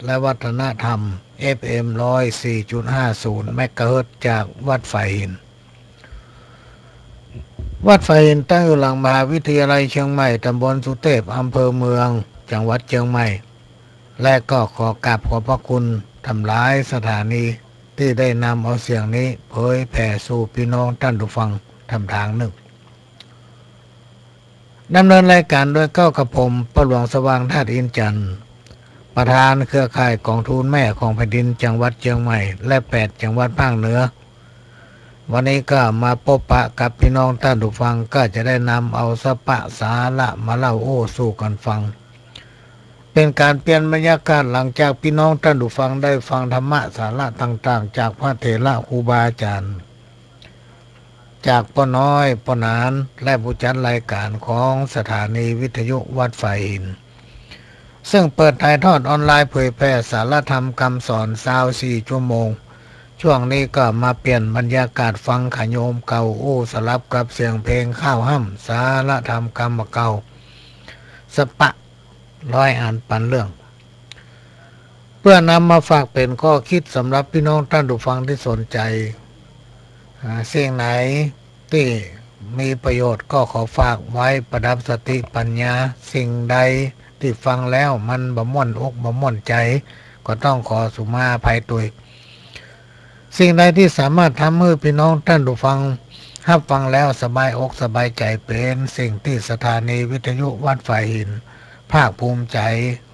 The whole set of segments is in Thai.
และวัฒนธรรม FM 104.50 เมกะเฮิรตซ์จากวัดไฟหินตั้งอยู่หลังมหาวิทยาลัยเชียงใหม่ตำบลสุเทพอำเภอเมืองจังหวัดเชียงใหม่และก็ขอกราบขอบพระคุณทำหลายสถานีที่ได้นำเอาเสียงนี้เผยแผ่สู่พี่น้องท่านผู้ฟังทำทางหนึ่งดำเนินรายการโดยก้าวกระผมประหลวงสว่างธาตุอินจันทร์ประธานเครือข่ายกองทุนแม่ของแผ่นดินจังหวัดเชียงใหม่และ8จังหวัดภาคเหนือวันนี้ก็มาพบปะกับพี่น้องท่านผู้ฟังก็จะได้นำเอาสปะสาระมาเล่าโอ้สู่กันฟังเป็นการเปลี่ยนบรรยากาศหลังจากพี่น้องท่านผู้ฟังได้ฟังธรรมะสาระต่างๆจากพระเถระครูบาอาจารย์จากป้าน้อยป้านานและผู้จัดรายการของสถานีวิทยุวัดไฟหินซึ่งเปิดถ่ายทอดออนไลน์เผยแพร่สารธรรมคำสอน24 ชั่วโมงช่วงนี้ก็มาเปลี่ยนบรรยากาศฟังขโยมเก่าอู้สลับกับเสียงเพลงข้าวห้ำสารธรรมกรรมเก่าสปะร้อยอ่านปันเรื่องเพื่อนำมาฝากเป็นข้อคิดสำหรับพี่น้องท่านผู้ฟังที่สนใจสิ่งไหนที่มีประโยชน์ก็ขอฝากไว้ประดับสติปัญญาสิ่งใดที่ฟังแล้วมันบ่ม่วนอกบ่ม่วนใจก็ต้องขอสุมาภัยตุยสิ่งใดที่สามารถทำให้พี่น้องท่านผู้ฟังรับฟังแล้วสบายอกสบายใจเป็นสิ่งที่สถานีวิทยุวัดไฟหินภาคภูมิใจ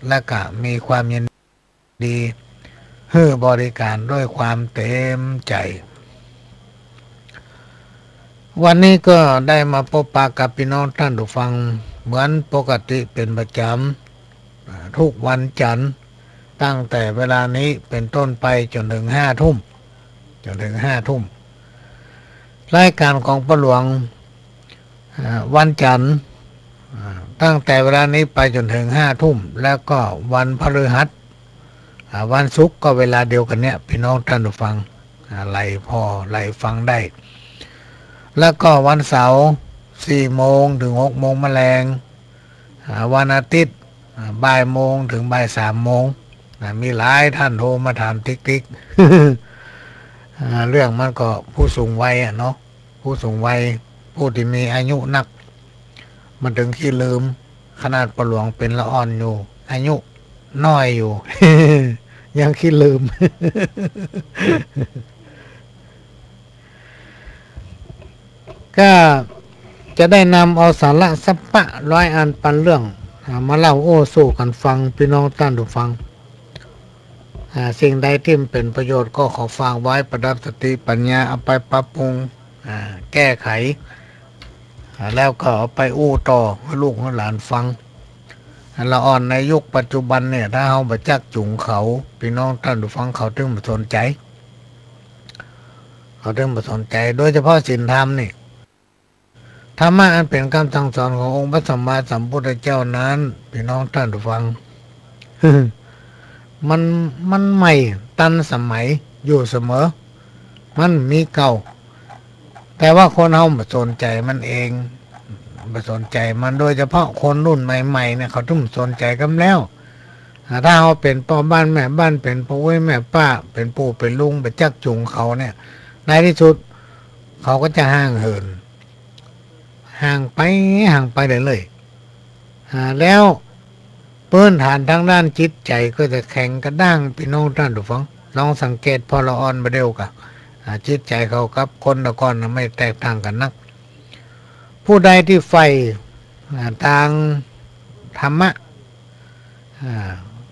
และก็มีความยินดีให้บริการด้วยความเต็มใจวันนี้ก็ได้มาพบปะกับพี่น้องท่านผู้ฟังเหมือนปกติเป็นประจำทุกวันจันทร์ตั้งแต่เวลานี้เป็นต้นไปจนถึง5 ทุ่มรายการของป้าหลวงวันจันทร์ตั้งแต่เวลานี้ไปจนถึง5 ทุ่มแล้วก็วันพฤหัสวันศุกร์ก็เวลาเดียวกันเนี่ยพี่น้องท่านผู้ฟังไล่ฟังได้แล้วก็วันเสาร์4 โมงถึง6 โมงแมลงวันอาทิตย์บ่ายโมงถึงบ่าย3 โมงมีหลายท่านโทรมาถามติ๊กเรื่องมันก็ผู้สูงวัยเนาะผู้สูงวัยผู้ที่มีอายุนักมันถึงที่ลืมขนาดประหลวงเป็นละอ่อนอยู่อายุน้อยอยู่ ยังขี้ลืม ก็จะได้นำเอาสาระสัพพะร้อยอันปันเรื่องมาเล่าโอ้สู่กันฟังพี่น้องท่านผู้ฟังสิ่งใดที่เป็นประโยชน์ก็ขอฝากไว้ประดับสติปัญญาเอาไปปรับปรุงแก้ไขแล้วก็เอาไปอู้ต่อให้ลูกให้หลานฟังละอ่อนในยุคปัจจุบันเนี่ยถ้าเราบัจักจุงเขาพี่น้องท่านผู้ฟังเขาถึงมาสนใจโดยเฉพาะศีลธรรมนี่ธรรมะอันเป็นคำสั่งสอนขององค์พระสัมมาสัมพุทธเจ้านั้นพี่น้องท่านผู้ฟัง มันใหม่ตันสมัยอยู่เสมอมันมีเก่าแต่ว่าคนเฮาไม่สนใจมันเองไม่สนใจมันโดยเฉพาะคนรุ่นใหม่ๆเนี่ยเขาทุ่มสนใจกันแล้วถ้าเขาเป็นพ่อบ้านแม่บ้านเป็นพ่อแม่ป้าเป็นปู่เป็นลุงไปจักจุงเขาเนี่ยในที่สุดเขาก็จะห่างเหินห่างไปเลยแล้วพื้นฐานทางด้านจิตใจก็จะแข็งกระด้างพี่น้องท่านผู้ฟังลองสังเกตพอละอ่อนมาเดียวกันจิตใจเขากับคนละก่อนไม่แตกต่างกันนักผู้ใดที่ใฝ่ทางธรรมะ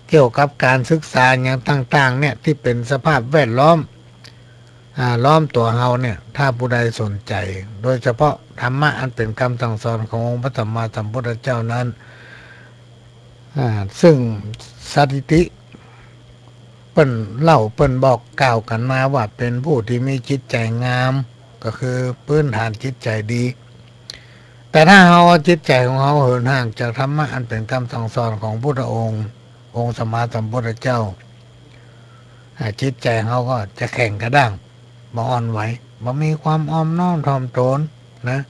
เกี่ยวกับการศึกษาอย่างต่างๆเนี่ยที่เป็นสภาพแวดล้อมล้อมตัวเฮาเนี่ยถ้าผู้ใดสนใจโดยเฉพาะธรรมะอันเป็นคำสั่งสอนขององค์พระสัมมาสัมพุทธเจ้านั้นซึ่งสถิติเปิ้นเล่าเปิ้นบอกกล่าวกันมาว่าเป็นผู้ที่มีจิตใจงามก็คือพื้นฐานจิตใจดีแต่ถ้าเฮาจิตใจของเฮาเหินห่างจากธรรมะอันเป็นคำสั่งสอนของพุทธองค์สัมมาสัมพุทธเจ้าจิตใจเฮาก็จะแข็งกระด้างบ่อ่อนไหวบ่มีความอ้อมน้อมถ่อมตนนะ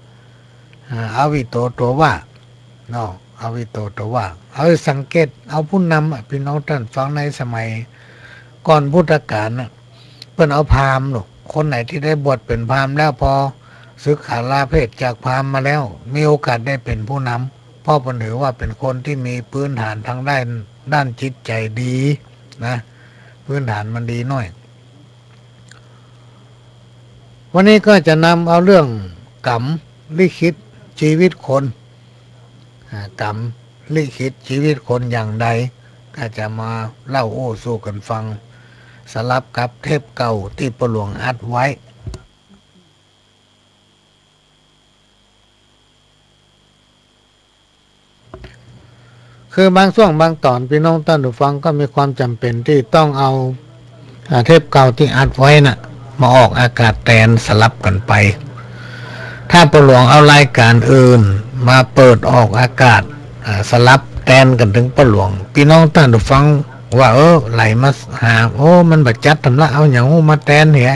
อวิโตตัวว่าเนาะ เอาวิโตตัวว่าเอาสังเกตเอาผู้นำพี่น้องท่านฟังในสมัยก่อนพุทธกาลน่ะเพิ่นเอาพราหมณ์หนูคนไหนที่ได้บวชเป็นพราหมณ์แล้วพอศึกษาลาเพศจากพราหมณ์มาแล้วมีโอกาสได้เป็นผู้นำเพราะเพิ่นถือว่าเป็นคนที่มีพื้นฐานทางด้านจิตใจดีนะพื้นฐานมันดีหน่อยวันนี้ก็จะนำเอาเรื่องกรรมลิขิตชีวิตคนกรรมลิขิตชีวิตคนอย่างใดก็จะมาเล่าโอ้สู้กันฟังสลับกับเทปเก่าที่พ่อหลวงอัดไว้คือบางช่วงบางตอนพี่น้องท่านผู้ฟังก็มีความจำเป็นที่ต้องเอาเทปเก่าที่อัดไว้น่ะมาออกอากาศแทนสลับกันไปถ้าพ่อหลวงเอารายการอื่นมาเปิดออกอากาศสลับแทนกันถึงพ่อหลวงพี่น้องท่านผู้ฟังว่าไหลมาหามันบัดจัดทำละเอาอย่างมาแทนเหี้ย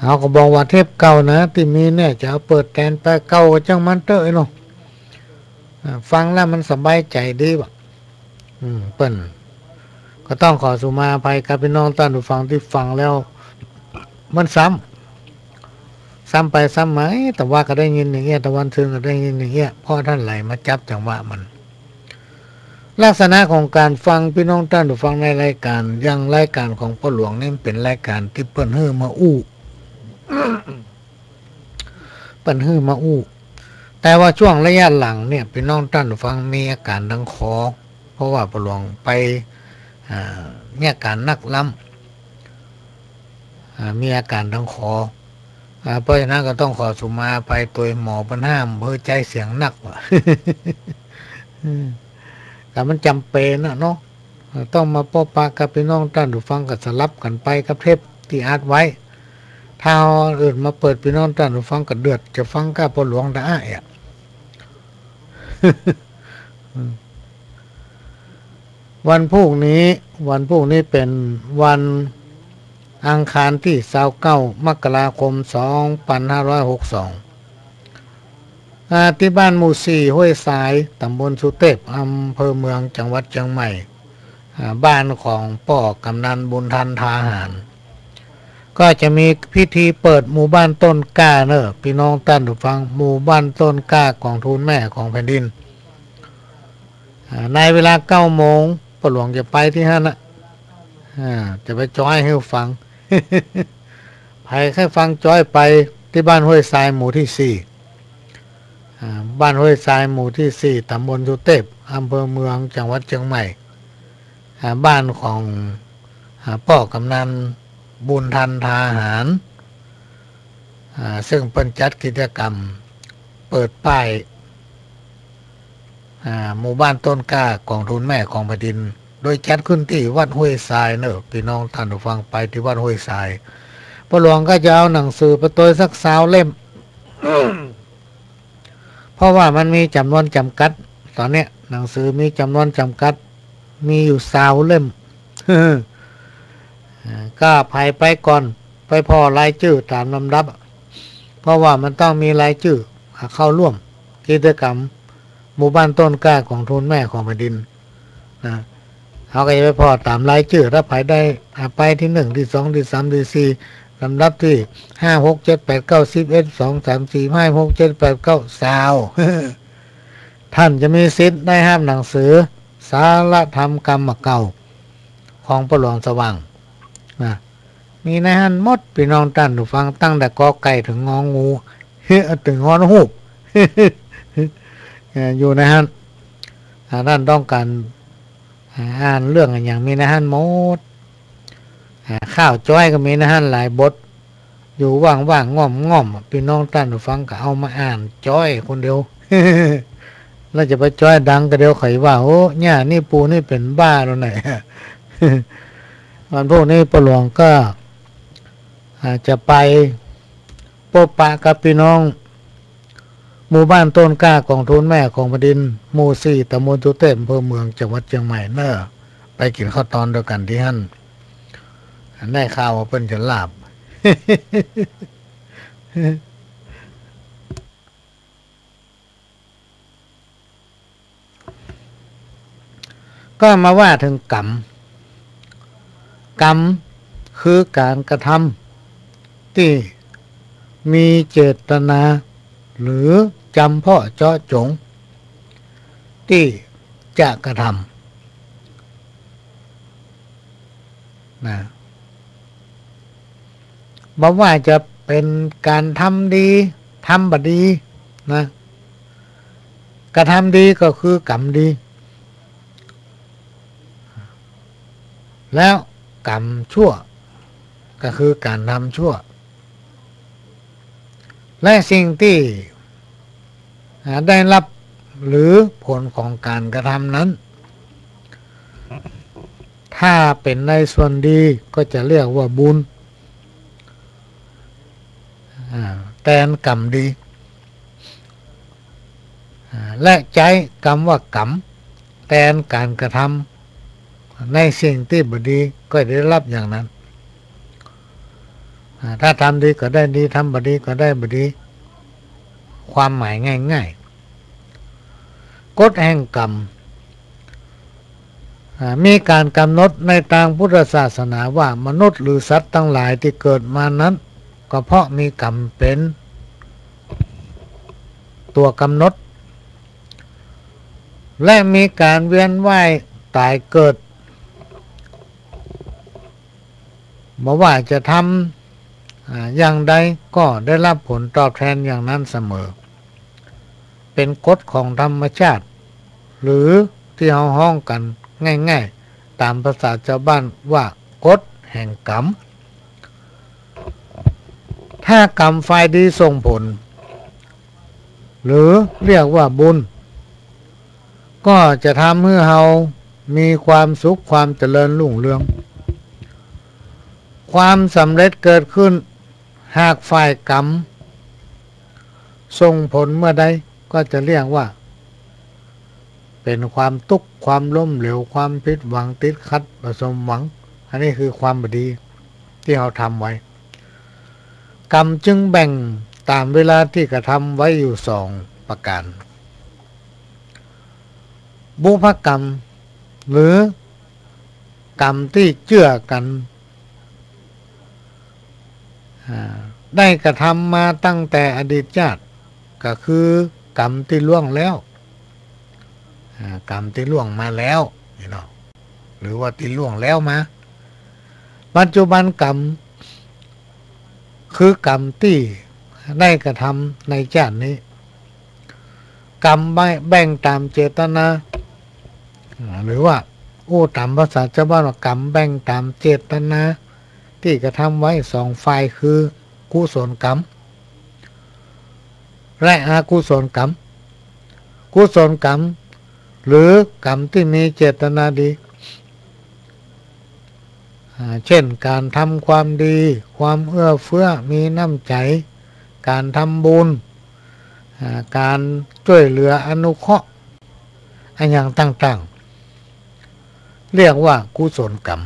เขาก็บอกว่าเทปเก่านะที่มีเนี่ยจะเอาเปิดแทนไปเก่าจังมันเตอะเนาะฟังแล้วมันสบายใจดีบ่เปิ้นก็ต้องขอสุมาภัยกับพี่น้องท่านผู้ฟังที่ฟังแล้วมันซ้ำไปซ้ำมาแต่ว่าก็ได้ยินอย่างเงี้ยตะวันซึงก็ได้ยินอย่างเงี้ยพ่อท่านไหลมาจับจังหวะมันลักษณะของการฟังพี่น้องท่านผู้ฟังในรายการอย่างรายการของพ่อหลวงนี่เป็นรายการที่เปิ้นฮื้อมาอู้ เปิ้นฮื้อมาอู้แต่ว่าช่วงระยะหลังเนี่ยพี่น้องท่านผู้ฟังมีอาการดังคอเพราะว่าพ่อหลวงไปมีอาการนักล้ำมีอาการดังคอเพราะฉะนั้นก็ต้องขอสุมาไปตัวหมอปัญห้ามเพื่อใจเสียงนักว่ะ แต่มันจำเป็นนะเนาะต้องมาพบปะกับพี่น้องท่านผู้ฟังกับสลับกันไปกับเทปที่อัดไว้ถ้าอื่นมาเปิดพี่น้องท่านผู้ฟังกับเดือดจะฟังกับพ่อหลวงได้วันพรุ่งนี้เป็นวันอังคารที่29 มกราคม 2562ที่บ้านหมู่ 4 ห้วยทรายตำบลสุเทพอำเภอเมืองจังหวัดเชียงใหม่บ้านของพ่อกำนันบุญทันทาหารก็จะมีพิธีเปิดหมู่บ้านต้นกล้าเนอะพี่น้องท่านผู้ฟังหมู่บ้านต้นกล้ากองทุนแม่ของแผ่นดินในเวลา 9 โมงพ่อหลวงจะไปที่นั่นนะจะไปจ้อยให้ฟัง ให้ฟังจ้อยไปที่บ้านห้วยทรายหมู่ที่4บ้านห้วยทรายหมู่ที่4ตำบลสุเทพอำเภอเมืองจังหวัดเชียงใหม่บ้านของพ่อกำนันบุญทันทาหารซึ่งเป็นจัดกิจกรรมเปิดป้ายหมู่บ้านต้นกล้ากองทุนแม่ของแผ่นดินโดยจัดขึ้นที่วัดห้วยทรายเนอะพี่น้องท่านผู้ฟังไปที่วัดห้วยทรายพ่อหลวงก็จะเอาหนังสือไปตัวสัก20 เล่ม เพราะว่ามันมีจำนวนจำกัดตอนเนี้ยหนังสือมีจำนวนจำกัดมีอยู่20 เล่ม ก็ไปก่อนไปพอรายชื่อตามลำดับเพราะว่ามันต้องมีรายชื่อเข้าร่วมกิจกรรมหมู่บ้านต้นกล้าของทุนแม่ของแผ่นดินนะเขาก็จะไปพอตามรายชื่อถ้าไปได้ไปที่1ที่2ที่3ที่4ลำดับที่5 6 7 8 9 10 11 12 13 14 15 16 17 18 19 20ท่านจะมีสิทธิ์ได้ห้ามหนังสือสารธรรมกรรมเก่าของพ่อหลวงสว่างนะมีในหันหมดพี่น้องท่านผู้ฟังตั้งแต่กอไก่ถึงงองูถึงงอนหูบ อยู่ในหันท่านต้องการอ่านเรื่องอย่างมีในหันหมดข้าวจ้อยก็มีในหันหลายบทอยู่ว่างๆง่อมพี่น้องท่านผู้ฟังก็เอามาอ่านจ้อยคนเดียว แล้วจะไปจ้อยดังก็เดียวไขว่าโอ้เนี่ยนี่ปูนี่เป็นบ้าแล้วไหน วันพวกนี้พ่อหลวงก็จะไปพบปะกับพี่น้องหมู่บ้านต้นกล้ากองทุนแม่ของแผ่นดินหมู่ 4ตำบลสุเทพอำเภอเมืองจังหวัดเชียงใหม่เนอะไปกินข้าวตอนเดียวกันที่นั่นได้ข่าวว่าเพิ่นจะลาบ ก็มาว่าถึงกรรมกรรมคือการกระทำที่มีเจตนาหรือจำเพาะเจาะจงที่จะกระทำนะบอกว่าจะเป็นการทำดีทำบดีนะกระทำดีก็คือกรรมดีแล้วกรรมชั่วก็คือการทำชั่วและสิ่งที่ได้รับหรือผลของการกระทำนั้นถ้าเป็นในส่วนดีก็จะเรียกว่าบุญแทนกรรมดีและใช้คำว่ากรรมแทนการกระทำในสิ่งที่บดีก็ได้รับอย่างนั้นถ้าทำดีก็ได้ดีทำบดีก็ได้บดีความหมายง่ายๆกฎแห่งกรรมมีการกำหนดในทางพุทธศาสนาว่ามนุษย์หรือสัตว์ทั้งหลายที่เกิดมานั้นก็เพราะมีกรรมเป็นตัวกำหนดและมีการเวียนว่ายตายเกิดบอกว่าจะทำอย่างใดก็ได้รับผลตอบแทนอย่างนั้นเสมอเป็นกฎของธรรมชาติหรือที่เราห้องกันง่ายๆตามภาษาชาวบ้านว่ากฎแห่งกรรมถ้ากรรมฝ่ายดีส่งผลหรือเรียกว่าบุญก็จะทำให้เรามีความสุขความเจริญรุ่งเรืองความสำเร็จเกิดขึ้นหากฝ่ายกรรมส่งผลเมื่อใดก็จะเรียกว่าเป็นความทุกข์ความล้มเหลวความผิดหวังติดขัดประสมหวังอันนี้คือความบดีที่เราทำไว้กรรมจึงแบ่งตามเวลาที่กระทำไว้อยู่2ประการบุพกรรมหรือกรรมที่เชื่อกันได้กระทำมาตั้งแต่อดีตชาติก็คือกรรมที่ล่วงแล้วกรรมที่ล่วงมาแล้วหรือว่าที่ล่วงแล้วมาปัจจุบันกรรมคือกรรมที่ได้กระทำในชาตินี้กรรมแบ่งตามเจตนาหรือว่าตามภาษาชาวบ้านว่ากรรมแบ่งตามเจตนาที่กระทำไว้2ฝ่ายคือกุศลกรรมและอกุศลกรรมกุศลกรรมหรือกรรมที่มีเจตนาดีเช่นการทำความดีความเอื้อเฟื้อมีน้ำใจการทำบุญการช่วยเหลืออนุเคราะห์อย่างต่างๆเรียกว่ากุศลกรรม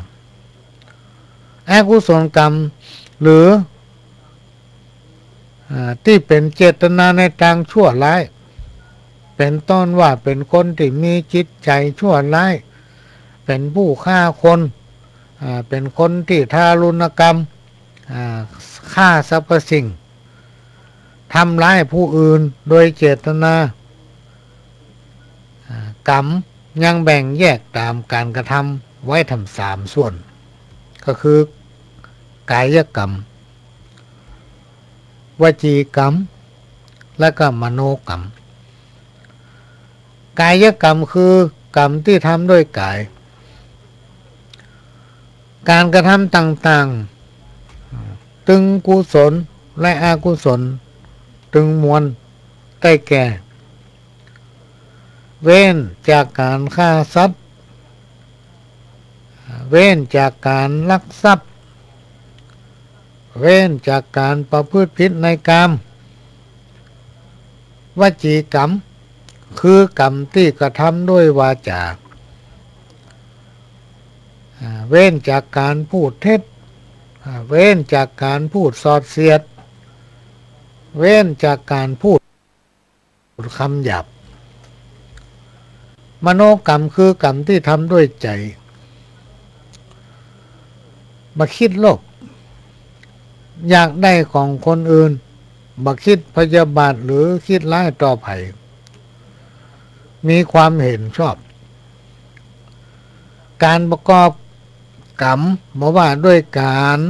อกุศลกรรมหรือที่เป็นเจตนาในทางชั่วร้ายเป็นต้นว่าเป็นคนที่มีจิตใจชั่วร้ายเป็นผู้ฆ่าคนเป็นคนที่ทารุณกรรมฆ่าสรรพสิ่งทำร้ายผู้อื่นโดยเจตนากรรมยังแบ่งแยกตามการกระทำไว้ทำ3ส่วนก็คือกายกรรมวจีกรรมและก็มโนกรรมกายกรรมคือกรรมที่ทำด้วยกายการกระทำต่างๆตึงกุศลและอกุศลตึงมวลได้แก่เว้นจากการฆ่าสัตว์เว้นจากการลักทรัพย์เว้นจากการประพฤติผิดในกรรมวจีกรรมคือกรรมที่กระทำด้วยวาจาเว้นจากการพูดเท็จเว้นจากการพูดสอดเสียดเว้นจากการพูดคำหยาบ มโนกรรมคือกรรมที่ทำด้วยใจมาคิดโลภอยากได้ของคนอื่นบักคิดพยาบาทหรือคิดร้ายต่อไผ่มีความเห็นชอบ การประกอบกรรมบอกว่าด้วยการ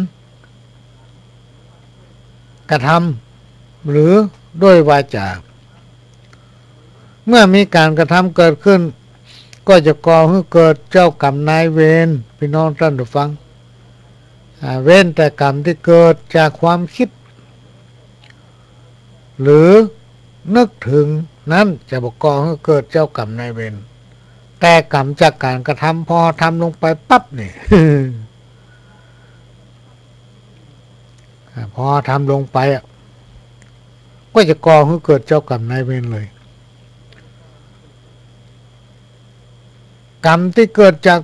กระทำหรือด้วยวาจาเมื่อมีการกระทำเกิดขึ้นก็จะก่อให้เกิดเจ้ากรรมนายเวรพี่น้องท่านผู้ฟังเว้นแต่กรรมที่เกิดจากความคิดหรือนึกถึงนั้นจะบอกก่อให้เกิดเจ้ากรรมนายเวรแต่กรรมจากการกระทำพอทำลงไปปั๊บนี่ พอทำลงไปก็จะก่อให้เกิดเจ้ากรรมนายเวรเลยกรรมที่เกิดจาก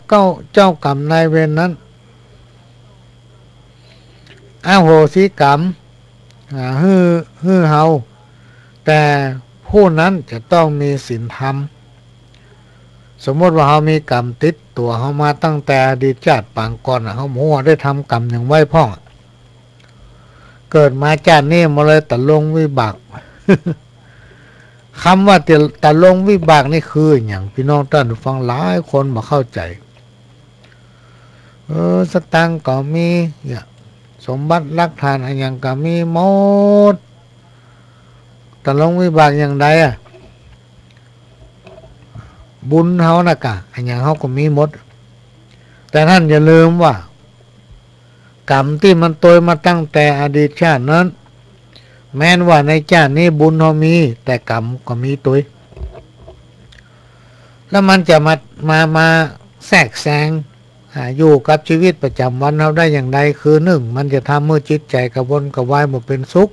เจ้ากรรมนายเวรนั้นอโหสิกรรมฮือเฮาแต่ผู้นั้นจะต้องมีศีลธรรมสมมติว่าเฮามีกรรมติดตัวเฮามาตั้งแต่อดีตชาติปางก่อนเฮาหัวได้ทำกรรมอย่างไว้พ่องเกิดมาชาตินี้มาเลยตะลงวิบาก คำว่าตะลงวิบากนี่คืออย่างพี่น้องท่านฟังหลายคนมาเข้าใจสตังค์ก็มีสมบัติรักทานอะไรอย่างก็มีหมดตะลงวิบากอย่างใดบุญเฮานะกะอะไรอย่างเฮาก็มีหมดแต่ท่านอย่าลืมว่ากรรมที่มันตวยมาตั้งแต่อดีตชาตินั้นแม้นว่าในชาตินี้บุญเฮามีแต่กรรมก็มีตวยแล้วมันจะมาแทรกแซงอยู่กับชีวิตประจำวันเราได้อย่างใดคือหนึ่งมันจะทำให้จิตใจกระวนกระวายบ่เป็นสุข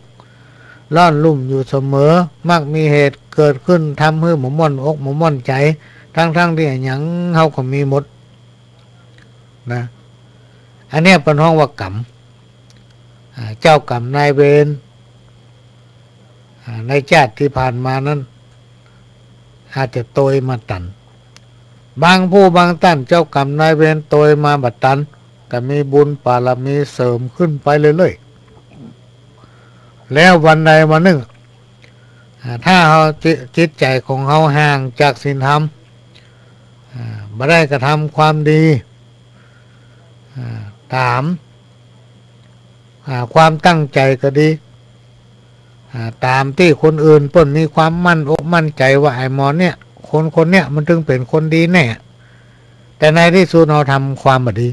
ร่อนลุ่มอยู่เสมอมักมีเหตุเกิดขึ้นทำให้หมุนม่อนอกหมุนม่อนใจทั้งที่อย่างเฮาก็มีหมดนะอันนี้เป็นห้องว่ากรรมเจ้ากรรมนายเวรในชาติที่ผ่านมานั้นอาจจะโตยมาตันบางผู้บางท่านเจ้ากรรมนายเวรโตยมาบัดตันก็มีบุญบารมีเสริมขึ้นไปเรื่อยๆแล้ววันใดวันหนึ่งถ้าเราจิตใจของเราห่างจากศีลธรรมไม่ได้กระทำความดีตามความตั้งใจก็ดีตามที่คนอื่นเพิ่นมีความมั่นอกมั่นใจว่าไอ้หมอเนี่ยคนเนี่ยมันถึงเป็นคนดีแน่แต่ในที่สุดเราทำความบดี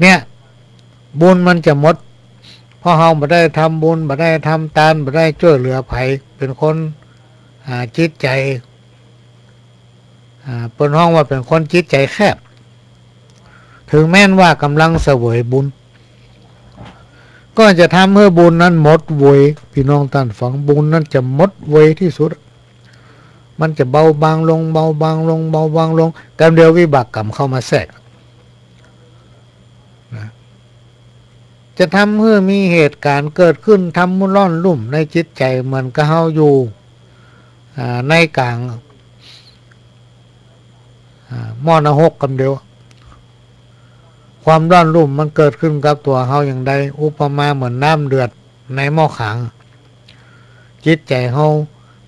เนี่ยบุญมันจะหมดเพราะเราไม่ได้ทำบุญไม่ได้ทำทานไม่ได้ช่วยเหลือภัยเป็นคนจิตใจเป็นห้องว่าเป็นคนจิตใจแคบถึงแม้นว่ากำลังเสวยบุญก็จะทำให้บุญนั้นหมดเวยพี่น้องท่านฟังบุญนั้นจะหมดเวยที่สุดมันจะเบาบางลงเบาบางลงเบาบางลงกำเดียววิบากกรรมเข้ามาแทรกนะจะทำให้มีเหตุการณ์เกิดขึ้นทำมุ่นร่อนลุ่มในจิตใจเหมือนกับเฮาอยู่ในกลางมอนะหกกำเดียวความร้อนรุ่มมันเกิดขึ้นกับตัวเฮาอย่างใดอุปมาเหมือนน้ำเดือดในหม้อขังจิตใจเฮา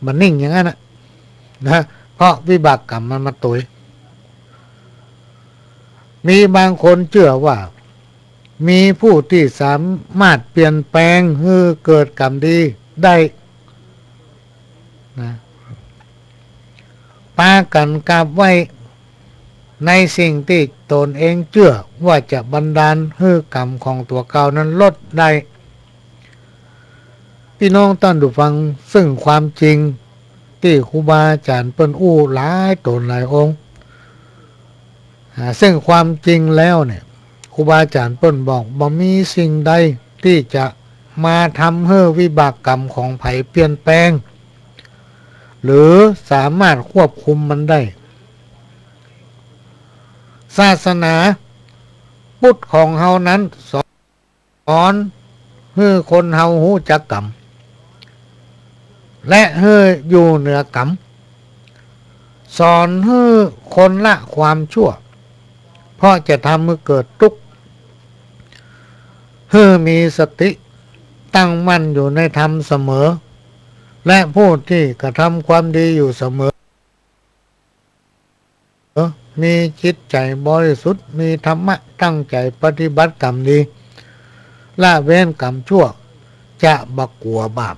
มันนิ่งอย่างนั้นนะเพราะวิบากกรรมมันมาตุยมีบางคนเชื่อว่ามีผู้ที่สามารถเปลี่ยนแปลงให้เกิดกรรมดีได้นะปากันกราบไหว้ในสิ่งที่ตนเองเชื่อว่าจะบันดาลให้กรรมของตัวเก่านั้นลดได้พี่น้องท่านผู้ฟังซึ่งความจริงที่ครูบาอาจารย์เปิ้นอู้หลายตนหลายองค์ซึ่งความจริงแล้วเนี่ยครูบาอาจารย์เปิ้นบอกบ่มีสิ่งใดที่จะมาทำให้วิบากกรรมของไผเปลี่ยนแปลงหรือสามารถควบคุมมันได้ศาสนาพุทธของเฮานั้นสอนให้คนเฮารู้จักกรรมและให้อยู่เหนือกรรม สอนให้คนละความชั่วเพราะจะทำให้เกิดทุกข์ให้มีสติตั้งมั่นอยู่ในธรรมเสมอและผู้ที่กระทำความดีอยู่เสมอมีจิตใจบริสุทธิ์มีธรรมะตั้งใจปฏิบัติกรรมดีละเว้นกรรมชั่วจะบักกลัวบาป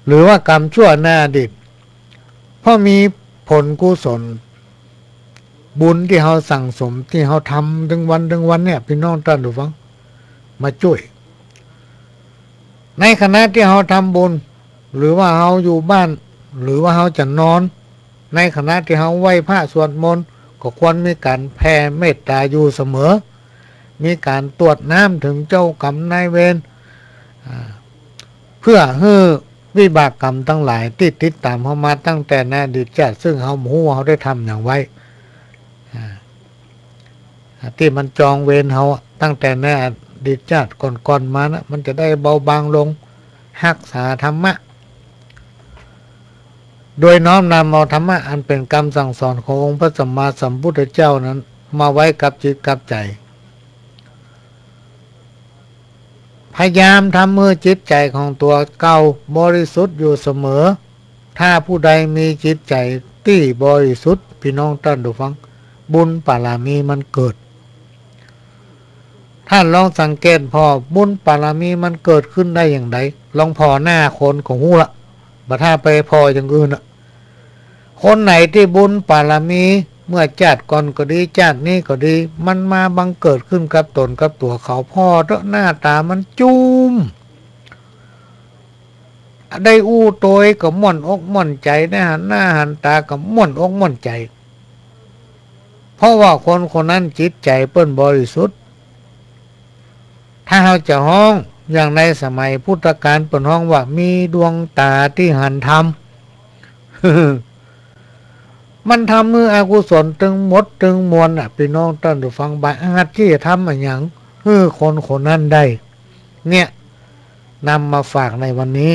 หรือว่ากรรมชั่วในอดีตเพราะมีผลกุศลบุญที่เขาสั่งสมที่เขาทำถึงวันเนี่ยพี่น้องท่านผู้ฟังมาช่วยในขณะที่เขาทำบุญหรือว่าเขาอยู่บ้านหรือว่าเขาจะนอนในขณะที่เขาไหว้พระสวดมนต์ก็ควรมีการแผ่เมตตาอยู่เสมอมีการตรวจน้ำถึงเจ้ากรรมนายเวรเพื่อให้วิบากกรรมทั้งหลายที่ติดตามเขามาตั้งแต่ในอดีตชาติซึ่งเขาหูเขาได้ทำอย่างไว้ที่มันจองเวรเขาตั้งแต่ในอดีตชาติก่อนๆมานะมันจะได้เบาบางลงรักษาธรรมะโดยน้อมนำเอาธรรมะอันเป็นคำสั่งสอนขององค์พระสัมมาสัมพุทธเจ้านั้นมาไว้กับจิตกับใจพยายามทำให้จิตใจของตัวเก่าบริสุทธิ์อยู่เสมอถ้าผู้ใดมีจิตใจที่บริสุทธิ์พี่น้องท่านผู้ฟังบุญบารมีมันเกิดท่านลองสังเกตพอบุญบารมีมันเกิดขึ้นได้อย่างไรลองพอหน้าคนของหูละบัดถ้าไปพออย่างอื่นอะคนไหนที่บุญบารมีเมื่อชาติก่อนก็ดีชาตินี้ก็ดีมันมาบังเกิดขึ้นกับตนกับตัวเขาพ่อเถอะหน้าตามันจุ้มได้อู้โตยก็ม่อนอกม่อนใจได้หันหน้าหันตาก็ม่อนอกม่อนใจเพราะว่าคนคนนั้นจิตใจเปิ้นบริสุทธิ์ถ้าเราจะห้องอย่างในสมัยพุทธกาลเปิ้นห้องว่ามีดวงตาที่หันธรรม มันทำมืออกุศลตึงหมดตึงมวลพี่น้องท่านผู้ฟังบางอาจที่จะทำอย่างคนคนนั้นได้เนี่ยนำมาฝากในวันนี้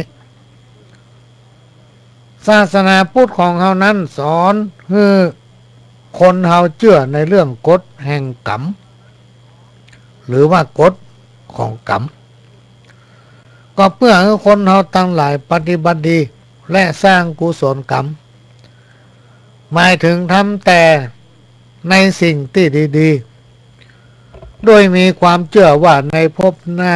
ศาสนาพุทธของเขานั้นสอนให้คนเขาเชื่อในเรื่องกฎแห่งกรรมหรือว่ากฎของกรรมก็เพื่อให้คนเขาตั้งหลายปฏิบัติดีและสร้างกุศลกรรมหมายถึงทำแต่ในสิ่งที่ดีๆโดยมีความเชื่อว่าในภพหน้า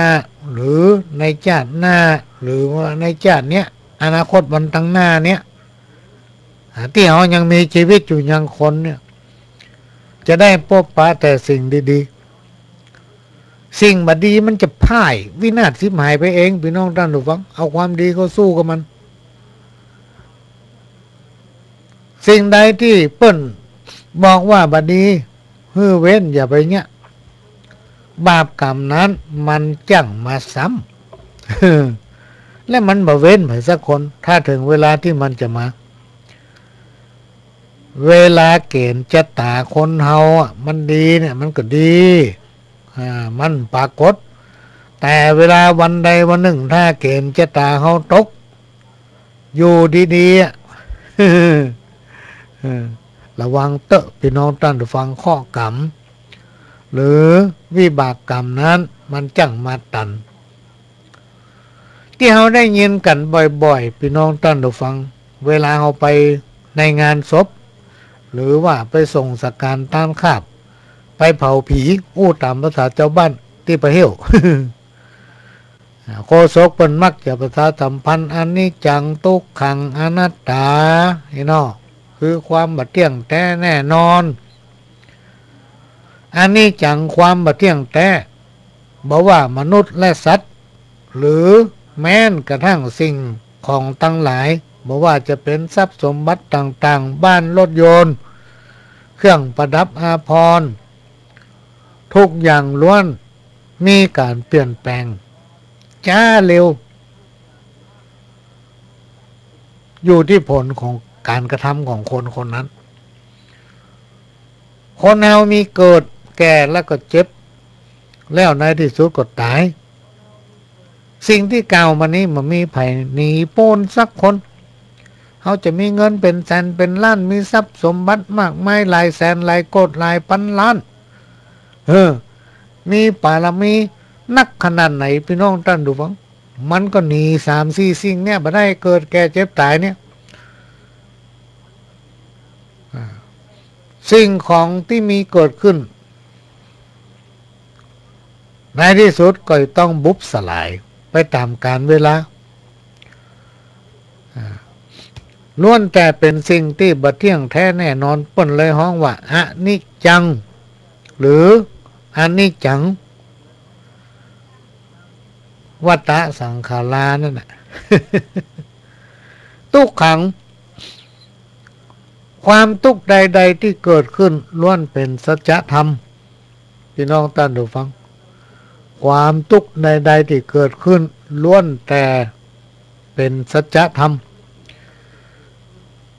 หรือในชาติหน้าหรือว่าในชาติเนี้ยอนาคตวันตั้งหน้าเนี้ยที่เขายังมีชีวิตอยู่ยังคนเนี่ยจะได้พบปะแต่สิ่งดีๆสิ่งบดีมันจะพ่ายวินาศสิบหายไปเองพี่น้องท่านผู้ฟังเอาความดีเขาสู้กับมันสิ่งใดที่เปิ้นบอกว่าบดีฮือเว้นอย่าไปเงี้ยบาปกรรมนั้นมันจั่งมาซ้ำ และมันบ่เว้นไปสักคนถ้าถึงเวลาที่มันจะมาเวลาเกณฑ์ชะตาคนเฮามันดีเนี่ยมันก็ดีมันปรากฏแต่เวลาวันใดวันหนึ่งถ้าเกณฑ์ชะตาเฮาตกอยู่ดีๆระวังเตอะพี่น้องท่านผู้ฟังข้อกรรมหรือวิบากกรรมนั้นมันจั่งมาตันที่เราได้ยินกันบ่อยๆพี่น้องท่านผู้ฟังเวลาเราไปในงานศพหรือว่าไปส่งสักการต้านคาบไปเผาผีอู้ตามภาษาเจ้าบ้านที่ไปเหี้ยว โคศกเป็นมักจะประชาสัมพันธ์อันนี้จังทุกขังอนัตตาเนาะคือความบัดเที่ยงแท้แน่นอนอันนี้จังความบัดเที่ยงแท้บอกว่ามนุษย์และสัตว์หรือแม้นกระทั่งสิ่งของทั้งหลายบอกว่าจะเป็นทรัพย์สมบัติต่างๆบ้านรถยนต์เครื่องประดับอาภรณ์ทุกอย่างล้วนมีการเปลี่ยนแปลงช้าเร็วอยู่ที่ผลของการกระทำของคนคนนั้นคนเรามีเกิดแก่แล้วก็เจ็บแล้วในที่สุดก็ตายสิ่งที่กล่าวมานี้มันมีไผหนีพ้นสักคน เขาจะมีเงินเป็นแสนเป็นล้านมีทรัพย์สมบัติมากมายหลายแสนหลายโกฏหลายพันล้านมีบารมีนักขนาดไหนพี่น้องท่านดูฟังมันก็หนี3-4สิ่งเนี่ยมาได้เกิดแก่เจ็บตายเนี่ยสิ่งของที่มีเกิดขึ้นในที่สุดก็ต้องบุบสลายไปตามกาลเวลาล้วนแต่เป็นสิ่งที่บัดเที่ยงแท้แน่นอนเปิ้นเลยฮ้องว่าอนิจจังหรืออนิจจังวัฏสังขารานั่นแหละ ทุกขังความทุกข์ใดๆที่เกิดขึ้นล้วนเป็นสัจธรรมพี่น้องท่านดูฟังความทุกข์ใดๆที่เกิดขึ้นล้วนแต่เป็นสัจธรรม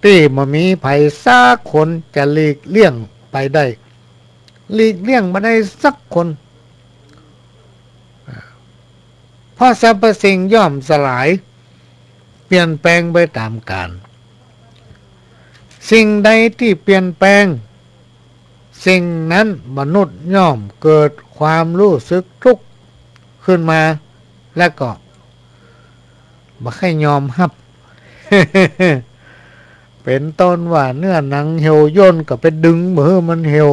ที่มันมีไผสักคนจะหลีกเลี่ยงไปได้หลีกเลี่ยงมาได้สักคนเพราะสรรพสิ่งย่อมสลายเปลี่ยนแปลงไปตามกาลสิ่งใดที่เปลี่ยนแปลงสิ่งนั้นมนุษย์ย่อมเกิดความรู้สึกทุกข์ขึ้นมาและก็บ่ให้ยอมรับ เป็นต้นว่าเนื้อหนังเหี่ยวย่นก็ไปดึงมือมันเหี่ยว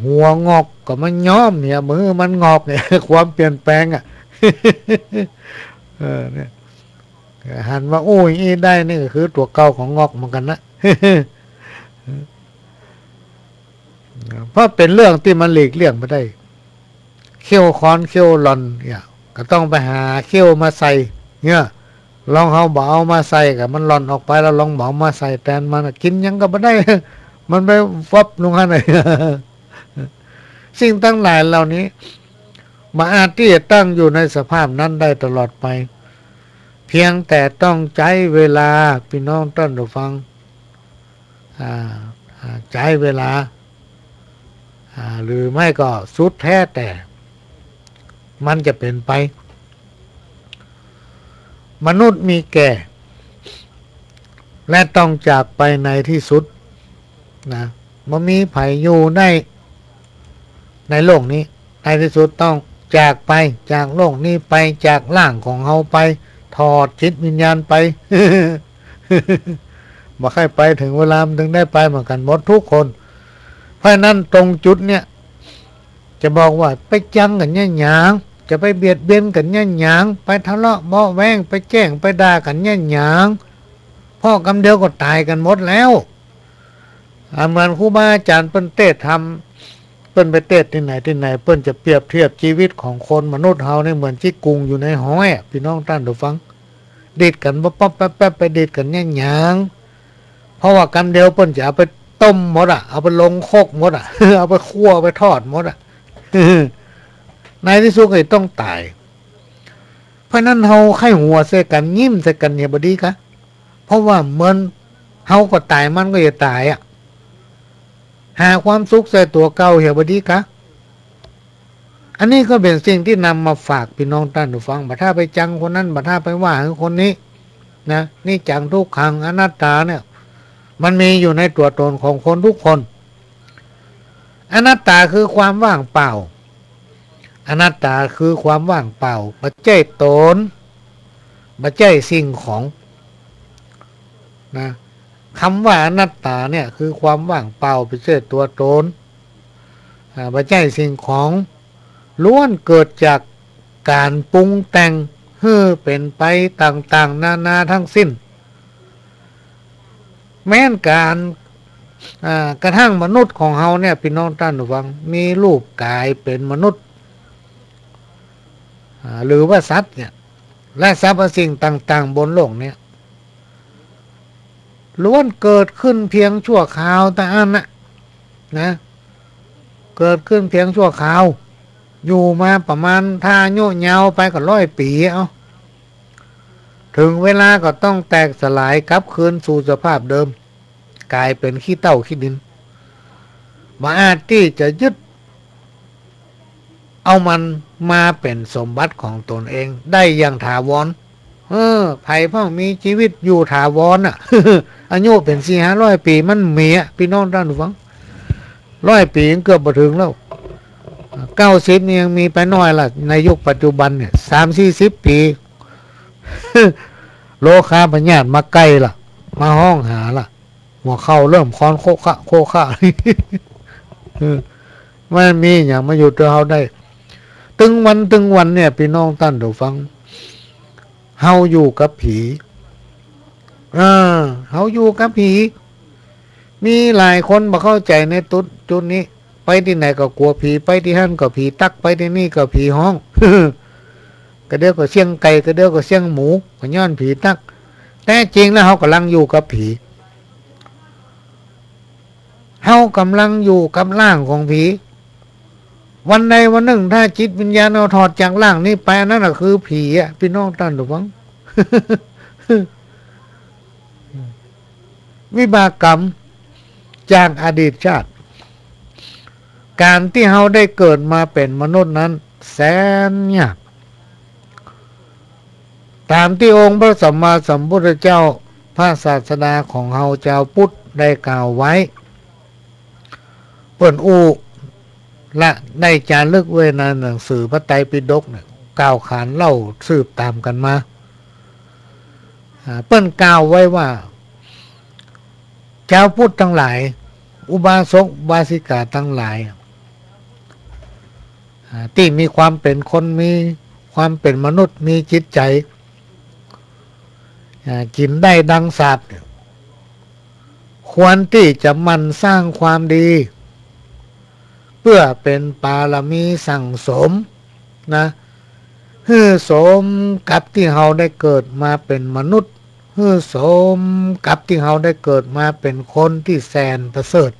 หัวงอกก็มันย้อมเนี่ยมือมันงอกเนี่ย ความเปลี่ยนแปลงอ่ะ เนี่ยหันว่าโอ้ยได้นี่ก็คือตัวเก่าของงอกเหมือนกันนะ เพราะเป็นเรื่องที่มันหลีกเลี่ยงไม่ได้เขี้ยวค้อนเขี้ยวหลอนเนี่ยก็ต้องไปหาเขี้ยวมาใส่เนี่ยลองเอาเบามาใส่กับมันหลอนออกไปแล้วลองเบามาใส่แทนมันกินยังก็ไม่ได้ มันไปฟับลงข้างใน สิ่งตั้งหลายเหล่านี้มาอาจที่จะตั้งอยู่ในสภาพนั้นได้ตลอดไปเพียงแต่ต้องใช้เวลาพี่น้องท่านผู้ฟังใช้เวลาหรือไม่ก็สุดแท้แต่มันจะเป็นไปมนุษย์มีแก่และต้องจากไปในที่สุดนะมันมีไผอยู่ในโลกนี้ในที่สุดต้องจากไปจากโลกนี้ไปจากร่างของเราไปถอดจิตวิญญาณไป บอกให้ไปถึงเวลามันถึงได้ไปเหมือนกันหมดทุกคนเพราะนั้นตรงจุดเนี่ยจะบอกว่าไปจังกันเนี่ยหยางจะไปเบียดเบียนกันเนี่ยหยางไปทะเลาะเบาะแวงไปแจ้งไปด่ากันเนี่ยหยางพ่อกำเดียวก็ตายกันหมดแล้วเหมือนครูบาอาจารย์เปิ้นเทศทำเปิ้นไปเทศที่ไหนเปิ้นจะเปรียบเทียบชีวิตของคนมนุษย์เฮาเนี่ยเหมือนที่กุงอยู่ในห้อยพี่น้องท่านผู้ฟังดีดกันป๊อปแป๊บไปดีดกันเนี่ยหยางเพราะว่ากำเดียวเปิ้นจะเอาไปต้มหมดเอาไปลงโคกหมดเอาไปคั่วไปทอดหมดในที่สุดก็ต้องตายเพราะนั้นเฮาไข้หัวใส่กันยิ้มใส่กันเนี่ยบ่ดีคะเพราะว่าเหมือนเฮาก็ตายมันก็จะตายหาความสุขใส่ตัวเก่าเหี่ยวบ่ดีคะอันนี้ก็เป็นสิ่งที่นำมาฝากพี่น้องท่านผู้ฟังบัดถ้าไปจังคนนั้นบัดถ้าไปว่าคนนี้นะนี่จังทุกขังอนัตตาเนี่ยมันมีอยู่ในตัวตนของคนทุกคนอนัตตาคือความว่างเปล่าอนัตตาคือความว่างเปล่าบัจเจตนบัจเจสิ่งของนะคำว่าอนัตตาเนี่ยคือความว่างเปล่าบัจเจตัวตนบัจเจสิ่งของล้วนเกิดจากการปรุงแต่งเพื่อเป็นไปต่างๆนานาทั้งสิ้นแม้นการกระทั่งมนุษย์ของเฮาเนี่ยพี่น้องท่านผู้ฟังมีรูปกายเป็นมนุษย์หรือว่าสัตว์เนี่ยและสรรพสิ่งต่างๆบนโลกเนี่ยล้วนเกิดขึ้นเพียงชั่วคราวแต่อันนะเกิดขึ้นเพียงชั่วคราวอยู่มาประมาณถ้าโยเยาวไปก็100 ปีถึงเวลาก็ต้องแตกสลายกลับคืนสู่สภาพเดิมกลายเป็นขี้เถ้าขี้ดินมาอาจที่จะยึดเอามันมาเป็นสมบัติของตนเองได้อย่างถาวร ไผ่พ่อมีชีวิตอยู่ถาวรอ่ะ อายุเป็น400-500 ปีมันเมียพี่น้องท่านผู้ฟัง100 ปีเกือบบ่ถึงแล้ว90นี่ยังมีไปน้อยล่ะในยุคปัจจุบันเนี่ย30-40 ปี โลคาพญาตมาใกล้ล่ะมาห้องหาล่ะหัวเข้าเริ่มคอนโคคะโคคะมันมีอย่างมาอยู่ตัวเฮาได้ตึงวันเนี่ยพี่น้องท่านผู้ฟังเฮาอยู่กับผีเฮาอยู่กับผีมีหลายคนบ่เข้าใจในจุดนี้ไปที่ไหนก็กลัวผีไปที่หั่นก็ผีตักไปที่นี่ก็ผีห้อง ก็เดี๋ยวก็เสียงไก่ก็เดี๋ยวก็เสียงหมูก็ย้อนผีตักแต่จริงแล้วเฮากำลังอยู่กับผีเฮากำลังอยู่กับร่างของผีวันใดวันหนึ่งถ้าจิตวิญญาณเราถอดจากร่างนี้ไปนั่นก็คือผีอ่ะพี่น้องท่านผู้ฟัง วิบากกรรมจากอดีตชาติการที่เฮาได้เกิดมาเป็นมนุษย์นั้นแสนยากตามที่องค์พระสัมมาสัมพุทธเจ้าพระศาสดาของเฮาเจ้าพุทธได้กล่าวไว้เปิ้นอู้และได้จารึกไว้ในหนังสือพระไตรปิฎกเนี่ยกล่าวขานเล่าสืบตามกันมาเปิ้นกล่าวไว้ว่าชาวพุทธทั้งหลายอุบาสกอุบาสิกาทั้งหลายที่มีความเป็นคนมีความเป็นมนุษย์มีจิตใจกินได้ดังสัตว์ควรที่จะมันสร้างความดีเพื่อเป็นปารมีสั่งสมนะฮือสมกับที่เฮาได้เกิดมาเป็นมนุษย์ฮือสมกับที่เฮาได้เกิดมาเป็นคนที่แสนประเสริฐ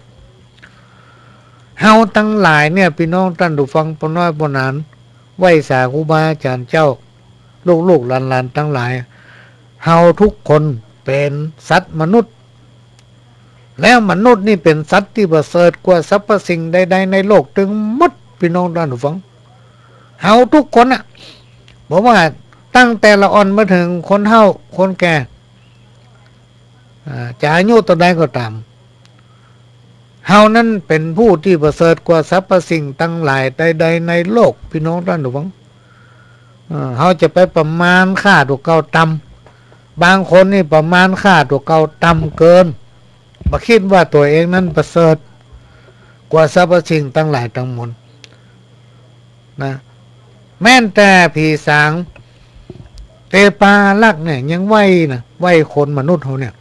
เฮาทั้งหลายเนี่ยพี่น้องท่านผู้ฟังปน้อยปนานไหว้สาครูบาอาจารย์เจ้าลูกๆหลานๆทั้งหลายเฮาทุกคนเป็นสัตว์มนุษย์แล้วมนุษย์นี่เป็นสัตว์ที่ประเสริฐกว่าสรรพสิ่งใดๆในโลกถึงหมดพี่น้องท่านผู้ฟังเฮาทุกคนอ่ะบอกว่าตั้งแต่ละอ่อนมาถึงคนเฒ่าคนแก่จะอายุตัวใดก็ตามเฮานั้นเป็นผู้ที่ประเสริฐกว่าสรรพสิ่งทั้งหลายใดๆในโลกพี่น้องท่านผู้ฟังเฮาจะไปประมาณค่าตัวเก่าต่ำบางคนนี่ประมาณค่าตัวเก่าต่ำเกินบ่คิดว่าตัวเองนั้นประเสริฐกว่าสรรพสิ่งทั้งหลายทั้งมวลนะแม้แต่ผีสางเตปาลักเนี่ยยังไหวนะไหวคนมนุษย์เขาเนี่ย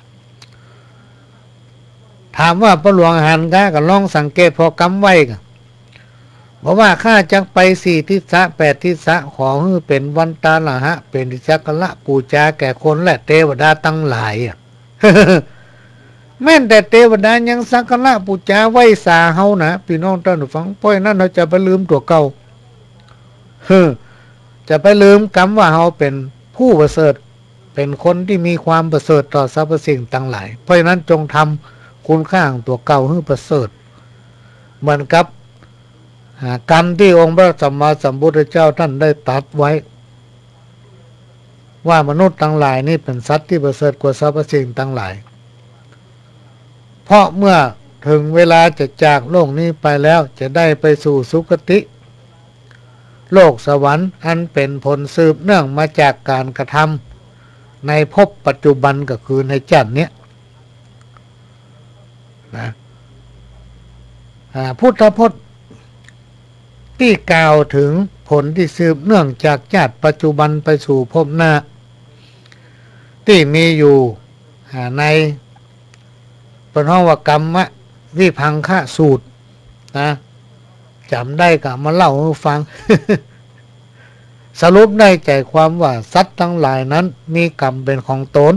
ถามว่าพระหลวงหันก็ลองสังเกตพอกำไหวกันบอกว่าข้าจักไป4 ทิศะ 8 ทิศะขอให้เป็นวันตาละหะเป็นทิศกละปูจาแก่คนและเทวดาทั้งหลายอ่ะ แม้แต่เทวดายังสักการะปูจาไหว้สาเฮานะพี่น้องท่านผู้ฟังเพราะฉะนั้นเราจะไปลืมตัวเก่าจะไปลืมคำว่าเฮาเป็นผู้ประเสริฐเป็นคนที่มีความประเสริฐต่อสรรพสิ่งทั้งหลายเพราะฉะนั้นจงทำคุณค่าของตัวเก่าให้ประเสริฐเหมือนกับกรรมที่องค์พระสัมมาสัมพุทธเจ้าท่านได้ตรัสไว้ว่ามนุษย์ทั้งหลายนี่เป็นสัตว์ที่ประเสริฐกว่าสรรพสิ่งทั้งหลายเพราะเมื่อถึงเวลาจะจากโลกนี้ไปแล้วจะได้ไปสู่สุคติโลกสวรรค์อันเป็นผลสืบเนื่องมาจากการกระทำในภพปัจจุบันก็คือในชาตินี้นะพุทธพจน์ที่กล่าวถึงผลที่สืบเนื่องจากชาติปัจจุบันไปสู่ภพหน้าที่มีอยู่ในปฐมกรรมวิพังคะสูตรนะจำได้ก็มาเล่าให้ฟัง สรุปได้ใจความว่าสัตว์ทั้งหลายนั้นมีกรรมเป็นของตน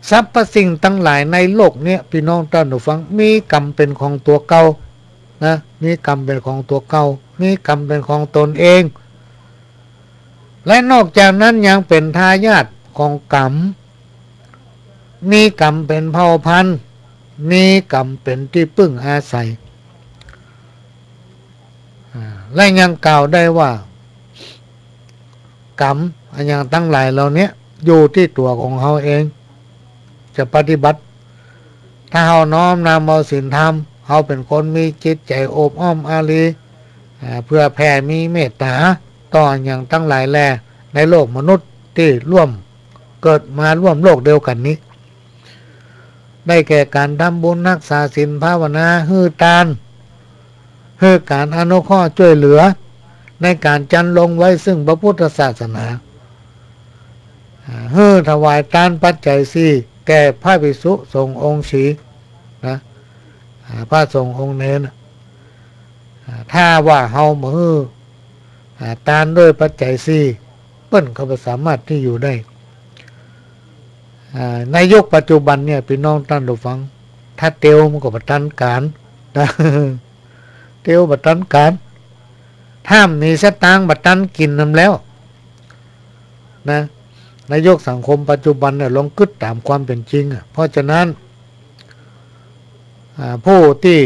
สรรพสิ่งทั้งหลายในโลกนี้พี่น้องท่านผู้ฟังมีกรรมเป็นของตัวเก่านะมีกรรมเป็นของตัวเก่ามีกรรมเป็นของตนเองและนอกจากนั้นยังเป็นทายาทของกรรมมีกรรมเป็นเผ่าพันธุ์มีกรรมเป็นที่พึ่งอาศัยและยังกล่าวได้ว่ากรรม อันอย่างตั้งหลายเราเนี้ยอยู่ที่ตัวของเขาเองจะปฏิบัติถ้าเขาน้อมนำเอาศีลธรรมเขาเป็นคนมีจิตใจโอบอ้อมอารีเพื่อแผ่มีเมตตาต่ออย่างตั้งหลายแลในโลกมนุษย์ที่ร่วมเกิดมาร่วมโลกเดียวกันนี้ได้แก่การทำบุญรักษาศีลภาวนาฮือทานฮือการอนุเคราะห์ช่วยเหลือในการจันลงไว้ซึ่งพระพุทธศาสนาฮือถวายทานปัจจัยสี่แก่พระภิกษุสงฆ์องค์สีนะพระสงฆ์องค์เนรถ้าว่าเฮามือทานด้วยปัจจัยสี่เปิ้นเขาสามารถที่อยู่ได้ในยุคปัจจุบันเนี่ยพี่น้องท่านผู้ฟังถ้าเตียวมันก็บัตันการนะเตียวบัตันการถ้ามีสตางค์บัตันกินนำแล้วนะในยุคสังคมปัจจุบันเนี่ยลองคิดตามความเป็นจริงเพราะฉะนั้นผู้ที่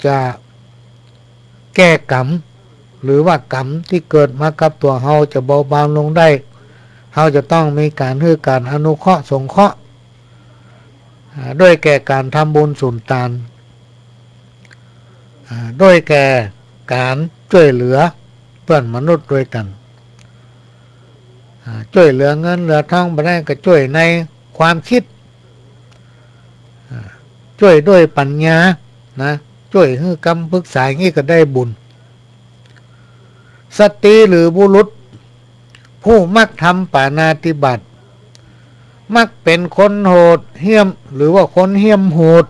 จะแก้กรรมหรือว่ากรรมที่เกิดมากับตัวเฮาจะเบาบางลงได้เฮาจะต้องมีการให้การอนุเคราะห์สงเคราะห์ด้วยแก่การทำบุญสุนทานด้วยแก่การช่วยเหลือเพื่อนมนุษย์ด้วยกันช่วยเหลือเงินเหลือทองไปได้ก็ช่วยในความคิดช่วยด้วยปัญญานะช่วยให้คำปรึกษาอย่างนี้ก็ได้บุญสตรีหรือบุรุษผู้มักทำปาณาติบาตมักเป็นคนโหดเหี้ยมหรือว่าคนเหี้ยมโหด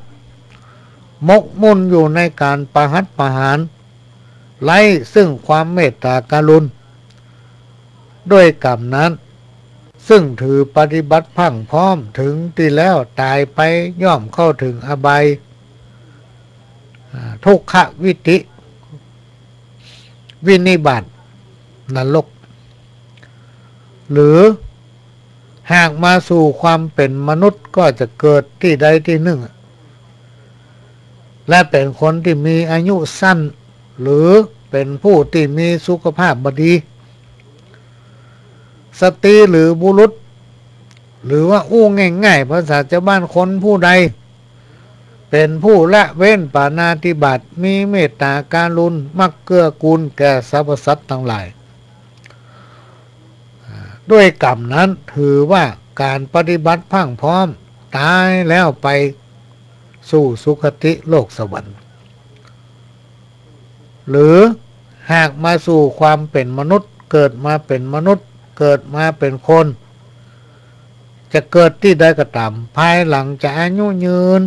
มกมุ่นอยู่ในการประหัตประหารไร้ซึ่งความเมตตากรุณาด้วยกรรมนั้นซึ่งถือปฏิบัติพังพร้อมถึงที่แล้วตายไปย่อมเข้าถึงอบายทุกขวิติวินิบาตนรกหรือหากมาสู่ความเป็นมนุษย์ก็จะเกิดที่ใดที่หนึ่งและเป็นคนที่มีอายุสั้นหรือเป็นผู้ที่มีสุขภาพบดีสตรีหรือบุรุษหรือว่าอู้ง่ายๆภาษาชาวบ้านคนผู้ใดเป็นผู้ละเว้นปาณาติบาตมีเมตตาการุณมักเกื้อกูลแก่สรรพสัตว์ทั้งหลายด้วยกรรมนั้นถือว่าการปฏิบัติพังพร้อมตายแล้วไปสู่สุคติโลกสวรรค์หรือหากมาสู่ความเป็นมนุษย์เกิดมาเป็นมนุษย์เกิดมาเป็นคนจะเกิดที่ใดก็ตามภายหลังจะอายุยืน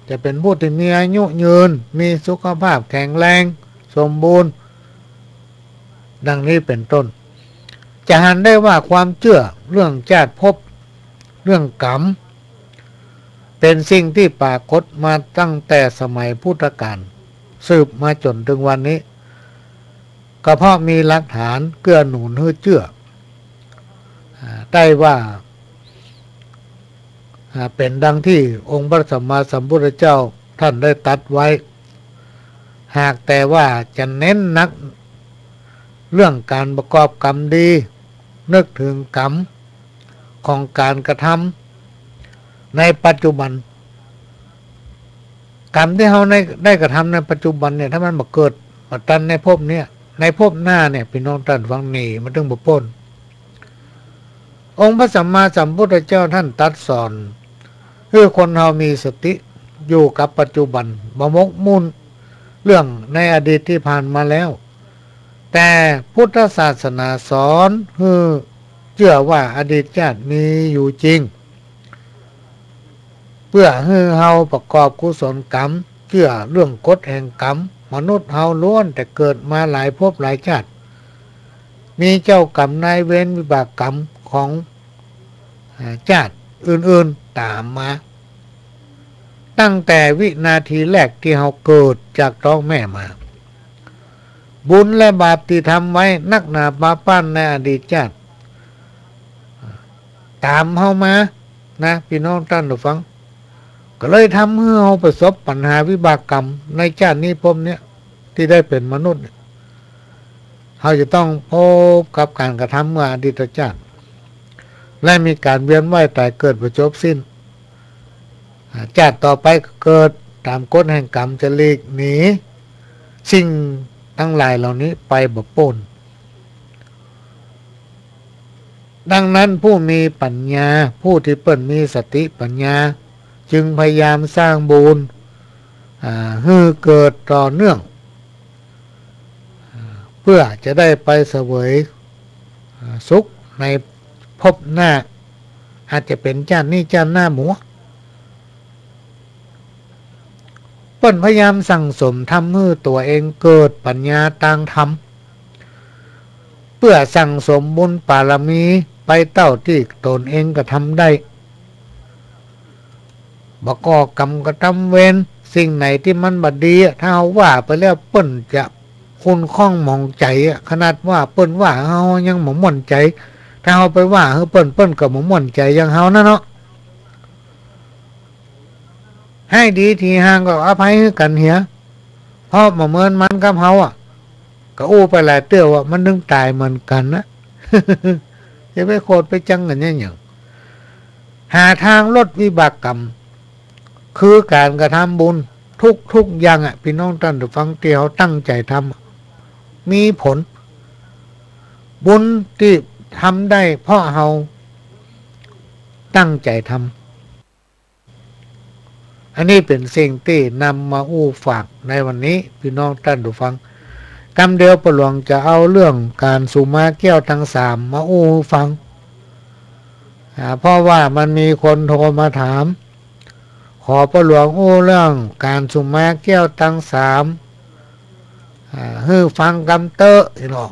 จะเป็นผู้ที่มีอายุยืนมีสุขภาพแข็งแรงสมบูรณ์ดังนี้เป็นต้นจะหันได้ว่าความเชื่อเรื่องชาติภพเรื่องกรรมเป็นสิ่งที่ปรากฏมาตั้งแต่สมัยพุทธกาลสืบมาจนถึงวันนี้ก็เพราะมีหลักฐานเกื้อหนุนให้เชื่อได้ว่าเป็นดังที่องค์พระสัมมาสัมพุทธเจ้าท่านได้ตรัสไว้หากแต่ว่าจะเน้นนักเรื่องการประกอบกรรมดีนึกถึงกรรมของการกระทำในปัจจุบันกรรมที่เขาได้กระทำในปัจจุบันเนี่ยถ้ามันมาเกิดมาตันในภพเนี่ยในภพหน้าเนี่ยพี่น้องท่านฟังนี่มันถึงบ่พ้นองค์พระสัมมาสัมพุทธเจ้าท่านตรัสสอนคือคนเรามีสติอยู่กับปัจจุบันบ่มกมุ่นเรื่องในอดีตที่ผ่านมาแล้วแต่พุทธศาสนาสอนคือเชื่อว่าอดีตชาติมีอยู่จริงเพื่อให้เฮาประกอบกุศลกรรมเชื่อเรื่องกฎแห่งกรรมมนุษย์เฮาล้วนแต่เกิดมาหลายภพหลายชาติมีเจ้ากรรมนายเวรวิบากกรรมของชาติอื่นๆตามมาตั้งแต่วินาทีแรกที่เฮาเกิดจากท้องแม่มาบุญและบาปที่ทำไว้นักหนาบาปั้นในอดีตชาติตามเฮามานะพี่น้องท่านผู้ฟังก็เลยทำให้เราประสบปัญหาวิบากกรรมในชาตินี้พบเนี้ยที่ได้เป็นมนุษย์เราจะต้องพบกับการกระทำเมื่ออดีตชาติ และมีการเวียนว่ายตายเกิดประจบสิ้นชาติต่อไปเกิดตามกฎแห่งกรรมจะหลีกหนีสิ่งทั้งหลายเหล่านี้ไปบ่พ้นดังนั้นผู้มีปัญญาผู้ที่เปิ่นมีสติปัญญาจึงพยายามสร้างบุญให้เกิดต่อเนื่องเพื่อจะได้ไปเสวยสุขในภพหน้าอาจจะเป็นชาตินี้ชาติหน้าหมูเปิ้นพยายามสั่งสมทำให้ตัวเองเกิดปัญญาต่างธรรมเพื่อสั่งสมบุญบารมีไปเต้าที่ตนเองก็ทำได้บ่ก่อกรรมก็ทำเวรสิ่งไหนที่มันบดีถ้าเอาว่าไปแล้วเปิ้นจะคุณข้องมองใจขนาดว่าเปิ้นว่าเฮายังหมองม่วนใจถ้าเฮาไปว่าเฮาเปิ้นก็หมองม่วนใจอย่างเฮานะเนาะให้ดีทีห่างก็อภัยกันเหียเพราะเหมือนมันกับเฮาก็อู้ไปหลายเตื้อว่ามันนึงตายเหมือนกันนะ จะไปโคตรไปจังกันเนี่ยอย่างหาทางลดวิบากกรรมคือการกระทำบุญทุกอย่างพี่น้องท่านผู้ฟังที่เขาตั้งใจทำมีผลบุญที่ทำได้เพราะเราตั้งใจทำอันนี้เป็นสิ่งที่นำมาอู้ฝากในวันนี้พี่น้องท่านผู้ฟังกำเดียวประหลวงจะเอาเรื่องการสุมาแก้วทั้งสามมาอู้ฟังเพราะว่ามันมีคนโทรมาถามขอประหลวงอู้เรื่องการสุมาแก้วทั้งสามฮือฟังกำเตอะหรอ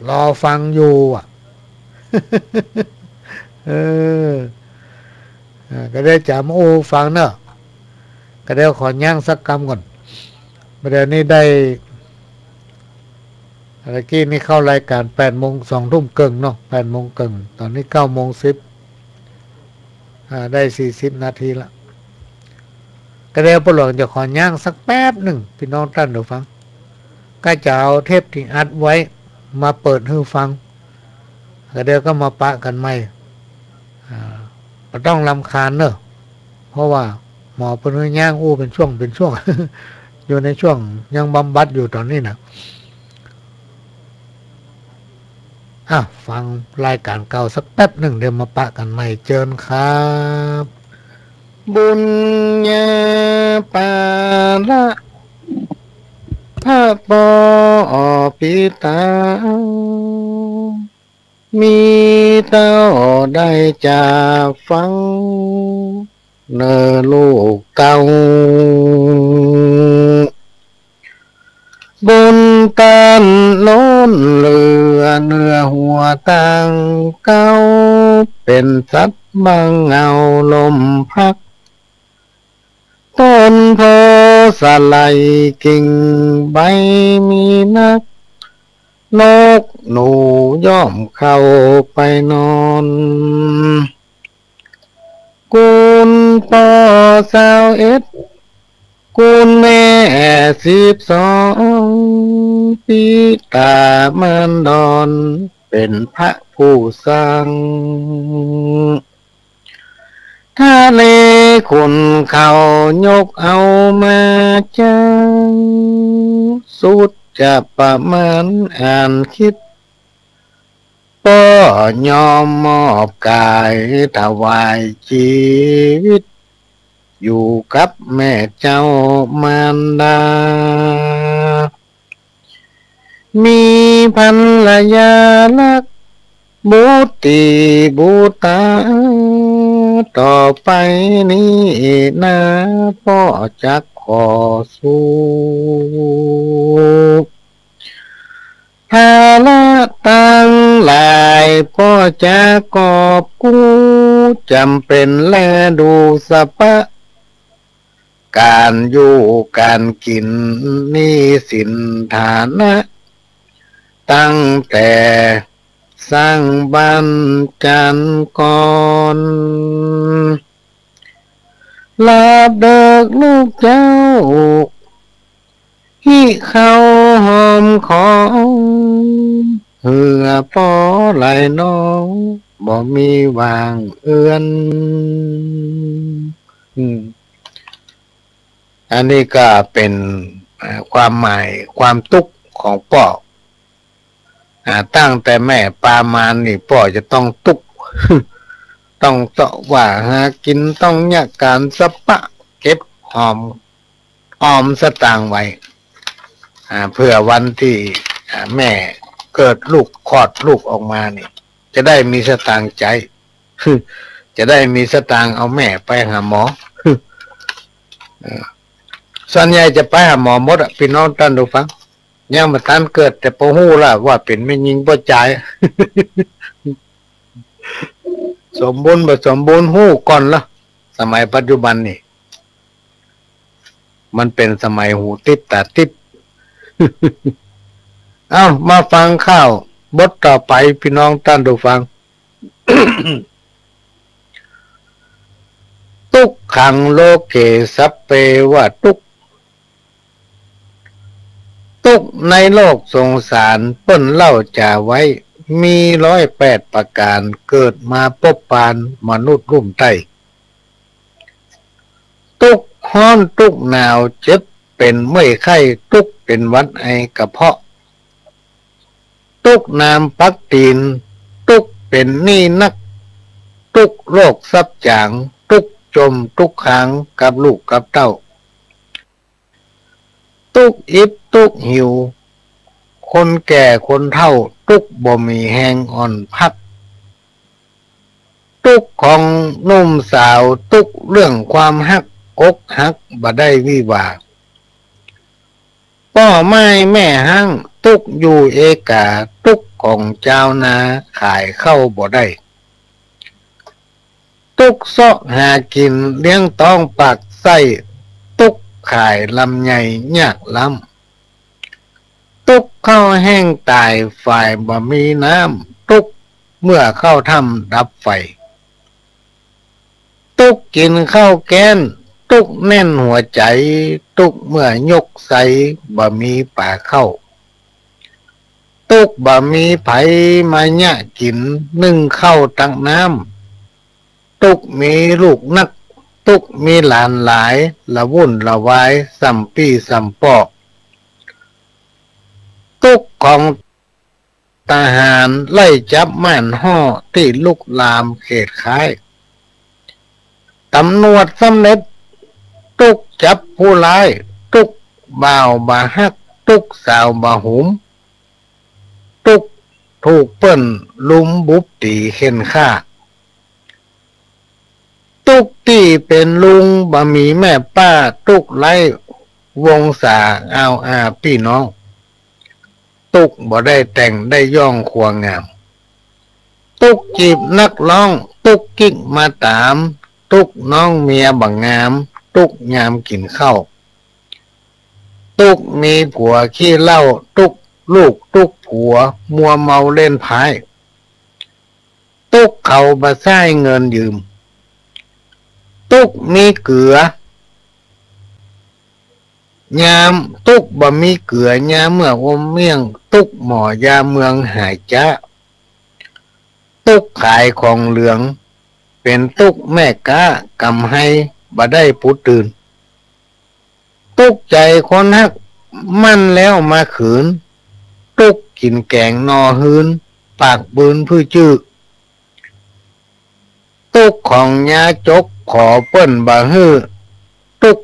รอฟังอยู่ก็ได้จำอู้ฟังเนอะก็ได้ขอย่างสักกำก่อนประเดี๋ยวนี้ได้เมื่อกี้นี่เข้ารายการ8 โมง 2 ทุ่มเกิงเนาะ8 โมงเกิงตอนนี้9 โมง 10ได้40 นาทีละก็เดี๋ยวประหลวงจะขอย่างสักแป๊บหนึ่งพี่น้องท่านผู้ฟังก็จะเอาเทปที่อัดไว้มาเปิดให้ฟังก็เดี๋ยวก็มาปะกันใหม่ต้องรำคาญเนอะเพราะว่าหมอเป็นย่างอู้เป็นช่วง อยู่ในช่วงยังบำบัดอยู่ตอนนี้นะฟังรายการเก่าสักแป๊บหนึ่งเดี๋ยวมาปะกันใหม่เจิญครับบุญญาปาละพระปอปิตามีเต้าได้จากฟังเนอลูกเก่าบุญกันล้นเรือเนื้อหัวตังเก้าเป็นสัตว์บังเงาลมพักต้นโพสไลกิ่งใบมีนักนกหนูย่อมเข้าไปนอนกุลปอ21กุลแม่12ปีตามันดอนเป็นพระผู้สร้างทะเลคุณเขายกเอามาจังสุดจะประมาณอ่านคิดป้อยอมมอบกายถวายชีวิตอยู่กับแม่เจ้ามารดามีภรรยาลักบุตรีบุตาต่อไปนี้นะพ่อจักขอสู้ภาระตั้งหลายพ่อจะกอบกู้จำเป็นแลดูสะปะการอยู่การกินนี่สินฐานะตั้งแต่สร้างบ้านจันก่อนลาบเด็กลูกเจ้าที่เขาหอมของ เหือปอไหลน้องบ่มีวางเอือนอันนี้ก็เป็นความหมายความทุกข์ของป่อตั้งแต่แม่ปามานี่ป่อจะต้องทุกข์ ต้องเสาะว่าหากินต้องยากการสะปะเก็บหอมสตางค์ไว้เพื่อวันที่แม่เกิดลูกคลอดลูกออกมานี่จะได้มีสตางค์ใจ จะได้มีสตางค์เอาแม่ไปหาหมอ ส่วนใหญ่จะไปหาหมอหมดพี่น้องท่านดูฟังยังมาทันเกิดแต่พอหู้ละว่าเป็นไม่ยิงบ่จ่าย สมบูรณ์บ่สมบูรณ์หู้ก่อนละสมัยปัจจุบันนี่มันเป็นสมัยหูติดตาติด เอ้ามาฟังข้าวบทต่อไปพี่น้องท่านดูฟัง ทุกขังโลเกสัพเพวะทุกในโลกสงสารเปิ้นเล่าจ่าไว้มี108ประการเกิดมาพบปานมนุษย์รุ่มไต้ทุกฮ้อนทุกหนาวเจ็บเป็นเมื่อยไข้ทุกเป็นหวัดไอกระเพาะทุกน้ำปักตีนทุกเป็นหนี้นักทุกโรคซับจางทุกจมทุกขังกับลูกกับเต้าทุกอิบทุกหิวคนแก่คนเฒ่าทุกบ่มีแหงอ่อนพักทุกของหนุ่มสาวทุกเรื่องความฮักอกฮักบ่ได้วิวาพ่อไม้แม่ห้างทุกอยู่เอกาทุกของเจ้านาขายเข้าบ่ได้ทุกเสาะหากินเลี้ยงต้องปากไส้ทุกขายลำใหญ่ยากล้ำทุกเข้าแห้งตายฝ่ายบ่มีน้ำทุกเมื่อเข้าถ้ำดับไฟทุกกินข้าวแกนทุกแน่นหัวใจทุกเมื่อยกใสบ่มีป่าเข้าทุกบ่มีไผมาญะกินนึ่งเข้าตักน้ำทุกมีลูกนักทุกมีหลานหลายละวุ่นละวายสัมปีสัมปอกทุกของทหารไล่จับม่านห่อที่ลุกลามเขตค้ายตำรวจสำเร็จทุกจับผู้ร้ายทุกบ่าวบ่าฮักทุกสาวบ่าหุมทุกถูกเปิ้นลุมบุบตีเข็นฆ่าทุกที่เป็นลุงบ่มีแม่ป้าทุกไล่วงศาเอาพี่น้องทุกบ่ได้แต่งได้ย่องควงงามทุกจีบนักร้องทุกกิ๊กมาตามทุกน้องเมียบังงามทุกยามกินข้าวทุกมีผัวขี้เหล้าทุกลูกทุกผัวมัวเมาเล่นพายทุกเขาบ่ใช้เงินยืมทุกมีเกลือยามทุกบ่มีเกลือยามเมื่ออมเมี่ยงทุกหมอยาเมืองหายจ้าทุกขายของเหลืองเป็นทุกแม่ก้ากำให้บ่ได้ผู้ตื่นทุกใจคนฮักมั่นแล้วมาขืนทุกกินแกงนอหืนปากบืนพื้จื้อทุกของยาจกขอเปิ้นบ่ฮื้อทุก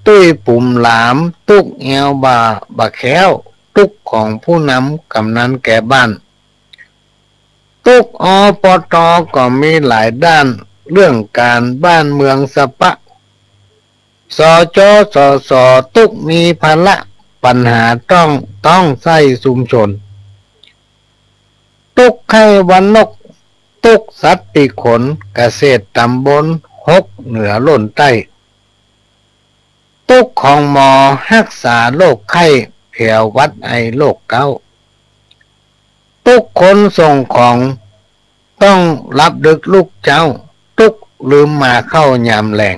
ตุ้ยปุ่มหลามทุกแอวบ่าแค้วทุกของผู้นำกำนันแก่บ้านทุกอปตก็มีหลายด้านเรื่องการบ้านเมืองสปะสจสสทุกมีภาระปัญหาต้องใส่ชุมชนทุกไข้วันนกทุกสัตว์ปีกขนเกษตรตำบล6เหนือล้นใต้ทุกของหมอรักษาโรคไข้แผ่ววัดไอโรคเกาต์ทุกคนส่งของต้องรับดึกลูกเจ้าทุกลืมมาเข้ายามแหลง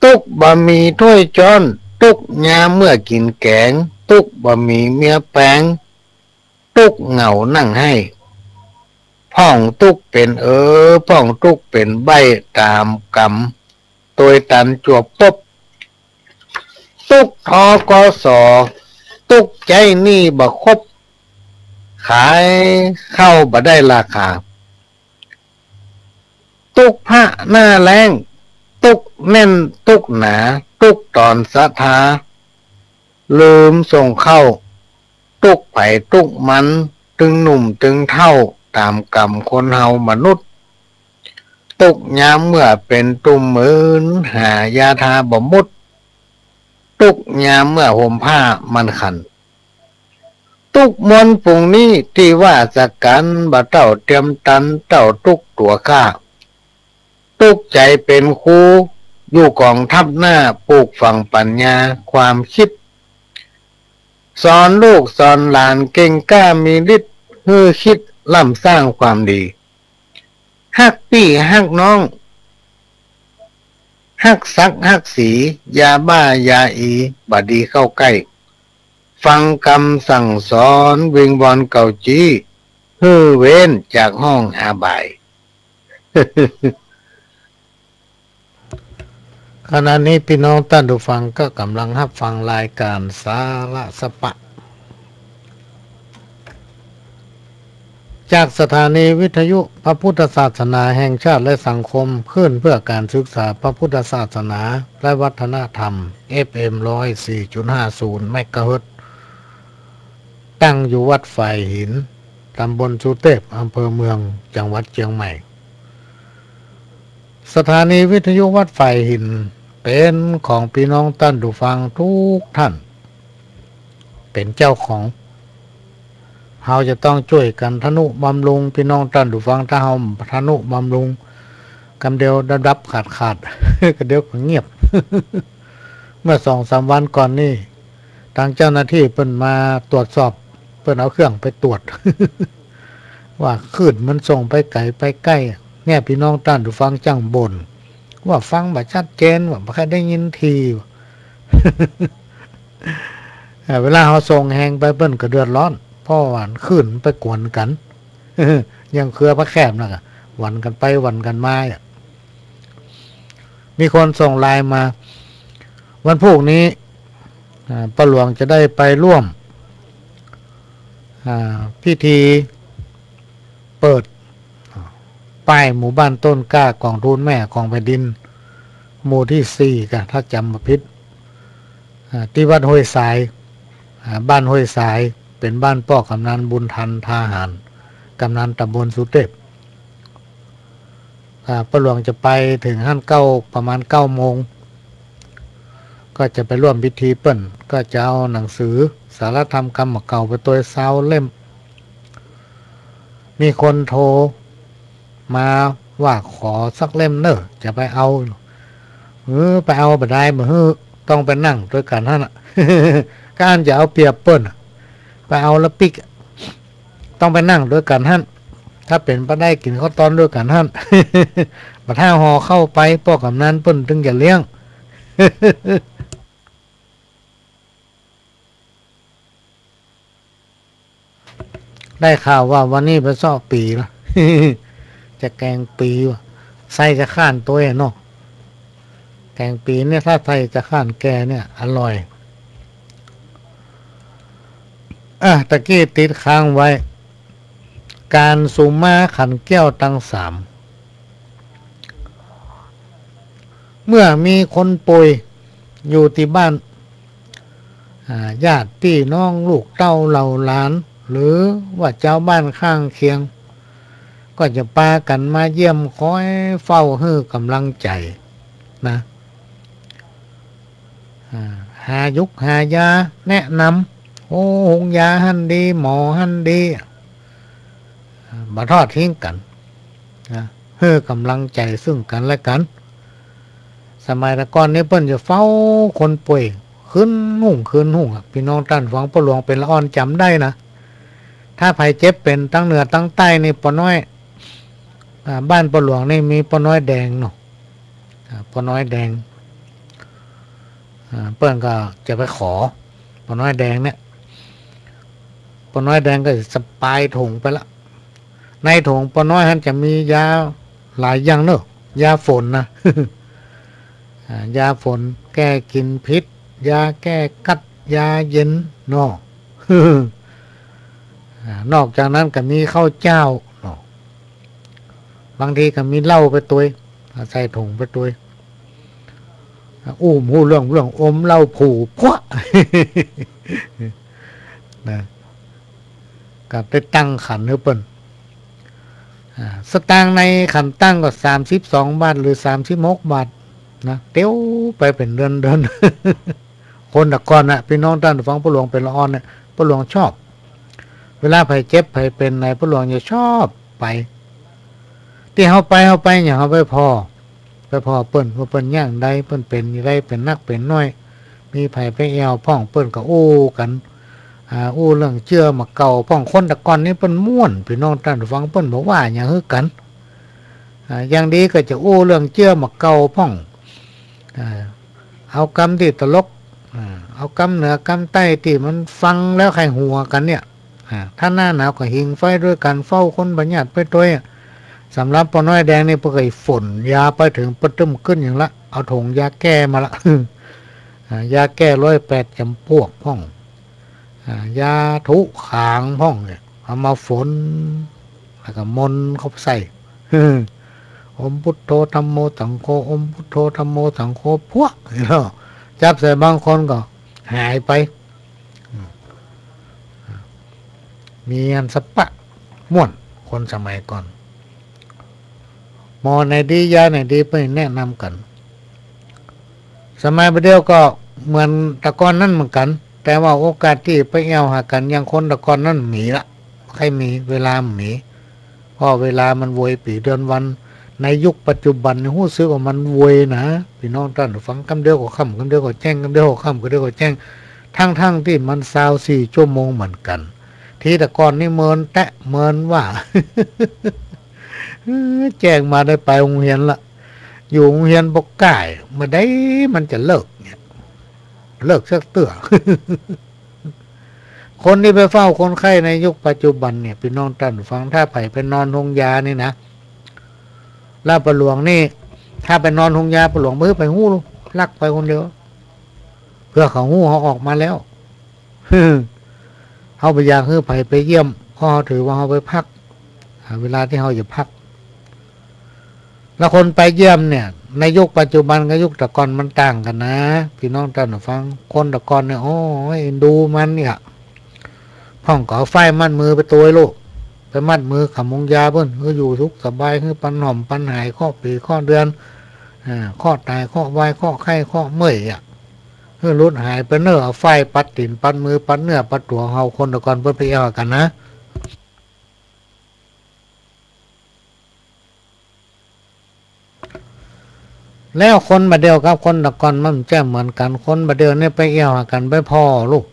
ทุกบะหมี่ถ้วยจ้อนทุกยามเมื่อกินแกงทุกบะหมี่เมียแปง ตุกเหงานั่งให้พ่องตุกเป็นพ่องตุกเป็นใบตามกำตัวตันจวบปบตุกทกสตุกใจนี่บ่ครบขายเข้าบ่ได้ราคาตุกพระหน้าแรงตุกแน่นตุกหนาตุกตอนสะทาลืมส่งเข้าตุกไผ่ตุกมันตึงหนุ่มตึงเท่าตามกรรมคนเฮามนุษย์ตุกยามเมื่อเป็นตุ่มมืนหายาทาบ่มุดตุกยามเมื่อห่มผ้ามันขันตุกมนปุ่งนี้ที่ว่าสักกันบ่เต้าเตรียมตันเต้าตุกตัวข้าตุกใจเป็นครูอยู่กองทัพหน้าปลูกฝังปัญญาความคิดสอนลูกสอนหลานเก่งกล้ามีฤทธิ์ฮือคิดล่ำสร้างความดีฮักพี่ฮักน้องฮักซักฮักสียาบ้ายาอีบดีเข้าใกล้ฟังคำสั่งสอนวิงวอนเก่าจีฮือเว้นจากห้องอาบาย ขณะนี้พี่น้องท่านผู้ฟังก็กำลังรับฟังรายการสาระสปะจากสถานีวิทยุพระพุทธศาสนาแห่งชาติและสังคมขึ้นเพื่อการศึกษาพระพุทธศาสนาและวัฒนธรรม FM 104.50 เมกะเฮิรตซ์ตั้งอยู่วัดฝ่ายหินตำบลสุเทพอำเภอเมืองจังหวัดเชียงใหม่สถานีวิทยุวัดฝ่ายหินเป็นของพี่น้องท่านผู้ฟังทุกท่านเป็นเจ้าของเราจะต้องช่วยกันทนุบำรุงพี่น้องท่านผู้ฟังถ้าเราทนุบำรุงกำเดียวดับขาด ก็เดียวก็เงียบ เมื่อ 2-3 วันก่อนนี่ทางเจ้าหน้าที่เพิ่นมาตรวจสอบเพิ่นเอาเครื่องไปตรวจ ว่าคลื่นมันส่งไปไกลไปใกล้เนี่ยพี่น้องท่านผู้ฟังจังบ่นว่าฟังบ่ชัดเจนว่าบ่ค่อยได้ยินที เวลาเขาส่งแหงไปเพิ่นก็เดือดร้อนเพราะว่าขึ้นไปกวนกัน ยังเครือพระแคบนะก็วันกันไปวันกันมามีคนส่งไลน์มาวันพรุ่งนี้ป้าหลวงจะได้ไปร่วมพิธีเปิดป้ายหมู่บ้านต้นกล้ากองทุนแม่ของแผ่นดินหมู่ที่4กันถ้าจำไม่ผิดที่วัดห้วยสายบ้านห้วยสายเป็นบ้านพ่อกำนันบุญทันทหารกำนันตำบลสุเทพป้าหลวงจะไปถึงประมาณ 9 โมงก็จะไปร่วมพิธีเปิ้นก็จะเอาหนังสือสารธรรมคำเก่าไปตัว20 เล่มมีคนโทรมาว่าขอสักเล่มเนอะจะไปเอาไปเอาบ่ได้บ่ฮื้อต้องไปนั่งด้วยกันท่านน่ะ การจะเอาเปรียบเปิ้นไปเอาแล้วปิกต้องไปนั่งด้วยกันท่านถ้าเป็นไปได้กินข้าวต้อนด้วยกันท่าน บัดถ้าห่อเข้าไปพ่อกำนันเปิ้นถึงจะเลี้ยง ได้ข่าวว่าวันนี้ไปซ่อปีละ จะแกงปีว่ะใส่จะข้านตัวเนาะแกงปีเนี่ยถ้าใส่จะข้านแกเนี่ยอร่อยตะกี้ติดค้างไว้การสุมาขันแก้วตั้ง3เมื่อมีคนป่วยอยู่ที่บ้านญาติพี่น้องลูกเต้าเหล่าหลานหรือว่าเจ้าบ้านข้างเคียงก็จะพากันมาเยี่ยมคอยเฝ้าให้กำลังใจนะหายุกหายาแนะนำหงยาหันดีหมอหันดีบ่ทอดทิ้งกันนะให้กำลังใจซึ่งกันและกันสมัยตะก่อนนี้เพิ่นจะเฝ้าคนป่วยขึ้นหุ่งพี่น้องท่านฟังป้าหลวงเป็นละอ่อนจำได้นะถ้าใครเจ็บเป็นตั้งเหนือตั้งใต้นี่ป้าน้อยบ้านป้าหลวงนี่มีป้าน้อยแดงเนาะป้าน้อยแดงเปิ้นก็จะไปขอป้าน้อยแดงเนี่ย ป้าน้อยแดงก็สปายถุงไปละในถุงป้าน้อยท่านจะมียาหลายอย่างเนอะยาฝนนะ ยาฝนแก้กินพิษยาแก้กัดยาเย็นเนาะ นอกจากนั้นก็มีข้าวเจ้าเนาะบางทีก็มีเหล้าไปตัวใส่ถุงไปตัวหูเรื่องอมเหล้าผูพวะ นะกับได้ตั้งขันให้เปิ้นสตางค์ในขันตั้งก็32 บาทหรือ36 บาทนะเตี้ยวไปเป็นเดือน คนตะกอนน่ะพี่น้องท่านฟังพระหลวงเป็นละอ่อนเนี่ยพระหลวงชอบเวลาไผเจ็บไผเป็นในพระหลวงจะชอบไปที่เฮาไปอย่างเฮาไปพอเปิ้นว่าเปิ้นย่างใดเปิ้นเป็นอยู่ใดเป็นนักเป็นน้อยมีไผไปแอวพ่องเปิ้นก็โอ้กันเรื่องเชื่อมาเก่าพ่องคนตะกอนนี่เปิ้นม่วนพี่น้องท่านฟังเปิ้นบอกว่าอย่างคือกันอย่างดีก็จะเรื่องเชื่อมาเก่าพ่องเอากำที่ตลกเอากำเหนือกำใต้ที่มันฟังแล้วใครหัวกันเนี่ยถ้าหน้าหนาวก็หิงไฟด้วยกันเฝ้าคนบัญญัติไปด้วยสำหรับป้าน้อยแดงนี่เพื่อให้ฝนยาไปถึงปตึ้มขึ้นอย่างละเอาถุงยาแก้มาละ ยาแก้108 จำพวกพ่องยาทุขางพ่องเนี่ยเอามาฝนแล้วก็มนเข้าใส่ อมพุทโธธัมโมสังโฆอมพุทโธธัมโมสังโฆพวกเนาะจับใส่บางคนก็หายไปมีอันสปะม่วนคนสมัยก่อนหมอไหนดียาไหนดีไปแนะนำกันสมัยประเดี๋ยวก็เหมือนตะกอนนั่นเหมือนกันแต่ว่าโอกาสที่ไปเอวหากันยังคนตะกอนนั่นหมีละใครมีเวลาหมีเพราะเวลามันวยปีเดือนวันในยุคปัจจุบันนี่หู้ซื้อว่ามันวยนะพี่น้องท่านฟังคำเดียวก็ค่ำคำเดียวก็แจ้งคำเดียวก็ค่ำคำเดียวก็แจ้งทั้งที่มัน24 ชั่วโมงเหมือนกันที่ตะกอนนี่เมินแตะเมินว่า แจ้งมาได้ไปโรงเรียนละอยู่โรงเรียนบกก่ายเมื่อใดมันจะเลิกเนี่ยเลิกสักเตื่อ คนที่ไปเฝ้าคนไข้ในยุคปัจจุบันเนี่ยพี่น้องท่านฟังถ้าไผ่ไปนอนโรงยานี่นะลาประหลวงนี่ถ้าไปนอนโรงยาประหลวงเพื่อไปหู้ลักไปคนเดียวเพื่อเขาหู้เขาออกมาแล้ว เขาไปอยากให้ไผ่ไปเยี่ยมเพราะเขาถือว่าเขาไปพักเวลาที่เขาจะพักแล้วคนไปเยี่ยมเนี่ยในยุคปัจจุบันกับยุคตะกอนมันต่างกันนะพี่น้องท่านฟังคนตะกอนเนี่ยโอ้ยดูมันเนี่ยพ่องก่อไฟมัดมือไปตัวลูกไปมัดมือขมงยาเพิ่นก็อยู่ทุกสบายคือปันหอมปันหายข้อปีข้อเดือนข้อตายข้อวายข้อไข้ข้อเมื่อยคือรุดหายไปเนื้อเอาไฟปัดติ่นปัดมือปัดเนื้อปัดตัวเฮาคนตะกอนเพิ่นไปเอากันนะแล้วคนบาเดียวกับคนตะกอนมันแจ้เหมือนกันคนบาเดียวเนี่ยไปเอี่ยวกันไปพ่อลูก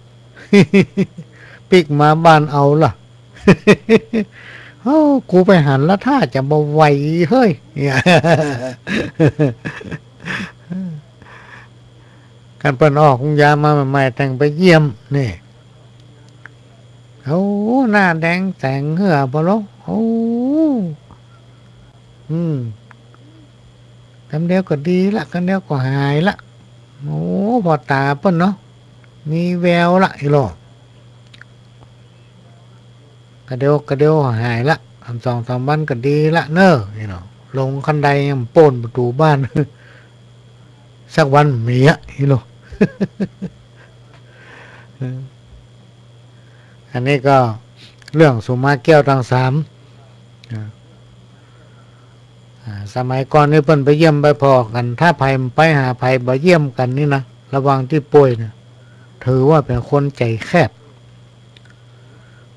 ปิกมาบ้านเอาล่ะ กูไปหันแล้วถ้าจะบ่ไหวเฮ้ย การเปิดออกคงยามาใหม่แต่งไปเยี่ยมนี่หน้าแดงแต่งเหือบ่ลงกันเดียวก็ดีละกันเดียวก็หายละพอตาเปิ้นเนาะมีแววละอีหลอกกันเดียวหายละ2-3 วันก็ดีละเนอะนี่เนาะลงคันไดยังโป่นประตูบ้าน สักวันมีอ่ะอีหลอก อันนี้ก็เรื่องสุมาแก้วทั้ง3สมัยก่อนนี่เพิ่นไปเยี่ยมไปพอกันถ้าภัยไปหาภัยบ่เยี่ยมกันนี่นะระวังที่ป่วยเนี่ยถือว่าเป็นคนใจแคบ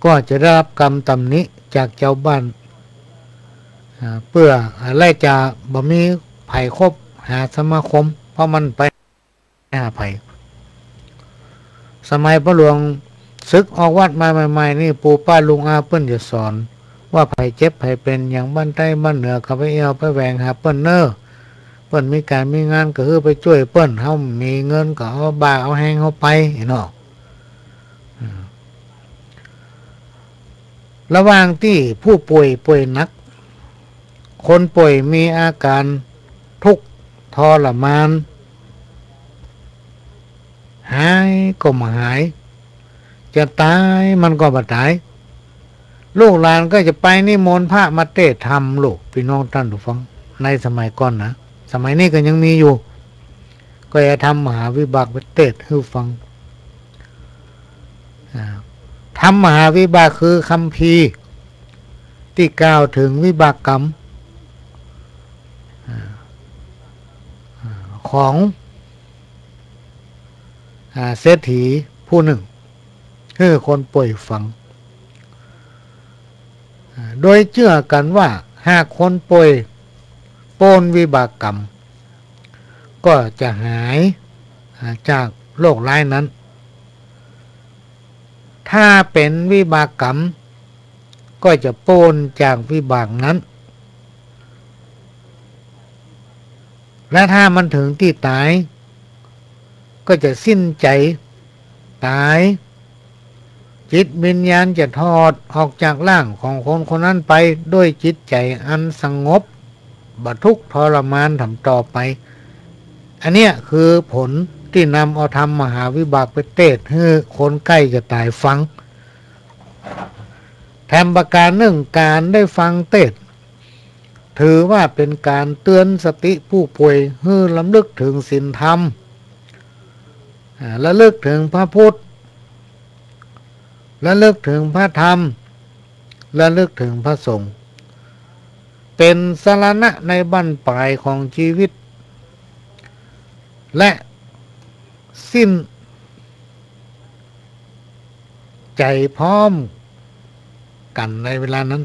ก็จะได้รับกรรมตำหนิจากเจ้าบ้านเพื่อไล่จะบ่มีภัยคบหาสมาคมเพราะมันไปหาภัยสมัยพระหลวงศึกออกวัดมาใหม่ๆนี่ปู่ป้าลุงอาเปิ้นจะสอนว่าไผเจ็บไผเป็นอย่างบ้านใต้บ้านเหนือเขาไปเอวไปแหวงหาเปิ้นเนอเปิ้นมีการมีงานก็คือไปช่วยเปิ้นเฮามีเงินก็เอาบาเอาแห้งเฮาไปเนาะ ระหว่างที่ผู้ป่วยหนักคนป่วยมีอาการทุกข์ทรมานหายก็ไม่หายจะตายมันก็บ่ตายลูกหลานก็จะไปนิมนต์พระมาเทศน์ธรรมลูกพี่น้องท่านผู้ฟังในสมัยก่อนนะสมัยนี้ก็ยังมีอยู่ก็จะทำมหาวิบากไปเทศน์ให้ฟังทำมหาวิบากคือคัมภีร์ที่กล่าวถึงวิบากกรรมของเศรษฐีผู้หนึ่งคือคนป่วยฟังโดยเชื่อกันว่าหากคนป่วยโปนวิบากกรรมก็จะหายจากโรคร้ายนั้นถ้าเป็นวิบากกรรมก็จะโปนจากวิบากนั้นและถ้ามันถึงที่ตายก็จะสิ้นใจตายจิตวิญญาณจะถอดออกจากร่างของคนคนนั้นไปด้วยจิตใจอันสงบบัทุกข์ทรมานทำต่อไปอันเนี้ยคือผลที่นำเอาทำมหาวิบากไปเทศน์ให้คนใกล้จะตายฟังแถมประการหนึ่งการได้ฟังเทศน์ถือว่าเป็นการเตือนสติผู้ป่วยให้ลำลึกถึงศีลธรรมระลึกถึงพระพุทธระลึกถึงพระธรรมระลึกถึงพระสงฆ์เป็นสรณะในบั้นปลายของชีวิตและสิ้นใจพร้อมกันในเวลานั้น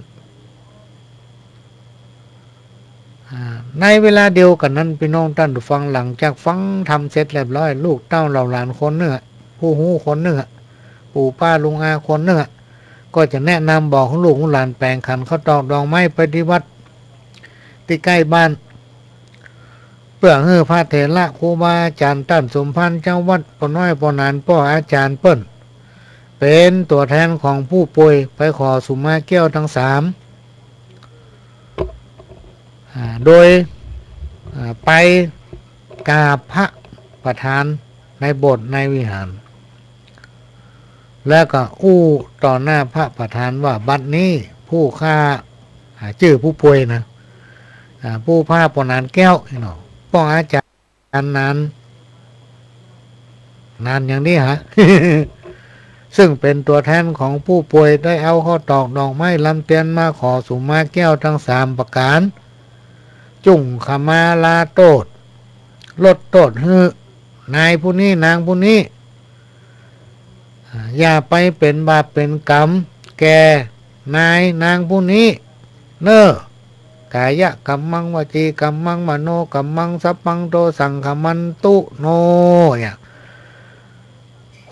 ในเวลาเดียวกันนั้นพี่น้องท่านผู้ฟังหลังจากฟังทำเสร็จเรียบร้อยลูกเต้าเหล่าหลานคนหนึ่งผู้หูคนหนึ่งปู่ป้าลุงอาคนหนึ่งก็จะแนะนำบอกของลูกของหลานแปลงขันเขาตอกดอกไม้ไปที่วัดที่ใกล้บ้านเพื่อให้พระเถระครูบาอาจารย์ท่านสมพันธ์เจ้าวัดปน้อยปนานพ่ออาจารย์เปิ้นเป็นตัวแทนของผู้ป่วยไปขอสุมาแก้วทั้งสามโดยไปกราบพระประธานในโบสถ์ในวิหารแล้วก็ต่อหน้าพระประธานว่าบัดนี้ผู้ฆ่าชื่อผู้ป่วยนะผู้พาปนานแก้วเนาะป้องอาจารย์นานอย่างนี้ฮะ ซึ่งเป็นตัวแทนของผู้ป่วยได้เอาข้อตอกดอกไม้ลำเตียนมาขอสุมาแก้วทั้งสามประการจุ่งขมาลาโตดลดโทษให้นายผู้นี้นางผู้นี้อย่าไปเป็นบาปเป็นกรรมแก่นายนางผู้นี้เน้อกายะกัมมังวจีกัมมังมโนกัมมังสัพพังโตสังขมันตุโน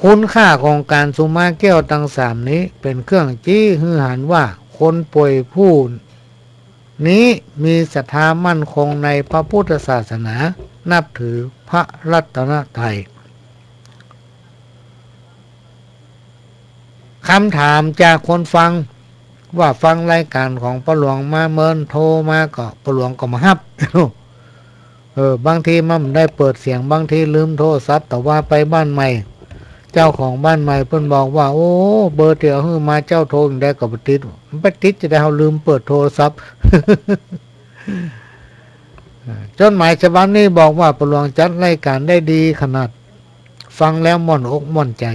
คุณค่าของการสุมาแก้วทั้งสามนี้เป็นเครื่องจี้ฮือหันว่าคนป่วยผู้นี้มีศรัทธามั่นคงในพระพุทธศาสนานับถือพระรัตนตรัยคำถามจากคนฟังว่าฟังรายการของพระหลวงมาเมินโทรมาก็พระหลวงก็มาฮับบางทีมันได้เปิดเสียงบางทีลืมโทรศัพท์แต่ว่าไปบ้านใหม่เจ้าของบ้านใหม่เพิ่นบอกว่าโอ้เบอร์เดียวมาเจ้าโทรอย่างใดก็บ่ติดมันไปติดจะได้เฮาลืมเปิดโทรศัพท์ จดหมายฉบับนี้บอกว่าพระหลวงจัดรายการได้ดีขนาดฟังแล้วม่อนอกม่อนใจ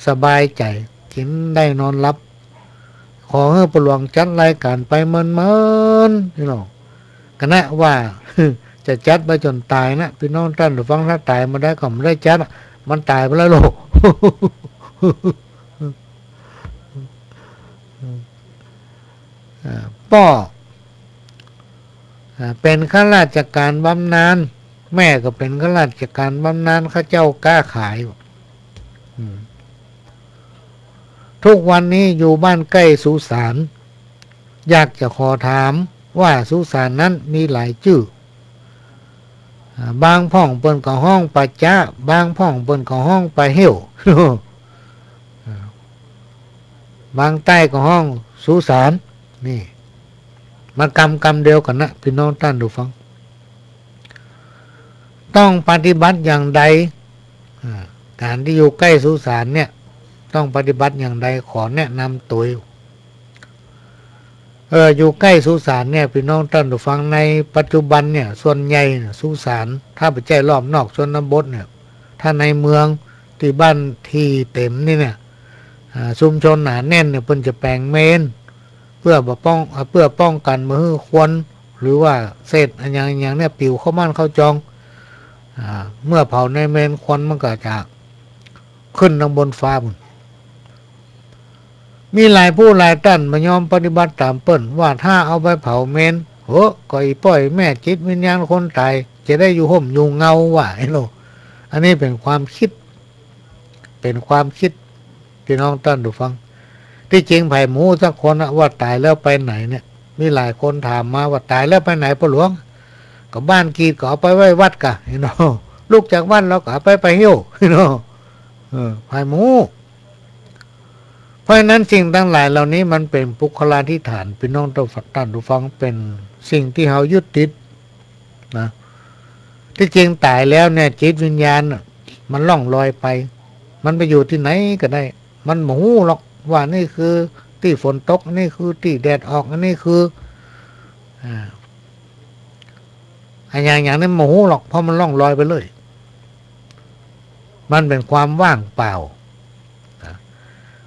สบายใจกินได้นอนหลับขอให้พระหลวงจัดรายการไปเมินพี่น้องคณะว่า จะจัดไปจนตายนะพี่น้องท่านหรือฟังถ้าตายมาได้ก็ไม่ได้จัดมันตายไปแล้วโลก พ่อเป็นข้าราชการบำนาญแม่ก็เป็นข้าราชการบำนาญข้าเจ้ากล้าขายทุกวันนี้อยู่บ้านใกล้สุสานอยากจะขอถามว่าสุสานนั้นมีหลายชื่อบางพ่องเปิ้นก็ห้องปะจ้าบางพ่องเปิ้นก็ห้องปะเหี้ยว บางใต้ก็ห้องสุสานนี่มันกรรมเดียวกันนะพี่น้องท่านดูฟังต้องปฏิบัติอย่างใดการที่อยู่ใกล้สุสานเนี่ยต้องปฏิบัติอย่างใดขอแนะนำตัวอยู่ใกล้สุสานเนี่ยพี่น้องท่านผู้ฟังในปัจจุบันเนี่ยส่วนใหญ่สุสานถ้าไปใจรอบนอกชนบทเนี่ยถ้าในเมืองที่บ้านที่เต็มนี่เนี่ยชุมชนหนาแน่นเนี่ยเพิ่นจะแปลงเมนเพื่อป้องกันมือควนหรือว่าเศษอย่างเนี่ยปิวเข้าบ้านเข้าจองเมื่อเผาในเมนควันมันก็จะขึ้นทางบนฟ้าบุญมีหลายผู้หลายท่านมายอมปฏิบัติตามเปิ้นว่าถ้าเอาไปเผาเมนโหก็อีป้อยแม่จิตวิญญาณคนตายจะได้อยู่ห่มอยู่เงาว่ะไอ้โลอันนี้เป็นความคิดพี่น้องท่านดูฟังที่จริงไผ่หมูสักคนว่าตายแล้วไปไหนเนี่ยมีหลายคนถามมาว่าตายแล้วไปไหนพ่อหลวงก็บ้านกีดก็เอาไปไว้วัดกะเนาะลูกจากวัดเราก็เอาไปเหี่ยวเนาะไผ่หมูเพราะนั้นสิ่งทั้งหลายเหล่านี้มันเป็นปุคลาธิฐานพี่น้องท่านดูฟังเป็นสิ่งที่เขายึดติดนะที่จริงตายแล้วเนี่ยจิตวิญญาณมันล่องลอยไปมันไปอยู่ที่ไหนก็ได้มันหมูหรอกว่านี่คือที่ฝนตกนี่คือที่แดดออกนี่คืออย่างนี้หมูหรอกเพราะมันล่องลอยไปเลยมันเป็นความว่างเปล่า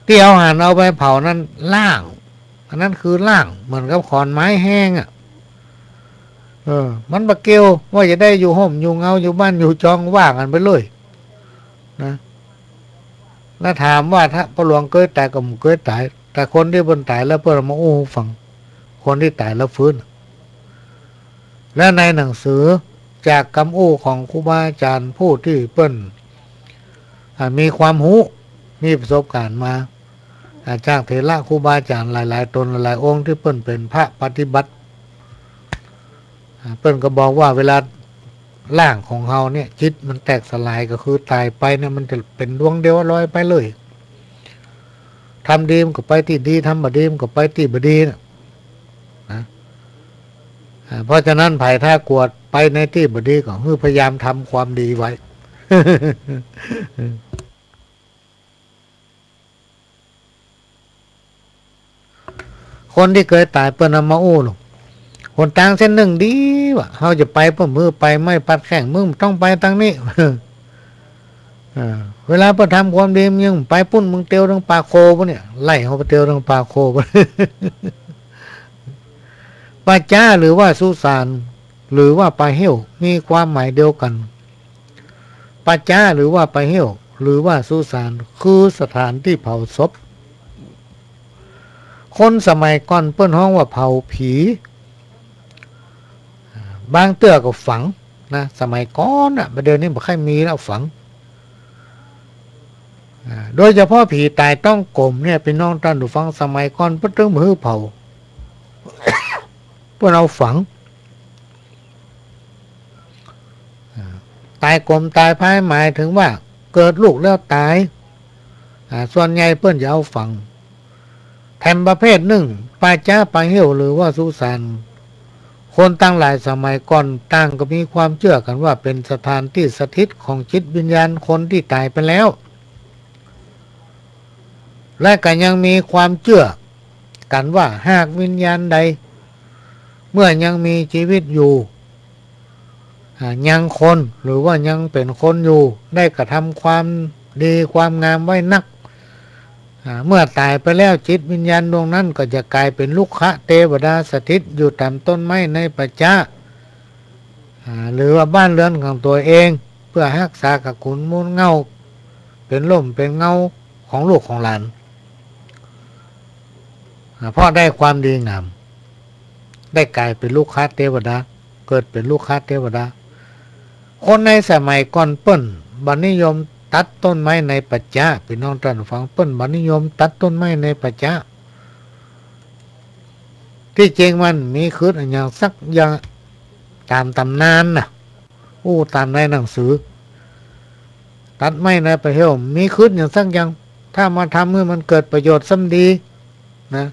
ที่เอาหั่นเอาไปเผานั้นล่างอันนั้นคือล่างเหมือนกับขอนไม้แห้งมันบะเกียวว่าจะได้อยู่ห่มอยู่เงาอยู่บ้านอยู่จองว่างกันไปเลยนะแล้วถามว่าถ้าพระหลวงเคยตายกับเคยตายแต่คนที่บนตายแล้วเพื่อมาอู้ฟังคนที่ตายแล้วฟื้นและในหนังสือจากคำอู้ของครูบาอาจารย์ผู้ที่เปิ้นมีความรู้มีประสบการณ์มาจากเถระครูบาอาจารย์หลายๆตนหลายๆองค์ที่เปิ้นเป็นพระปฏิบัติเปิ้นก็บอกว่าเวลาร่างของเฮาเนี่ยจิตมันแตกสลายก็คือตายไปเนี่ยมันจะเป็นดวงเดียวลอยไปเลยทำดีมันก็ไปที่ดีทำบดีมันก็ไปที่บดีนะเพราะฉะนั้นไผ่ถ้ากวดไปในที่บดีก็พยายามทำความดีไว้ คนที่เคยตายเปิ้นมาอู้หรอกคนต่างเส้นหนึ่งดีว่ะเขาจะไปเพื่อมือไปไม่ปัดแข่งมึงต้องไปทางนี้ เวลาเพื่อทำความดียังไปปุ้นมึงเตียวทางปาโคปะเนี่ยไล่เขาไปเตียวทางปาโคปะ ป่าจ้าหรือว่าสุสานหรือว่าป่าเหี้ยวมีความหมายเดียวกันป่าจ้าหรือว่าป่าเหี้ยวหรือว่าสุสานคือสถานที่เผาศพคนสมัยก่อนเปิ้นห้องว่าเผาผีบางเตื้อก็ฝังนะสมัยก่อนเดี๋ยวนี้บ่ค่อยมีแล้วฝังโดยเฉพาะผีตายต้องกลมเนี่ยพี่น้องท่านผู้ฟังสมัยก่อนเพิ่นถึงมือเผา เพิ่นเอาฝังตายกลมตายพายหมายถึงว่าเกิดลูกแล้วตายส่วนใหญ่เพิ่นจะเอาฝังแถมประเภทหนึ่งป่าจ้าป่าเหี้ยวหรือว่าสุสานคนตั้งหลายสมัยก่อนตั้งก็มีความเชื่อกันว่าเป็นสถานที่สถิตของจิตวิญญาณคนที่ตายไปแล้วและก็ยังมีความเชื่อกันว่าหากวิญญาณใดเมื่อยังมีชีวิตอยู่ยังคนหรือว่ายังเป็นคนอยู่ได้กระทำความดีความงามไว้นักเมื่อตายไปแล้วจิตวิญญาณดวงนั้นก็จะกลายเป็นลูกขะเทวดาสถิตอยู่ตามต้นไม้ในปัจจะหรือว่าบ้านเรือนของตัวเองเพื่อรักษากับขุนมูลเงาเป็นล่มเป็นเงาของลูกของหลานเพราะได้ความดีงามได้กลายเป็นลูกค้าเทวดาเกิดเป็นลูกค้าเทวดาคนในสมัยก่อนเปิ้นบัณฑิยมตัดต้นไม้ในปัจจะพี่น้องท่านฟังเปิ้นบัณฑิยมตัดต้นไม้ในปัจจะที่จริงมันมีคืออย่างสักอย่างตามตำนานนะตามในหนังสือตัดไม้ในประเทศมีคืออย่างสักอย่างถ้ามาทำเมื่อมันเกิดประโยชน์ซ้ำดี นะ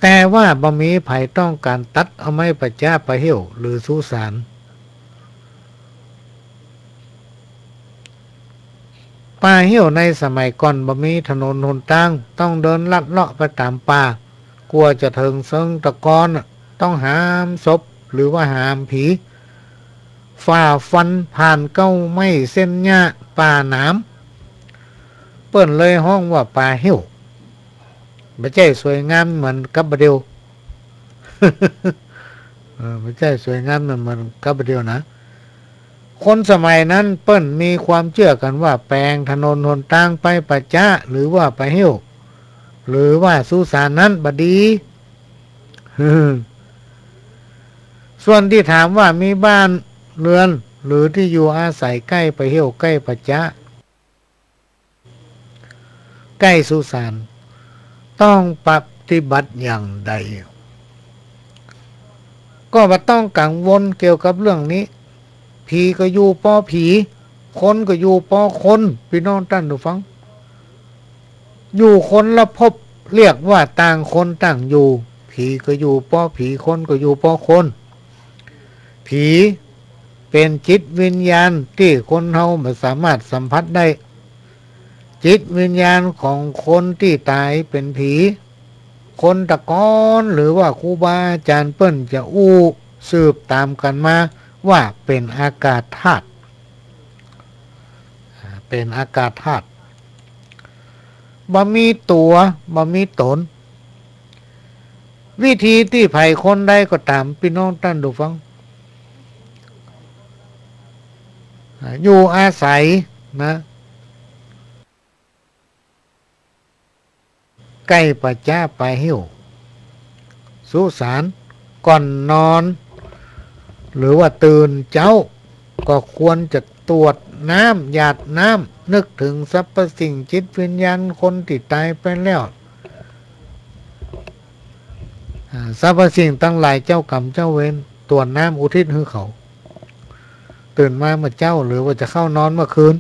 แต่ว่าบ่มีไผต้องการตัดเอาไม้ประจ้าไปเหี่ยวหรือสุสานป่าเหี่ยวในสมัยก่อนบ่มีถนนหนทางต้องเดินลัดเลาะไปตามป่ากลัวจะถึงเซิงตะกอนต้องหามศพหรือว่าหามผีฝ่าฟันผ่านเก้าไม้เส้นหญ้าป่าหนามเปิ้นเลยห้องว่าป่าเหี่ยวไม่ใช่สวยงามเหมือนกับบะเดียว ไม่ใช่สวยงามเหมือนกับบะเดียวนะคนสมัยนั้นเปิ้นมีความเชื่อกันว่าแปลงถนนหนทางไปปัจจะหรือว่าไปเหี่ยวหรือว่าสุสานนั้นบดี ส่วนที่ถามว่ามีบ้านเรือนหรือที่อยู่อาศัยใกล้ไปเหี่ยวใกล้ปัจจะใกล้สุสานต้องปฏิบัติอย่างใดก็บ่ต้องกังวลเกี่ยวกับเรื่องนี้ผีก็อยู่ป้อผีคนก็อยู่ป้อคนพี่น้องท่านผู้ฟังอยู่คนละภพเรียกว่าต่างคนต่างอยู่ผีก็อยู่ป้อผีคนก็อยู่ป้อคนผีเป็นจิตวิญญาณที่คนเฮาไม่สามารถสัมผัสได้จิตวิญญาณของคนที่ตายเป็นผีคนตะกอนหรือว่าครูบาอาจารย์เปิ้นจะสืบตามกันมาว่าเป็นอากาศธาตุเป็นอากาศธาตุบ่มีตัวบ่มีตนวิธีที่ไผคนใดก็ตามพี่น้องท่านผู้ฟังอยู่อาศัยนะใกล้ปัจจะไปเหี่ยวสุสานก่อนนอนหรือว่าตื่นเจ้าก็ควรจะตรวจน้ำหยาดน้ำนึกถึงสรรพสิ่งจิตวิญญาณคนที่ตายไปแล้วสรรพสิ่งตั้งหลายเจ้ากรรมเจ้าเวรตรวจน้ำอุทิศให้เขาตื่นมาเมื่อเจ้าหรือว่าจะเข้านอนเมื่อคืน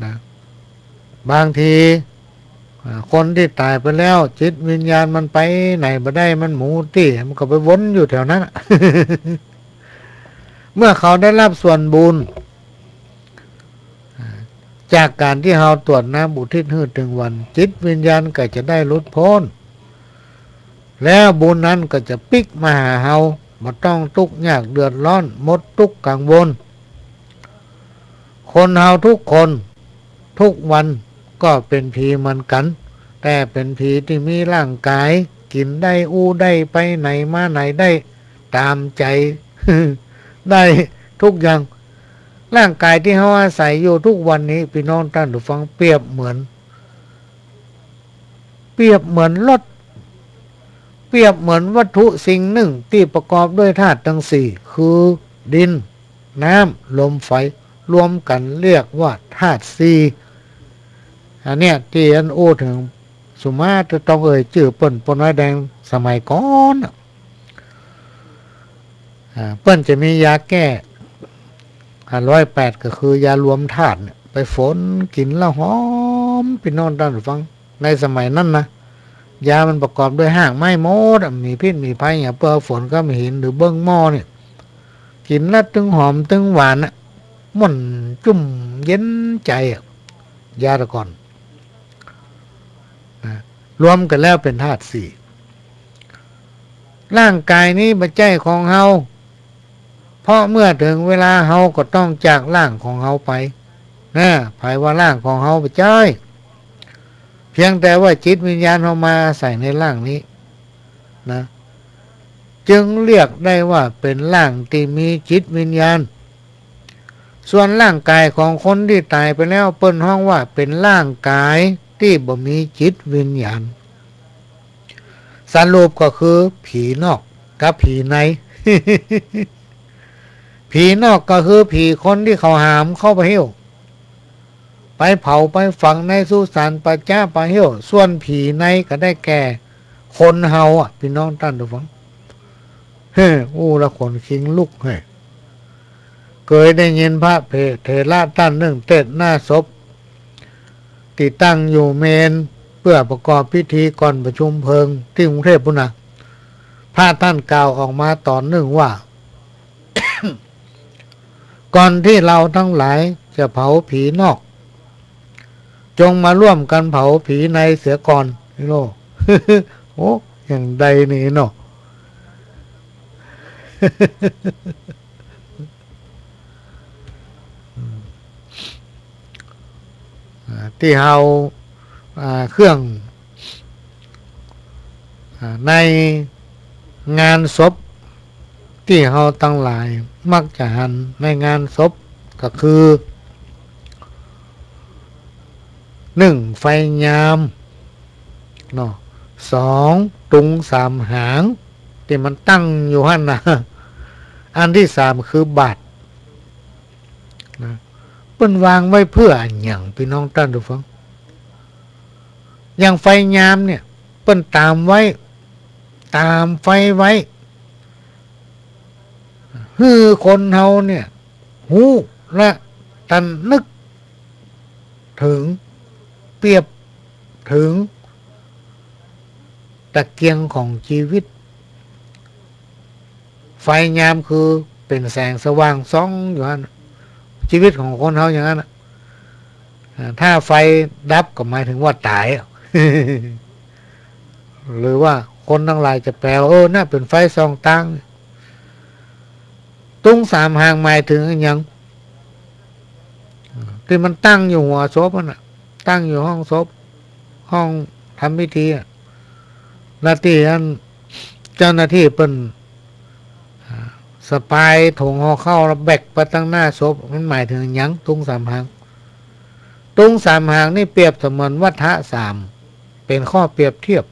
นะบางทีคนที่ตายไปแล้วจิตวิญญาณมันไปไหนบ่ได้มันหมูตี้มันก็ไปวนอยู่แถวนั้น เมื่อเขาได้รับส่วนบุญจากการที่เราตรวจน้ำอุทิศให้ถึงวันจิตวิญญาณก็จะได้หลุดพ้นแล้วบุญนั้นก็จะปิกมาหาเราบ่ต้องทุกข์ยากเดือดร้อนหมดทุกข์กังวลคนเราทุกคนทุกวันก็เป็นผีเหมือนกันแต่เป็นผีที่มีร่างกายกินได้ได้ไปไหนมาไหนได้ตามใจ ได้ทุกอย่างร่างกายที่เขาอาศัยอยู่ทุกวันนี้พี่น้องท่านผู้ฟังเปรียบเหมือนรถเปรียบเหมือนวัตถุสิ่งหนึ่งที่ประกอบด้วยธาตุทั้งสี่คือดินน้ำลมไฟรวมกันเรียกว่าธาตุสี่อันเนี้ยที่อันโอ้ถึงสุมาจะต้องชื่อเปิ้นปนไว้แดงสมัยก่อนเปิ้นจะมียาแก้108ก็คือยารวมธาตุไปฝนกินแล้วหอมพี่น้องท่านผู้ฟังในสมัยนั้นนะยามันประกอบด้วยหากไม้มดมีพิษมีภัยอย่างเปลือกฝนก็ไม่เห็นหรือเบิ้งหม้อเนี่ยกินแล้วตึงหอมตึงหวานมันจุ่มเย็นใจยาตะก่อนรวมกันแล้วเป็นธาตุสี่ร่างกายนี้ปัจจัยของเฮาเพราะเมื่อถึงเวลาเฮาก็ต้องจากร่างของเฮาไปนะภายว่าร่างของเฮาปัจจัยเพียงแต่ว่าจิตวิญญาณเฮามาใส่ในร่างนี้นะจึงเรียกได้ว่าเป็นร่างที่มีจิตวิญญาณส่วนร่างกายของคนที่ตายไปแล้วเปิ้นห้องว่าเป็นร่างกายที่บ่มีจิตวิญญาณสรุปก็คือผีนอกกับผีใน ผีนอกก็คือผีคนที่เขาหามเข้าไปเหี่ยวไปเผาไปฝังในสุสานปัจจะไปเหี่ยวส่วนผีในก็ได้แก่คนเฮาพี่น้องท่านผู้ฟังละคนคิงลุกเคยได้ยินพระเถระท่านหนึ่งเทศน์หน้าศพ ติดตั้งอยู่เมนเพื่อประกอบพิธีก่อนประชุมเพลิงที่กรุงเทพฯนะพระท่านกล่าวออกมาตอนหนึ่งว่า ก่อนที่เราทั้งหลายจะเผาผีนอกจงมาร่วมกันเผาผีในเสียก่อนนี่โล โอ้อย่างใดนี่เนาะ ที่เฮาเครื่องในงานศพที่เฮาตั้งหลายมักจะหันในงานศพก็คือ1ไฟยามเนาะ2ตุง3หางที่มันตั้งอยู่หั่นนะอันที่3คือบาทนะเปิ้นวางไว้เพื่ออันหยังพี่น้องท่านผู้ฟังอย่างไฟยามเนี่ยเปิ้นตามไว้ตามไฟไว้คือคนเฮาเนี่ยหูและตันนึกถึงเปรียบถึงตะเกียงของชีวิตไฟยามคือเป็นแสงสว่างส่องอยู่นั่นชีวิตของคนเฮาอย่างนั้นถ้าไฟดับก็หมายถึงว่าตาย หรือว่าคนทั้งหลายจะแปลว่าน่าเป็นไฟส่องตั้งตุ้ง3หางหมายถึงอย่างที่มันตั้งอยู่หัวศพน่ะตั้งอยู่ห้องศพห้องทำพิธีหน้าที่นั้นเจ้าหน้าที่เป็นสปายถุงห่อเข้าแล้วแบกไปตั้งหน้าศพมันหมายถึงหยังตุ้ง3หางตุ้ง3หางนี่เปรียบเสมือนวัฏฏะ3เป็นข้อเปรียบเทียบ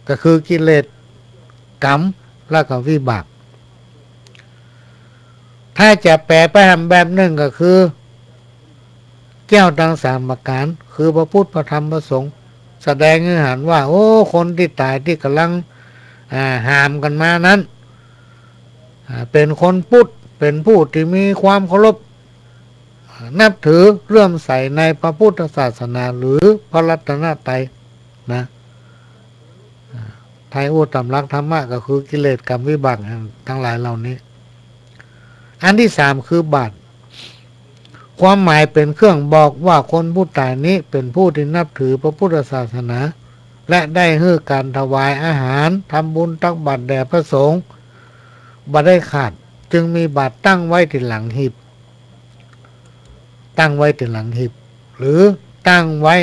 ก็คือกิเลสกรรมและก็วิบากถ้าจะแปลไปทำแบบหนึ่งก็คือแก้วทั้ง3ประการคือพระพุทธพระธรรมพระสงฆ์แสดงให้เห็นว่าโอ้คนที่ตายที่กำลังหามกันมานั้นเป็นคนพุทธเป็นผู้ที่มีความเคารพนับถือเลื่อมใสในพระพุทธศาสนาหรือพระรัตนตรัยนะไทยอุตตมรักธรรมะก็คือกิเลสกรรมวิบากทั้งหลายเหล่านี้อันที่3คือบาตรความหมายเป็นเครื่องบอกว่าคนผู้ตายนี้เป็นผู้ที่นับถือพระพุทธศาสนาและได้ให้การถวายอาหารทำบุญตักบาตรแด่พระสงฆ์บ่ได้ขาดจึงมีบาตรตั้งไว้ที่หลังหีบตั้งไว้ที่หลังหีบหรือตั้งไว้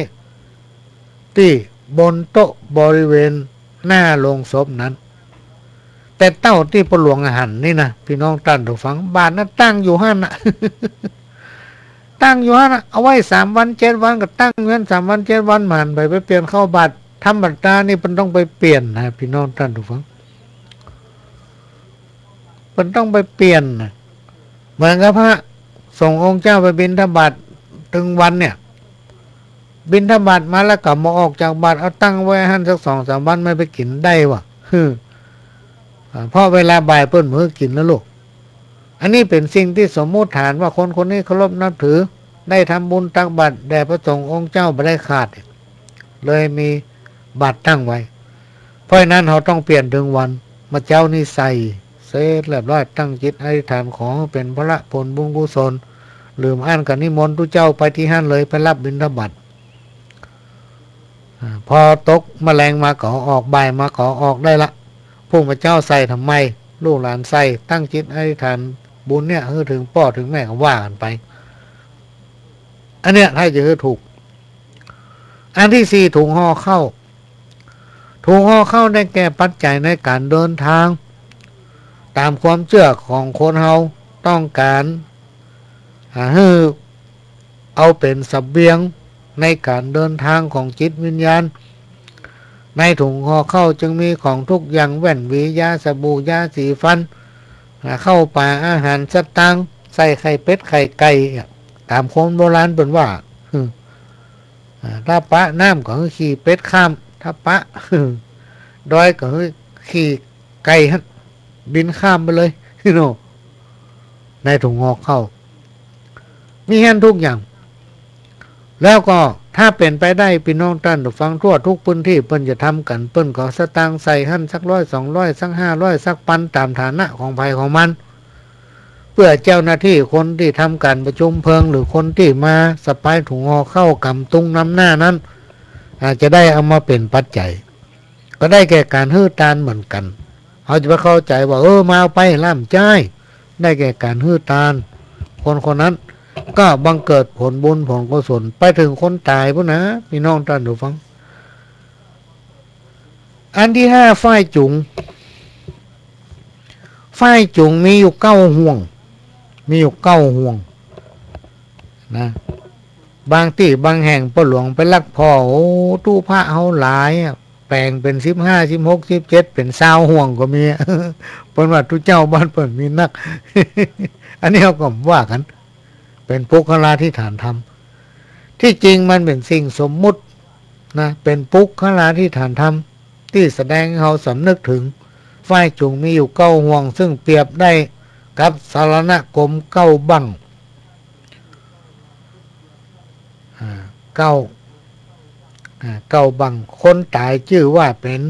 ที่บนโต๊ะบริเวณหน้าโลงศพนั้นแต่เต้าที่พระหลวงหันนี่นะพี่น้องท่านผู้ฟังบาตรนั้นตั้งอยู่หั่นน่ะ ตั้งอยู่หั่นน่ะเอาไว้3วัน7วันก็ตั้งเงิน3วัน7วันผ่านไปเปลี่ยนเข้าบาตรธรรมดานี่มันต้องไปเปลี่ยนนะพี่น้องท่านผู้ฟังมันต้องไปเปลี่ยนนะเหมือนกับพระส่งองค์เจ้าไปบิณฑบาตถึงวันเนี่ยบิณฑบาตมาแล้วก็มาออกจากบาตรเอาตั้งไว้หั่นสัก 2-3 วันไม่ไปกินได้วะเพราะเวลาบ่ายเปิ้นมื้อกินนะลูกอันนี้เป็นสิ่งที่สมมุติฐานว่าคนคนนี้เคารพนับถือได้ทำบุญตักบาตรแด่พระสงฆ์องค์เจ้าไม่ได้ขาดเลยมีบาตรตั้งไว้เพราะนั้นเราต้องเปลี่ยนถึงวันมาเจ้านี่ใส่เสร็จเรียบร้อยตั้งจิตอธิษฐานของเป็นพระผลบุญกุศลลืมอ่านกันนิมนต์ทุเจ้าไปที่หั่นเลยไปรับบิณฑบาตพอตกแมลงมาขอออกบ่ายมาขอออกได้ละผู้พระเจ้าใส่ทำไมลูกหลานใส่ตั้งจิตอธิษฐานบุญเนี่ยถึงพ่อถึงแม่ก็ว่ากันไปอันเนี้ยถ้าจะถูกอันที่4ถุงห่อเข้าถุงห่อเข้าได้แก่ปัจจัยในการเดินทางตามความเชื่อของคนเฮาต้องการให้เอาเป็นเสบียงในการเดินทางของจิตวิญญาณในถุงห่อเข้าจึงมีของทุกอย่างแว่นหวียาสบู่ยาสีฟันเข้าป่าอาหารสัตว์ต่างใส่ไข่เป็ดไข่ไก่ตามคนโบราณเป็นว่าถ้าปะน้ำก็คือขี่เป็ดข้ามถ้าปะดอยก็คือขี่ไก่บินข้ามไปเลยพี่น้องในถุงห่อเข้ามีแห่นทุกอย่างแล้วก็ ถ้าเป็นไปได้พี่น้องท่านฟังทั่วทุกพื้นที่เปิ้นจะทำกันเปิ้นก็สตางค์ใส่หั่นสัก100 200สัก500สักพันตามฐานะของภัยของมันเพื่อเจ้าหน้าที่คนที่ทำการประชุมเพลิงหรือคนที่มาสะพายถุงห่อเข้ากำตุงน้ำหน้านั้นอาจจะได้เอามาเป็นปัจจัยก็ได้แก่การฮื้อตานเหมือนกันเขาจะไปเข้าใจว่ามาเอาไปล่ำใจได้แก่การฮื้อตานคนนั้นก็บังเกิดผลบุญผลกุศลไปถึงคนตายพุ่นนะพี่น้องท่านผู้ฟังอันที่5ฝ้ายจุงฝ้ายจุงมีอยู่9ห่วงมีอยู่9ห่วงนะบางที่บางแห่งพ่อหลวงไปลักพ่อตู้พระเฮาหลายแปลงเป็น15 16 17เป็น20ห่วงก็มีเปิ้นว่าทุกเจ้าบ้านเปิ้นมีนัก อันนี้เขาก็ว่ากันเป็นปุคลาธิฐานธรรมที่จริงมันเป็นสิ่งสมมุตินะเป็นปุคลาธิฐานธรรมที่แสดงให้เราสำนึกถึงฝ้ายจุงมีอยู่9ห่วงซึ่งเปรียบได้กับสารณกรม9บัง9บังคนตายชื่อว่าเป็น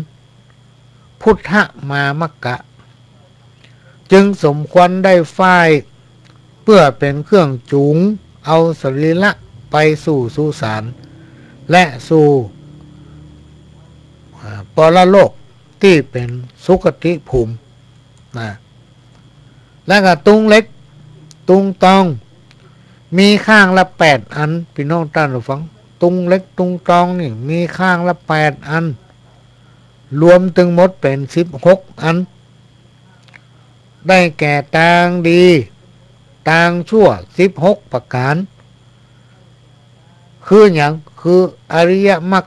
พุทธมามกะจึงสมควรได้ฝ้ายเพื่อเป็นเครื่องจูงเอาสรีระไปสู่สุสานและสู่ปรโลกที่เป็นสุคติภูมินะและก็ตุงเล็กตุงตองมีข้างละ8อันพี่น้องท่านผู้ฟังตุงเล็กตุงตองนี่มีข้างละ8อันรวมถึงหมดเป็น16อันได้แก่ตางดีตางชั่ว16ประการคืออย่างคืออริยมรรค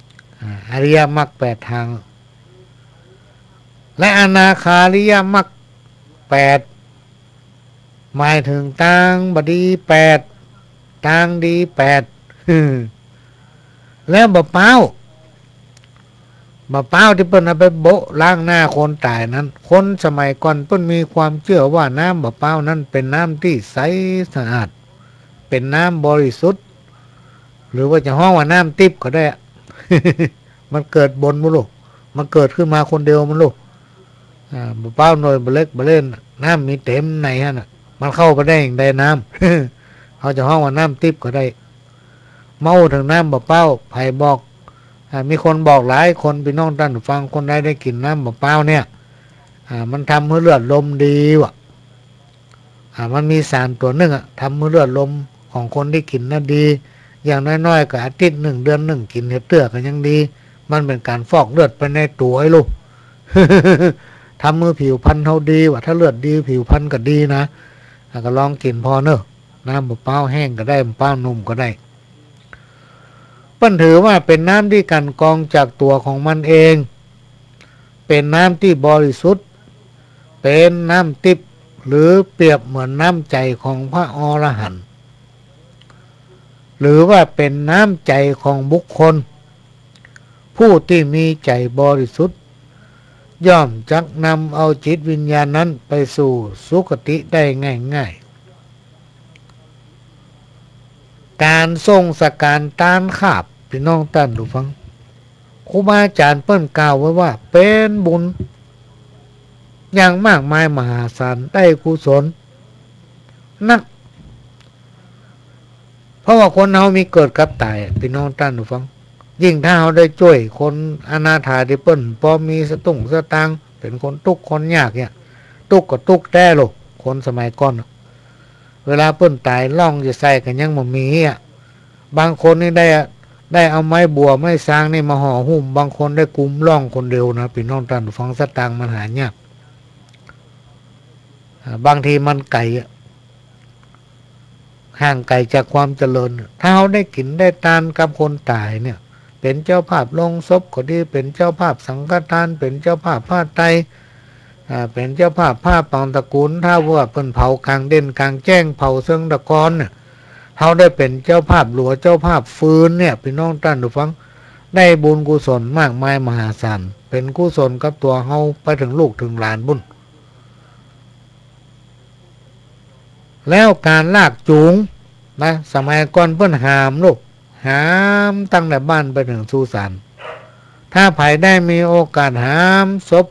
8อริยมรรค8ทางและอนาคาริยมรรค8หมายถึงตางบดี8ตางดี8แล้วบะเป้าที่เปิ้นเอาไปโบะล้างหน้าคนตายนั้นคนสมัยก่อนเปิ้นมีความเชื่อว่าน้ำบะเป้านั้นเป็นน้ำที่ใสสะอาดเป็นน้ำบริสุทธิ์หรือว่าจะห้องว่าน้ำทิพย์ก็ได้ มันเกิดบนมั้งลูกมันเกิดขึ้นมาคนเดียวมั้งลูกบะเป้าหน่อยบะเล็กบะเล่นน้ำมีเต็มในฮะน่ะมันเข้าไปได้อย่างใดน้ำ เขาจะห้องว่าน้ำทิพย์ก็ได้เมาถึงน้ำบะเป้าไผ่บอกมีคนบอกหลายคนพี่น้องท่านฟังคนใดได้กินน้ำบะเป้าเนี่ยมันทำให้เลือดลมดีว่ะมันมีสารตัวหนึ่งทำให้เลือดลมของคนที่กินน่ะดีอย่างน้อยๆก็อาทิตย์1 เดือน 1กินเห็ดเตื้อก็ยังดีมันเป็นการฟอกเลือดไปในตัวไอ้ลูก ทำมือผิวพรรณเขาดีว่ะถ้าเลือดดีผิวพรรณก็ดีนะก็ลองกินพอเนอะน้ำมะพร้าวแห้งก็ได้มะพร้าวนุ่มก็ได้เปิ้นถือว่าเป็นน้ำที่กันกองจากตัวของมันเองเป็นน้ำที่บริสุทธิ์เป็นน้ำทิพย์หรือเปรียบเหมือนน้ำใจของพระอรหันต์หรือว่าเป็นน้ำใจของบุคคลผู้ที่มีใจบริสุทธิ์ย่อมจักนำเอาจิตวิญญาณนั้นไปสู่สุคติได้ง่ายๆการทรงสการตานขาบพี่น้องท่านผู้ฟังครูบาอาจารย์เปิ้นกล่าวไว้ว่าเป็นบุญอย่างมากมายมหาศาลได้กุศลนักเพราะว่าคนเรามีเกิดกับตายพี่น้องท่านผู้ฟังยิ่งถ้าเราได้ช่วยคนอนาถาที่เปิ้นพอมีสตุ้งสตางค์เป็นคนทุกข์คนยากเนี่ยทุกข์ก็ทุกข์แท้ลูกคนสมัยก่อนเวลาเปิ้นตายล่องจะใส่กันยังบ่มีบางคนนี่ได้เอาไม้บัวไม้สร้างนี่มาห่อหุ้มบางคนได้กุมล่องคนเดียวนะพี่น้องท่านผู้ฟังสตางค์มันหายากบางทีมันไก่ห่างไกลจากความเจริญถ้าเราได้กินได้ทานกับคนตายเนี่ยเป็นเจ้าภาพลงศพก็ดีเป็นเจ้าภาพสังฆทานเป็นเจ้าภาพผ้าไตรเป็นเจ้าภาพผ้าปังตระกูลถ้าว่าเป็นเผากลางเด่นกลางแจ้งเผาเชิงตะกอนเนี่ยเราได้เป็นเจ้าภาพหลวงเจ้าภาพฟืนเนี่ยพี่น้องท่านผู้ฟังได้บุญกุศลมากมายมหาศาลเป็นกุศลกับตัวเราไปถึงลูกถึงหลานบุญแล้วการลากจูง นะสมัยก่อนเพิ่นหามลูกหามตั้งแต่บ้านไปถึงสุสานถ้าไผได้มีโอกาสหามศพ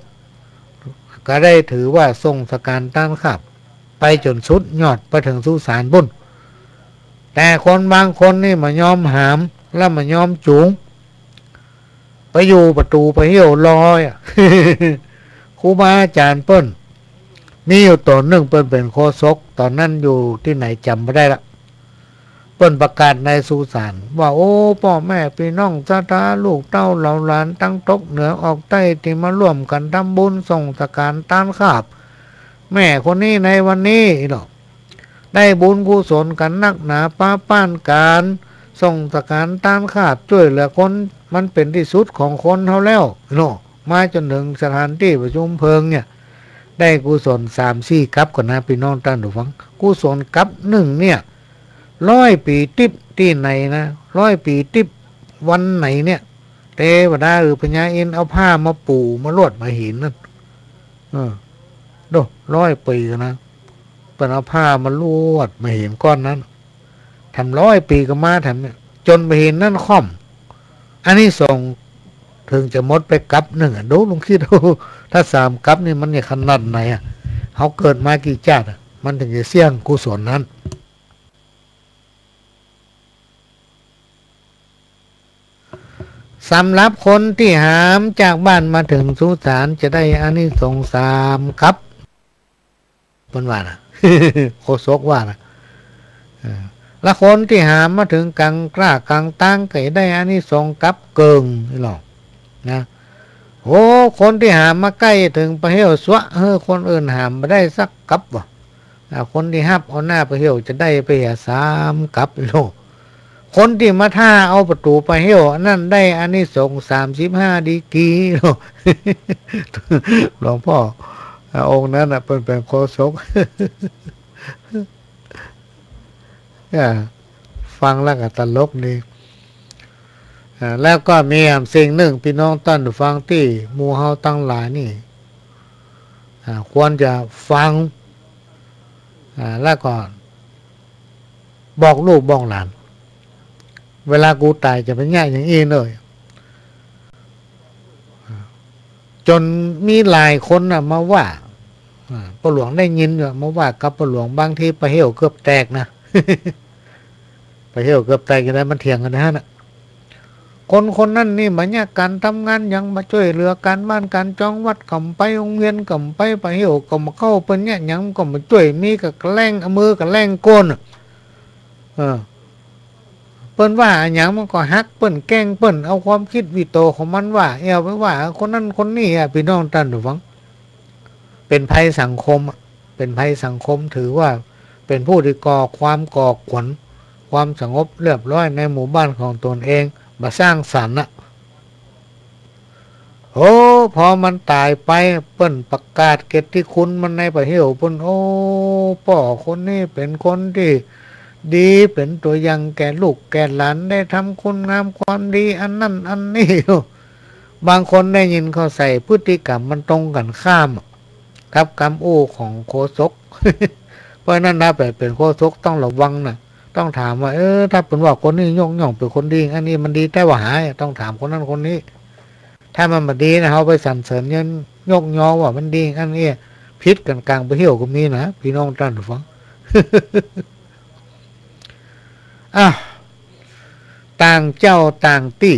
ก็ได้ถือว่าทรงสการต้านขับไปจนสุดยอดไปถึงสุสานบุญแต่คนบางคนนี่มายอมหามแล้วมายอมจูงไปอยู่ประตูไปเหี่ยวลอย ครูบาอาจารย์เปิ้นมีอยู่ตนหนึ่งเปิ้นเป็นโฆษกตอนนั้นอยู่ที่ไหนจำไม่ได้ละเปิ้นประกาศในสุสานว่าโอ้พ่อแม่พี่น้องชาตาลูกเต้าเหล่าหลานตั้งตกเหนือออกใต้ที่มาร่วมกันทำบุญส่งสการต้านขาบแม่คนนี้ในวันนี้เนาะได้บุญกุศลกันนักหนาป้าป้านการส่งสการต้านขาบช่วยเหลือคนมันเป็นที่สุดของคนเขาแล้วเนาะมาจนถึงสถานที่ประชุมเพลิงเนี่ยได้กุศล3-4กับก่อนนะพี่น้องท่านผู้ฟังกุศลกับ1เนี่ย100 ปีติบที่ไหนนะ100 ปีติบวันไหนเนี่ยเทวดาหรือพญาอินเอาผ้ามาปูมาลวดมาหินนั่นดู100 ปีนะเป็นเอาผ้ามาลวดมาหินก้อนนั้นทำ100 ปีก็มาทำเนี่ยจนมาหินนั่นค่อมอันนี้ส่งถึงจะมดไปกับหนึ่งดูลุงคิดดูถ้า3 กับนี่มันเนี่ยขนาดไหนอ่ะเขาเกิดมากี่ชาติมันถึงจะเสี่ยงกุศลนั้นสำหรับคนที่หามจากบ้านมาถึงสุสานจะได้อานิสงส์3 กับเป็นว่านะโคศกว่านะและคนที่หามมาถึงกลางกล้ากลางตั้งก็ได้อานิสงส์กับเกิงนี่หรอกนะโอ้คนที่หามมาใกล้ถึงประเหี่ยวสวะคนอื่นหามมาได้สักกับวะคนที่หับเอาหน้าประเหี่ยวจะได้ไป3 กับโลคนที่มาท่าเอาประตูประเหี่ยวนั่นได้อานิสงส์35 ดีกรีโลหลวงพ่อองค์นั้นเป็นโฆษกฟังแล้วก็ตลกดีแล้วก็มีสิ่งหนึ่งพี่น้องท่านฟังที่หมู่เฮาตั้งหลายนี่ควรจะฟังแล้วก็บอกลูกบอกหลานเวลากูตายจะเป็นง่ายอย่างนี้เลยจนมีหลายคนมาว่าพ่อหลวงได้ยินมาว่ากับพ่อหลวงบางทีประเหี่ยวเกือบแตกนะ ประเหี่ยวเกือบแตกอย่างนั้นมันเถียงกันนะคนนั่นนี่มาเนี่ยการทำงานยังมาช่วยเหลือการบ้านการจองวัดก่ำไปโรงเรียนก่ำไปประเหี่ยวก่ำมาเข้าเป็นเนี่ยยังก็มาช่วยมีกับแรงมือกับแรงก้นเปิ้นว่าอย่างมันก็ฮักเปิ้นแกล้งเปิ้นเอาความคิดวิโตของมันว่าเอาไปว่าคนนั้นคนนี้พี่น้องท่านผู้ฟังเป็นภัยสังคมเป็นภัยสังคมถือว่าเป็นผู้ที่ก่อความก่อขวัญความสงบเรียบร้อยในหมู่บ้านของตนเองมาสร้างสรรค์โอ้พอมันตายไปเปิ้นประกาศเกียรติคุณมันในประเทศเปิ้นโอ้พ่อคนนี้เป็นคนที่ดีเป็นตัวอย่างแก่ลูกแก่หลานได้ทำคุณงามความดีอันนั้นอันนี้บางคนได้ยินเขาใส่พฤติกรรมมันตรงกันข้ามครับคำอู้ของโฆษก เพราะนั้นนะเป็นโฆษกต้องระวังนะต้องถามว่าถ้าเป็นว่าคนนี้ย่องเป็นคนดีอันนี้มันดีแต่ว่าหายต้องถามคนนั้นคนนี้ถ้ามันมาดีนะเขาไปสรรเสริญยันยกยอว่ามันดีอันนี้พิษกันกลางไปเที่ยวก็มีนะพี่น้องท่านผู้ฟัง ต่างเจ้าต่างตี้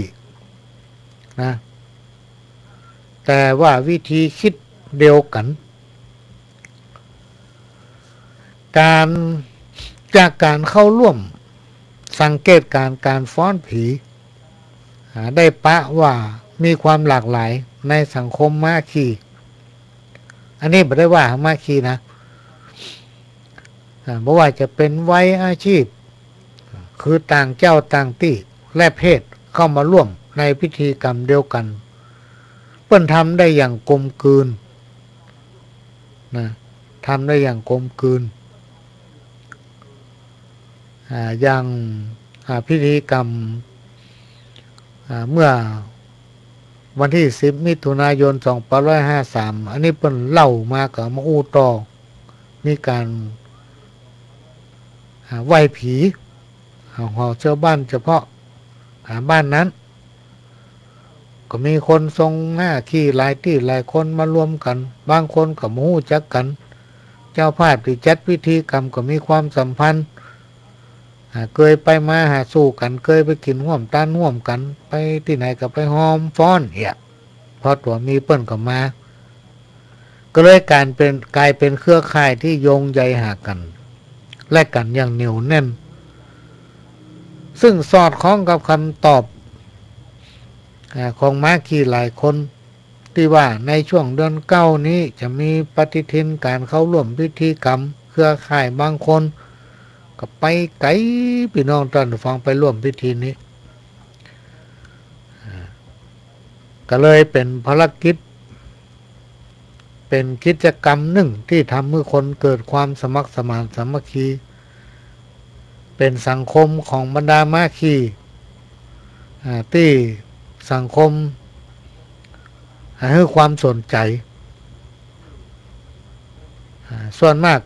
นะแต่ว่าวิธีคิดเดียวกันจากการเข้าร่วมสังเกตการฟ้อนผีได้ปะว่ามีความหลากหลายในสังคมมาคีอันนี้ไม่ได้ว่ามาคีนะไม่ว่าจะเป็นวัยอาชีพคือต่างเจ้าต่างตี้และเพศเข้ามาร่วมในพิธีกรรมเดียวกันเปิ้นทำได้อย่างกลมกลืนนะทำได้อย่างกลมกลืนอย่างพิธีกรรมเมื่อวันที่10 มิถุนายน 2553อันนี้เปิ้นเล่ามากับมาอู้ต่อมีการไหว้ผี หอเช่าบ้านเฉพาะบ้านนั้นก็มีคนทรงหน้าที่หลายที่หลายคนมารวมกันบางคนก็มู้จักกันเจ้าภาพที่จัดพิธีกรรมก็มีความสัมพันธ์เคยไปมาหาสู่กันเคยไปกินร่วมตานร่วมกันไปที่ไหนก็ไปหอมฟ้อนเพราะตัวมีเปิ้นก็มาก็เลยกลายเป็นเครือข่ายที่โยงใยหากันและกันอย่างเหนียวแน่นซึ่งสอดคล้องกับคำตอบของมาคีหลายคนที่ว่าในช่วงเดือนเก้านี้จะมีปฏิทินการเข้าร่วมพิธีกรรมเครือข่ายบางคนก็ไปไกลพี่น้องท่านฟังไปร่วมพิธีนี้ก็เลยเป็นภารกิจเป็นกิจกรรมหนึ่งที่ทำให้คนเกิดความสมัครสมานสามัคคีเป็นสังคมของบรรดามาคีที่สังคมให้ความสนใจส่วนมาก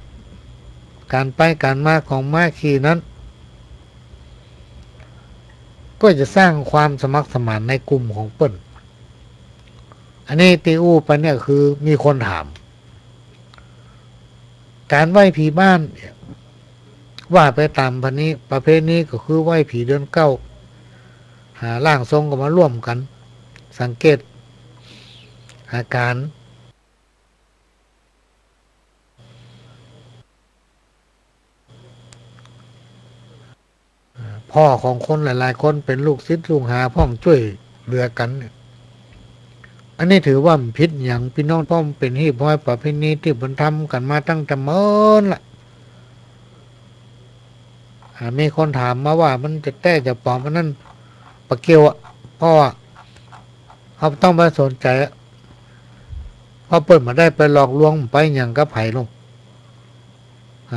การไปการมาของมาคีนั้นก็จะสร้างความสมัครสมานในกลุ่มของเปิ้นอันนี้ตีอู้ไปเนี่ยคือมีคนถามการไหว้ผีบ้านว่าไปตามประเพณีก็คือไหว้ผีเดือนเก้าหาร่างทรงก็มาร่วมกันสังเกตอาการพ่อของคนหลายๆคนเป็นลูกศิษย์ลูกหาพ่องช่วยเหลือกันอันนี้ถือว่าผิดอย่างพี่น้องพ่อมเป็นฮีบห้อยประเพณีที่บรรทำกันมาตั้งแต่เมื่อละมีคนถามมาว่ามันจะแต้จะปลอมมันนั่นปะเกียวเพราะว่าเขาต้องไปสนใจพอเปิดมาได้ไปหลอกลวงไปอย่างกับไผ่ลง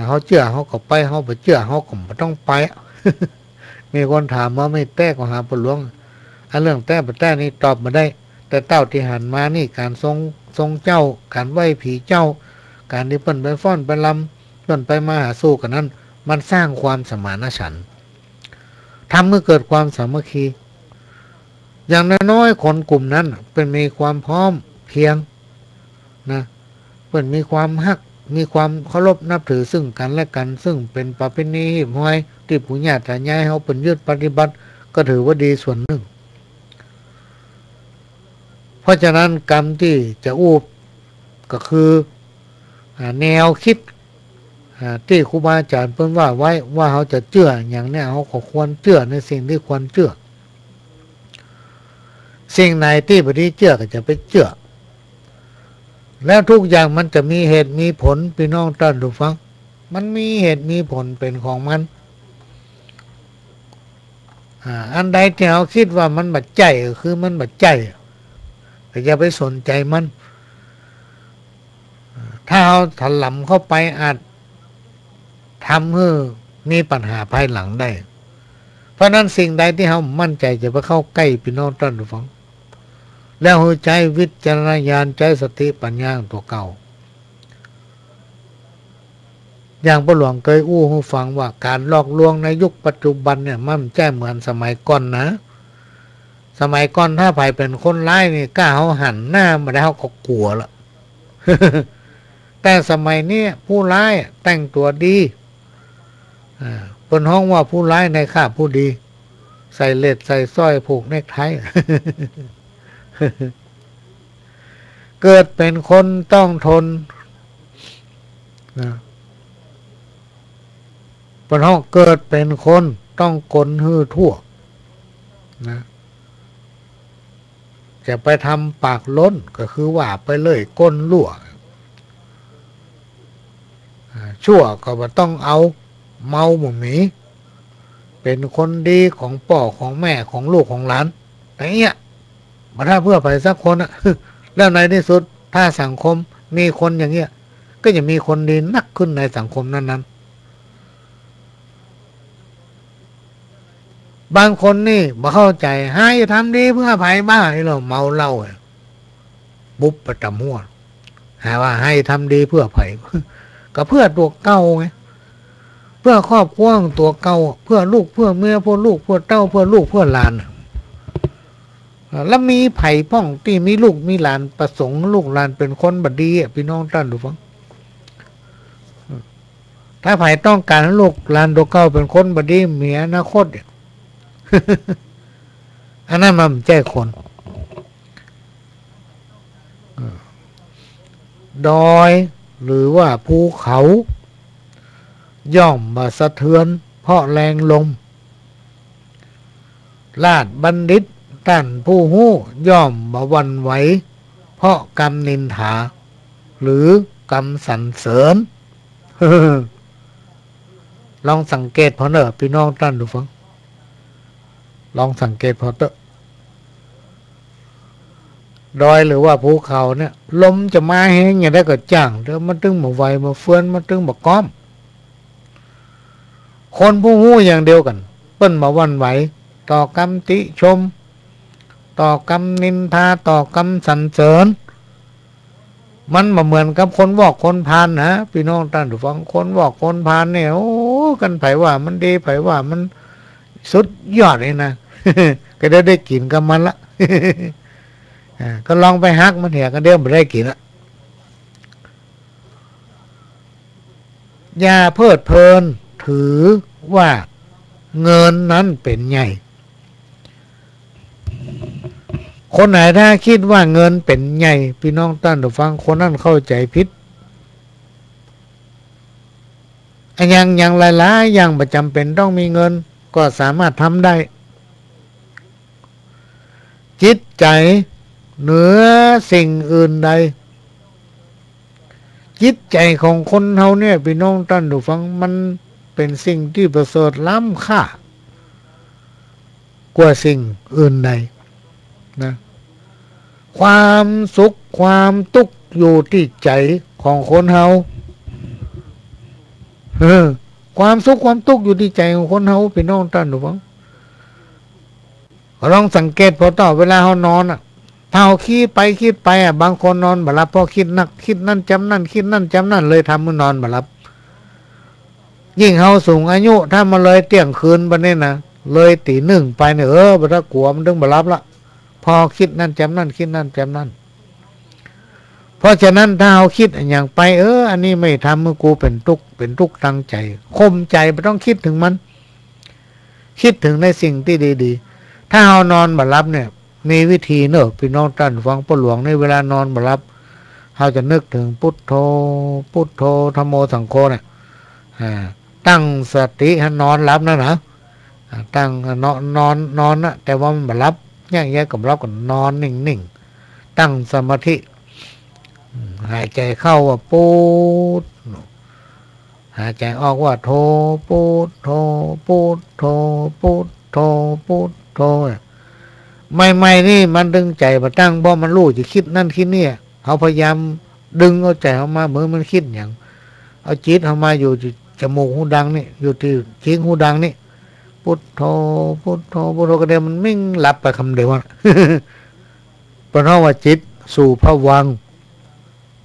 เขาเชื่อเขาก็ไปเขาไปเชื่อเขาก็ไม่ต้องไป มีคนถามว่าไม่แต้ก็หาปลวงเรื่องแต้ปะแต้นี่ตอบมาได้แต่เต้าที่หันมานี่การทรงเจ้าการไหว้ผีเจ้าการที่เปิ้นไปฟ้อนไปลำเปิ้นไปมาหาสู้กันนั้นมันสร้างความสมานฉันท์ทำให้เกิดความสามัคคีอย่างน้อยๆคนกลุ่มนั้นเป็นมีความพร้อมเพียงนะเปิ้นมีความฮักมีความเคารพนับถือซึ่งกันและกันซึ่งเป็นประเพณีหิบห้อยที่ปู่ย่าตายายเฮาเปิ้นยึดปฏิบัติก็ถือว่าดีส่วนหนึ่งเพราะฉะนั้นกรรมที่จะอู้ก็คือแนวคิดที่ครูบาอาจารย์เพิ่นว่าไว้ว่าเขาจะเชื่ออย่างนี้เขาก็ควรเชื่อในสิ่งที่ควรเชื่อสิ่งไหนที่บ่ได้เชื่อก็จะไปเชื่อแล้วทุกอย่างมันจะมีเหตุมีผลพี่น้องท่านผู้ฟังมันมีเหตุมีผลเป็นของมันอันใดที่เขาคิดว่ามันบัดใจก็คือมันบัดใจแต่อย่าไปสนใจมันถ้าเราถลำเข้าไปอาจทำให้มีปัญหาภายหลังได้เพราะนั้นสิ่งใดที่เรามั่นใจจะไปเข้าใกล้พี่น้องท่านผู้ฟังแล้วหัวใจวิจารณญาณใจสติปัญญาตัวเก่าอย่างพ่อหลวงเคยอู้ให้ฟังว่าการหลอกลวงในยุคปัจจุบันเนี่ยมันแจ้เหมือนสมัยก่อนนะสมัยก่อนถ้าไผเป็นคนร้ายนี่กล้าเขาหันหน้ามาได้เขาก็กลัวละ แต่สมัยนี้ผู้ร้ายแต่งตัวดีเป็นห้องว่าผู้ร้ายในข้าผู้ดีใส่เล็ดใส่สร้อยผูกเนคไท เกิดเป็นคนต้องทนเป็นห้องเกิดเป็นคนต้องกลหื้อทั่วนะจะไปทำปากล้นก็คือว่าไปเลยก้นรั่วชั่วก็บ่ต้องเอาเมาหมู่หมีเป็นคนดีของพ่อของแม่ของลูกของหลานแต่เนี้ยมาถ้าเพื่อไปสักคนอะ แล้วในที่สุดถ้าสังคมมีคนอย่างเงี้ยก็จะมีคนดีนักขึ้นในสังคมนั้นๆบางคนนี่บ่เข้าใจให้ทำดีเพื่อไผบ้าให้เราเมาเหล้าบุ๊บประจำหัวหาว่าให้ทำดีเพื่อไผ ก็เพื่อตัวเก่าไง พื่อครอบครัวตัวเก่าเพื่อลูกเพื่อเมียเพื่อลูกเพื่อเต้าเพื่อลูกเพื่อหลานแล้วมีไผ่พ่องที่มีลูกมีหลานประสงค์ลูกหลานเป็นคนบดีพี่น้องท่านดูฟังถ้าไผ่ต้องการลูกหลานตัวเก่าเป็นคนบดีเมียอนาคตอันนั้นมันแจ้คนดอยหรือว่าภูเขาย่อมมาสะเทือนเพราะแรงลมลาดบัณฑิตท่านผู้หู้ย่อมมาวันไหวเพราะกรรมนินทาหรือกรรมสรรเสริญ ลองสังเกตพอเนอะพี่น้องท่านดูฟังลองสังเกตพอเตอะดอยหรือว่าภูเขาเนี่ยลมจะมาแห้งอย่างได้ก็จ้างเดี๋ยวมันตึงมาไวมาเฟื่อนมันตึงมาก้อมคนผู้หู้อย่างเดียวกันเปิ้นมาวันไหวต่อกรรมติชมต่อกรรมนินทาต่อกรรมสรรเสริญมันมาเหมือนกับคนบอกคนพาลนะพี่น้องท่านผู้ฟังคนบอกคนพาลเนี่ยโอ้กันไผว่ามันดีไผว่ามันสุดยอดเลยนะ ก็ได้กินกับมันละ ก็ลองไปฮักมันเหี่ยกันเดี๋ยวไม่ได้กินละอย่าเพลิดเพลินถือว่าเงินนั้นเป็นใหญ่คนไหนถ้าคิดว่าเงินเป็นใหญ่พี่น้องท่านผู้ฟังคนนั้นเข้าใจผิดอย่างหลายๆอย่างประจำเป็นต้องมีเงินก็สามารถทำได้จิตใจเหนือสิ่งอื่นใดจิตใจของคนเฮาเนี่ยพี่น้องท่านผู้ฟังมันเป็นสิ่งที่ประเสริฐล้ำค่ากว่าสิ่งอื่นใดนะความสุขความทุกข์อยู่ที่ใจของคนเฮาความสุขความทุกข์อยู่ที่ใจของคนเฮาพี่น้องท่านผู้ฟังลองสังเกตพอต่อเวลาเฮานอนถ้าเฮาคิดไปบางคนนอนบ่หลับเพราะคิดนักคิดนั่นจำนั่นคิดนั่นจำนั่นเลยทำมื้อนอนบ่หลับยิ่งเฮาสูงอายุถ้ามาเลยเที่ยงคืนบัดนี้นะเลยตีหนึ่งไปเนี่ยบ่ถ้ากลัวมันถึงบ่หลับละพอคิดนั่นจำนั่นคิดนั่นจำนั่นเพราะฉะนั้นถ้าเอาคิดอย่างไปอันนี้ไม่ทำเมื่อกูเป็นทุกข์ตั้งใจคมใจไม่ต้องคิดถึงมันคิดถึงในสิ่งที่ดีๆถ้าเอานอนบ่หลับเนี่ยมีวิธีเนอะพี่น้องท่านฟังพ่อหลวงในเวลานอนบ่หลับเขาจะนึกถึงพุทโธพุทโธธัมโมสังโฆเนี่ยตั้งสติให้นอนหลับนะตั้งนอนนะแต่ว่ามันบ่หลับแยกกับรับกับนอนนิ่งๆตั้งสมาธิหายใจเข้าว่าปูดหายใจออกว่าโธปูดโธปูดโธปูดโธปูดโธไม่นี่มันดึงใจมาตั้งเพราะมันรู้จะคิดนั่นคิดนี่เขาพยายามดึงเอาใจเขามาเหมือนมันคิดอย่างเอาจิตเขามาอยู่จมูกหูดังนี่อยู่ที่คิ้งหูดังนี่พุทโธพุทโธพุทโธก็เดี๋ยวมันมิ่งหลับไปคำเดียวเพราะว่าจิตสู่ภวังค์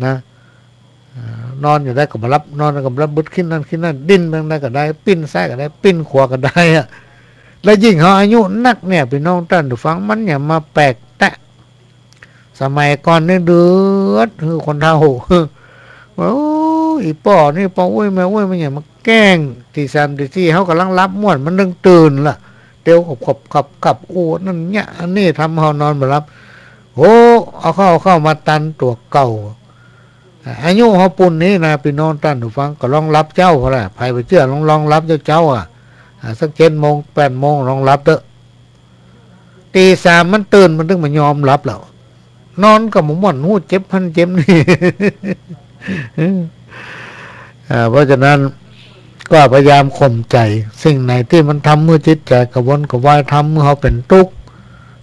นะนอนอยู่ได้ก็มารับนอนก็มารับบึดขึ้นนั่นดิ้นบ้างได้ก็ได้ปิ้นซ้ายก็ได้ปิ้นขวาก็ได้แล้วยิ่งเขาอายุนักเนี่ยพี่น้องท่านผู้ฟังมันอย่ามาแปลกแตะสมัยก่อนนี่เดือดคือคนเฒ่าว่าอีป่อนี่ป่ออุ้ยแม่อุ้ยมันอย่ามาแกล้งตีสามตีสี่เขากำลังรับม่วนมันนึงตื่นล่ะเดี๋ยวขับโอ้นั่นเนี่ยอันนี้ทำเขานอนมารับโอ้เอาเข้ามาตันตัวเก่าอายุเขาปุ่นนี้นะพี่น้องท่านผู้ฟังก็ลองรับเจ้าเขาแหละภัยไปเชื่อลองรับเจ้าสัก7 โมง 8 โมงลองรับเถอะตีสามมันตื่นมันถึงมายอมรับแล้วนอนกับหมุนหูเจ็บพันเจ็บนี่ เพราะฉะนั้นก็พยายามข่มใจสิ่งไหนที่มันทำเมื่อจิตใจกระวนกระวายทำเมื่อเขาเป็นทุกข์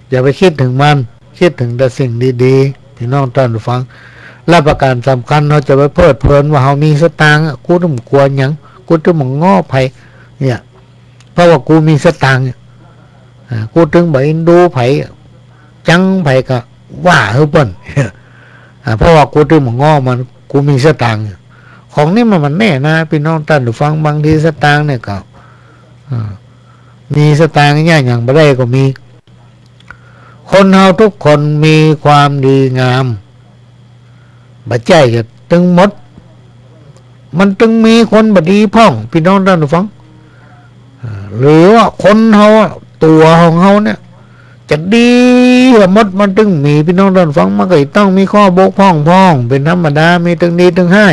อย่าไปคิดถึงมันคิดถึงแต่สิ่งดีๆที่น้องท่านฟังและประการสำคัญเราจะไปเพลิดเพลินว่าเขามีสตางค์กูต้องกลัวหยังกูต้องมองง้อไผ่เนี่ยเพราะว่ากูมีสตางค์กูถึงไปดูไผ่จังไผ่ก็ว่าเฮ้ยเปิ้ลเพราะว่ากูถึงมองง้อมันกูมีสตางค์ข ของนี่มันแน่นะพี่น้องท่านผู้ฟังบางทีสตางค์เนี่ยก็มีสตางค์ง่ายอย่างบ่ได้ก็มีคนเฮาทุกคนมีความดีงามบ่ใจจะตึงหมดมันตึงมีคนบ่ดีพ่องพี่น้องท่านผู้ฟังหรือว่าคนเฮาตัวของเฮาเนี่ยจะดีหมดมันตึงมีพี่น้องท่านผู้ฟังมันก็ต้องมีข้อบกพร่องเป็นธรรมดามีตึงดีตึงให้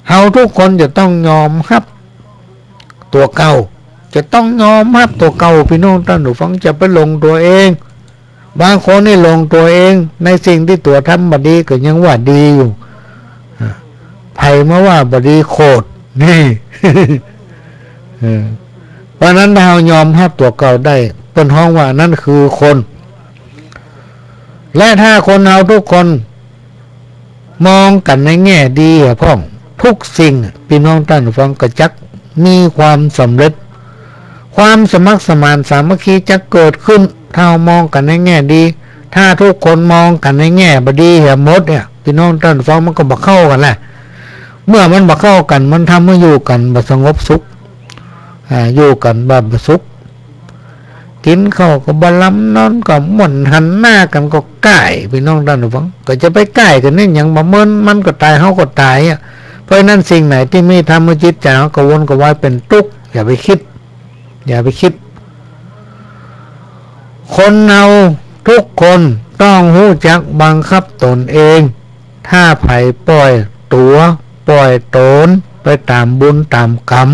เฮาทุกคนจะต้องยอมรับตัวเก่าจะต้องยอมรับตัวเก่าพี่น้องท่านผู้ฟังจะไปลงตัวเองบางคนนี่ลงตัวเองในสิ่งที่ตัวทำบ่ดีก็ยังว่าดีอยู่ไผมาว่าบ่ดีโคตรนี่ เพราะนั้นเรายอมรับตัวเก่าได้เป็นห้องว่านั่นคือคนและถ้าคนเราทุกคนมองกันในแง่ดีพ่องทุกสิ่งพี่น้องท่านผู้ฟังก็จักมีความสำเร็จความสมัครสมานสามัคคีจะเกิดขึ้นถ้ามองกันในแง่ดีถ้าทุกคนมองกันในแง่บดีหมดเนี่ยพี่น้องท่านผู้ฟังมันก็บ่เข้ากันแหละเมื่อมันบ่เข้ากันมันทำให้อยู่กันบ่สงบสุขอยู่กันบ่สุขกินข้าวก็บ่ล้ำนอนก็หม่นหันหน้ากันก็ใกล้พี่น้องท่านผู้ฟังก็จะไปใกล้กันนี่อย่างบ่เมินมันก็ตายเฮาก็ตายอ่ะเพราะนั้นสิ่งไหนที่ไม่ทำให้จิตใจเฮาก็วนก็วายเป็นทุกข์อย่าไปคิดคนเราทุกคนต้องรู้จักบังคับตนเองถ้าไผปล่อยตัวปล่อยตนไปตามบุญตามกรรม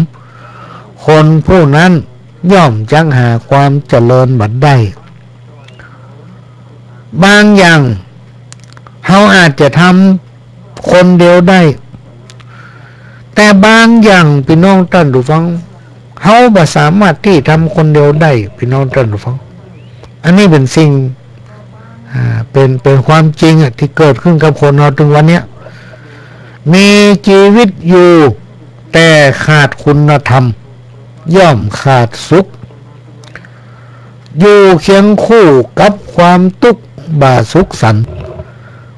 คนผู้นั้นย่อมจักหาความเจริญบัดได้บางอย่างเขาอาจจะทำคนเดียวได้แต่บางอย่างพี่น้องท่านผู้ฟังเขาบ่สามารถที่ทำคนเดียวได้พี่น้องท่านผู้ฟังอันนี้เป็นสิ่งเป็นความจริงที่เกิดขึ้นกับคนเราถึงวันนี้มีชีวิตอยู่แต่ขาดคุณธรรมย่อมขาดสุขอยู่เคียงคู่กับความทุกข์บ่าสุขสันต์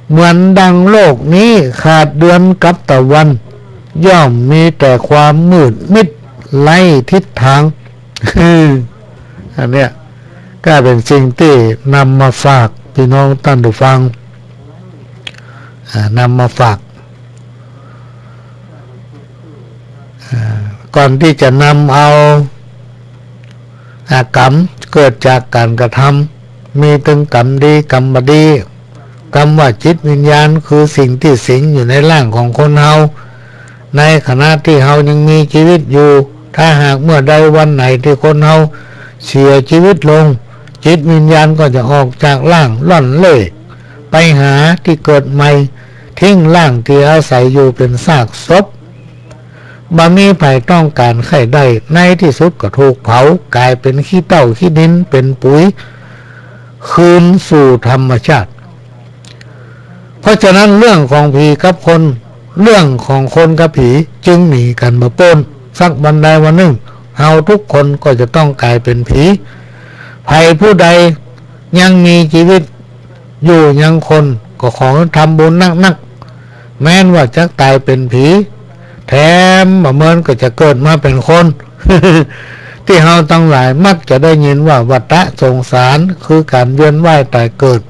เหมือนดังโลกนี้ขาดเดือนกับตะวันย่อมมีแต่ความมืดมิดไร้ทิศทางอันเนี้ยก็เป็นสิ่งที่นำมาฝากพี่น้องท่านผู้ฟังนำมาฝากก่อนที่จะนำเอากรรมเกิดจากการกระทำมีถึงกรรมดีกรรมบดีกรรมว่าจิตวิญญาณคือสิ่งที่สิงอยู่ในร่างของคนเฮาในขณะที่เฮายังมีชีวิตอยู่ถ้าหากเมื่อใดวันไหนที่คนเฮาเสียชีวิตลงจิตวิญญาณก็จะออกจากร่างล่อนเล่ไปหาที่เกิดใหม่ทิ้งร่างที่อาศัยอยู่เป็นซากศพบ่มีไผต้องการใครได้ในที่สุดก็ถูกเผากลายเป็นขี้เถ้าขี้ดินเป็นปุ๋ยคืนสู่ธรรมชาติเพราะฉะนั้นเรื่องของผีกับคนเรื่องของคนกับผีจึงหนีกันมาปนสักวันใดวันหนึ่งเฮาทุกคนก็จะต้องกลายเป็นผีใครผู้ใดยังมีชีวิตอยู่ยังคนก็ขอทำบุญนักแม้นว่าจะตายเป็นผีแถมเหมือนก็จะเกิดมาเป็นคน ที่เฮาทั้งหลายมักจะได้ยินว่าวัฏสงสารคือการเวียนว่ายตายเกิด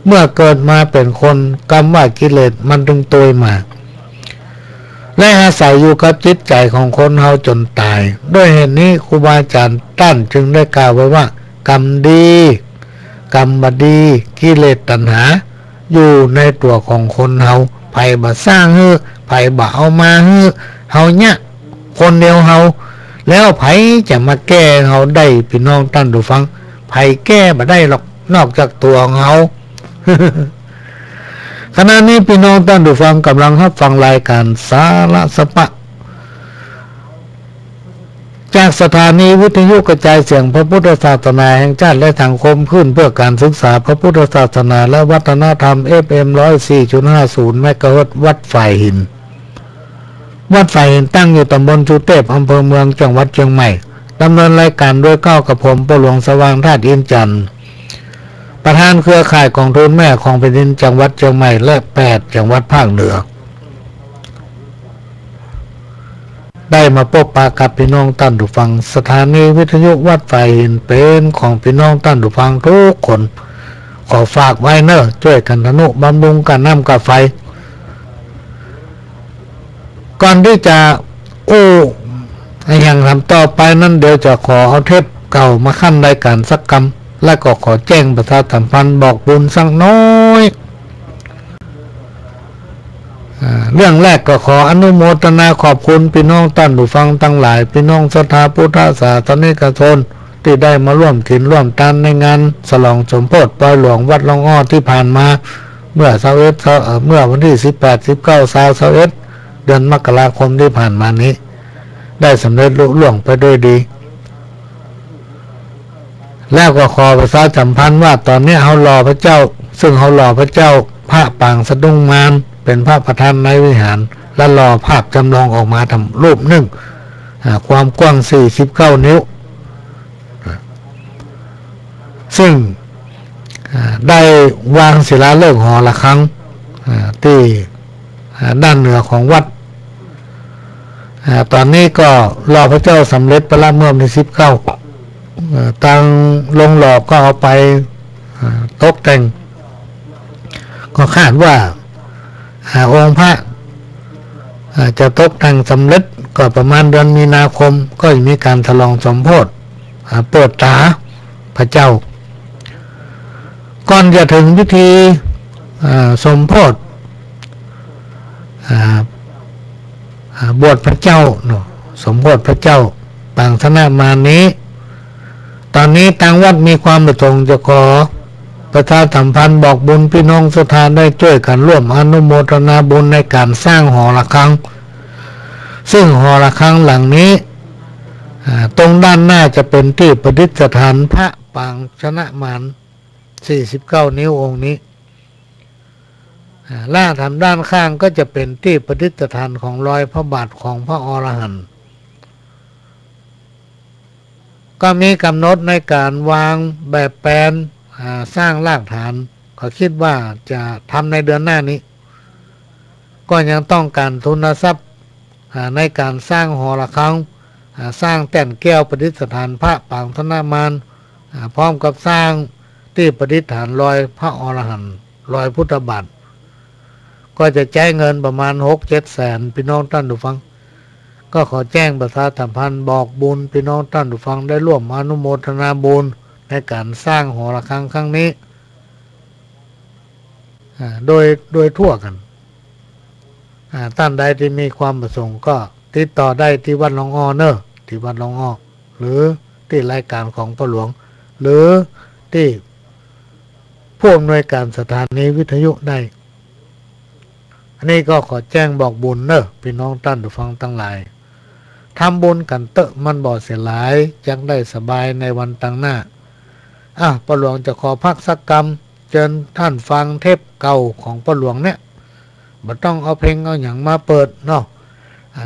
เมื่อเกิดมาเป็นคนกรรมว่ากิเลสมันดึงตัวมาและอาศัยอยู่กับจิตใจของคนเฮาจนตายด้วยเหตุนี้ครูบาอาจารย์ท่านจึงได้กล่าวไว้ว่ากรรมดีกรรมบดีกิเลสตัณหาอยู่ในตัวของคนเฮาไผบ่สร้างฮื้อไผบ่เอามาฮื้อเฮาเนี่ยคนเดียวเฮาแล้วไผจะมาแก้เฮาได้พี่น้องท่านผู้ฟังไผแก้บ่ได้หรอกนอกจากตัวของเฮา ขณะนี้พี่น้องท่านผู้ฟังกำลังรับฟังรายการสาระสปะจากสถานีวิทยุกระจายเสียงพระพุทธศาสนาแห่งชาติและสังคมขึ้นเพื่อการศึกษาพระพุทธศาสนาและวัฒนธรรม FM 104.50 เมกะเฮิรตซ์วัดฝ่ายหินตั้งอยู่ตำบลชุเทพอำเภอเมืองจังหวัดเชียงใหม่ดำเนินรายการโดยก้าวกับผมปหลวงสว่างธาตุอินทร์จันทร์ ประธานเครือข่ายกองทุนแม่ของแผ่นดินจังหวัดเชียงใหม่และ8จังหวัดภาคเหนือได้มาพบปะกับพี่น้องท่านผู้ฟังสถานีวิทยุวัดไฟหินเป็นของพี่น้องท่านผู้ฟังทุกคนขอฝากไว้เนอะช่วยกันทนุบำรุงกันน้ำกับไฟก่อนที่จะอย่างทำต่อไปนั้นเดี๋ยวจะขอเอาเทปเก่ามาขั้นรายการสักกรรมและก็ขอแจ้งประชาสัมพันธ์บอกบุญสักน้อยเรื่องแรกก็ขออนุโมทนาขอบคุณพี่น้องท่านผู้ฟังทั้งหลายพี่น้องศรัทธาพุทธศาสนิกชนที่ได้มาร่วมกินร่วมทานในงานฉลองสมโภชปล่อยหลวงวัดหนองอ้อที่ผ่านมาเมื่อวันที่18 19 21เดือนมกราคมที่ผ่านมานี้ได้สำเร็จลุล่วงไปด้วยดีแล้วก็ขอประชาสัมพันธ์ว่าตอนนี้เขารอพระเจ้าซึ่งเขารอพระเจ้าพระปางสะดุ้งมารเป็นพระประธานในวิหารและรอภาพจำลองออกมาทำรูปหนึ่งความกว้าง49 นิ้วซึ่งได้วางศิลาฤกษ์หอระฆังที่ด้านเหนือของวัดตอนนี้ก็รอพระเจ้าสำเร็จไปแล้วเมื่อวันที่19ทางลงหล่อก็เอาไปตกแต่งก็คาดว่าองค์พระจะตกแต่งสำเร็จก็ประมาณเดือนมีนาคมก็จะมีการฉลองสมโภชเปิดตาพระเจ้าก่อนจะถึงพิธีสมโภชบวชพระเจ้าสมโภชพระเจ้าปางสนามานนี้ตอนนี้ทางวัดมีความประสงค์จะขอประชาสัมพันธ์บอกบุญพี่น้องศรัทธาได้ช่วยกันร่วมอนุโมทนาบุญในการสร้างหอระฆังซึ่งหอระฆังหลังนี้ตรงด้านหน้าจะเป็นที่ประดิษฐานพระปางชนะมาร49 นิ้วองค์นี้ล่าทำด้านข้างก็จะเป็นที่ประดิษฐานของรอยพระบาทของพระอรหันต์ก็มีกำหนดในการวางแบบแปลนสร้างรากฐานเขาคิดว่าจะทำในเดือนหน้านี้ก็ยังต้องการทุนทรัพย์ในการสร้างหอระฆังสร้างแท่นแก้วประดิษฐานพระปางธนามารพร้อมกับสร้างที่ประดิษฐานรอยพระอรหันต์รอยพุทธบาทก็จะใช้เงินประมาณ 6-7 แสนพี่น้องท่านผู้ฟังก็ขอแจ้งประชาสัมพันธ์บอกบุญพี่น้องท่านผู้ฟังได้ร่วมอนุโมทนาบุญในการสร้างหอระฆังครั้งนี้โดยทั่วกันท่านใดที่มีความประสงค์ก็ติดต่อได้ที่วัดหนองอ้อที่วัดหนองอ้อหรือที่รายการของพ่อหลวงหรือที่ผู้อำนวยการสถานีวิทยุได้อันนี้ก็ขอแจ้งบอกบุญพี่น้องท่านผู้ฟังทั้งหลายทำบุญกันเตอะมันบ่เสียหลายจังได้สบายในวันตั้งหน้าพ่อหลวงจะขอพักสักกรรมเชิญท่านฟังเทปเก่าของพ่อหลวงเนี่ยบ่ต้องเอาเพลงเอาอย่างมาเปิดเนาะ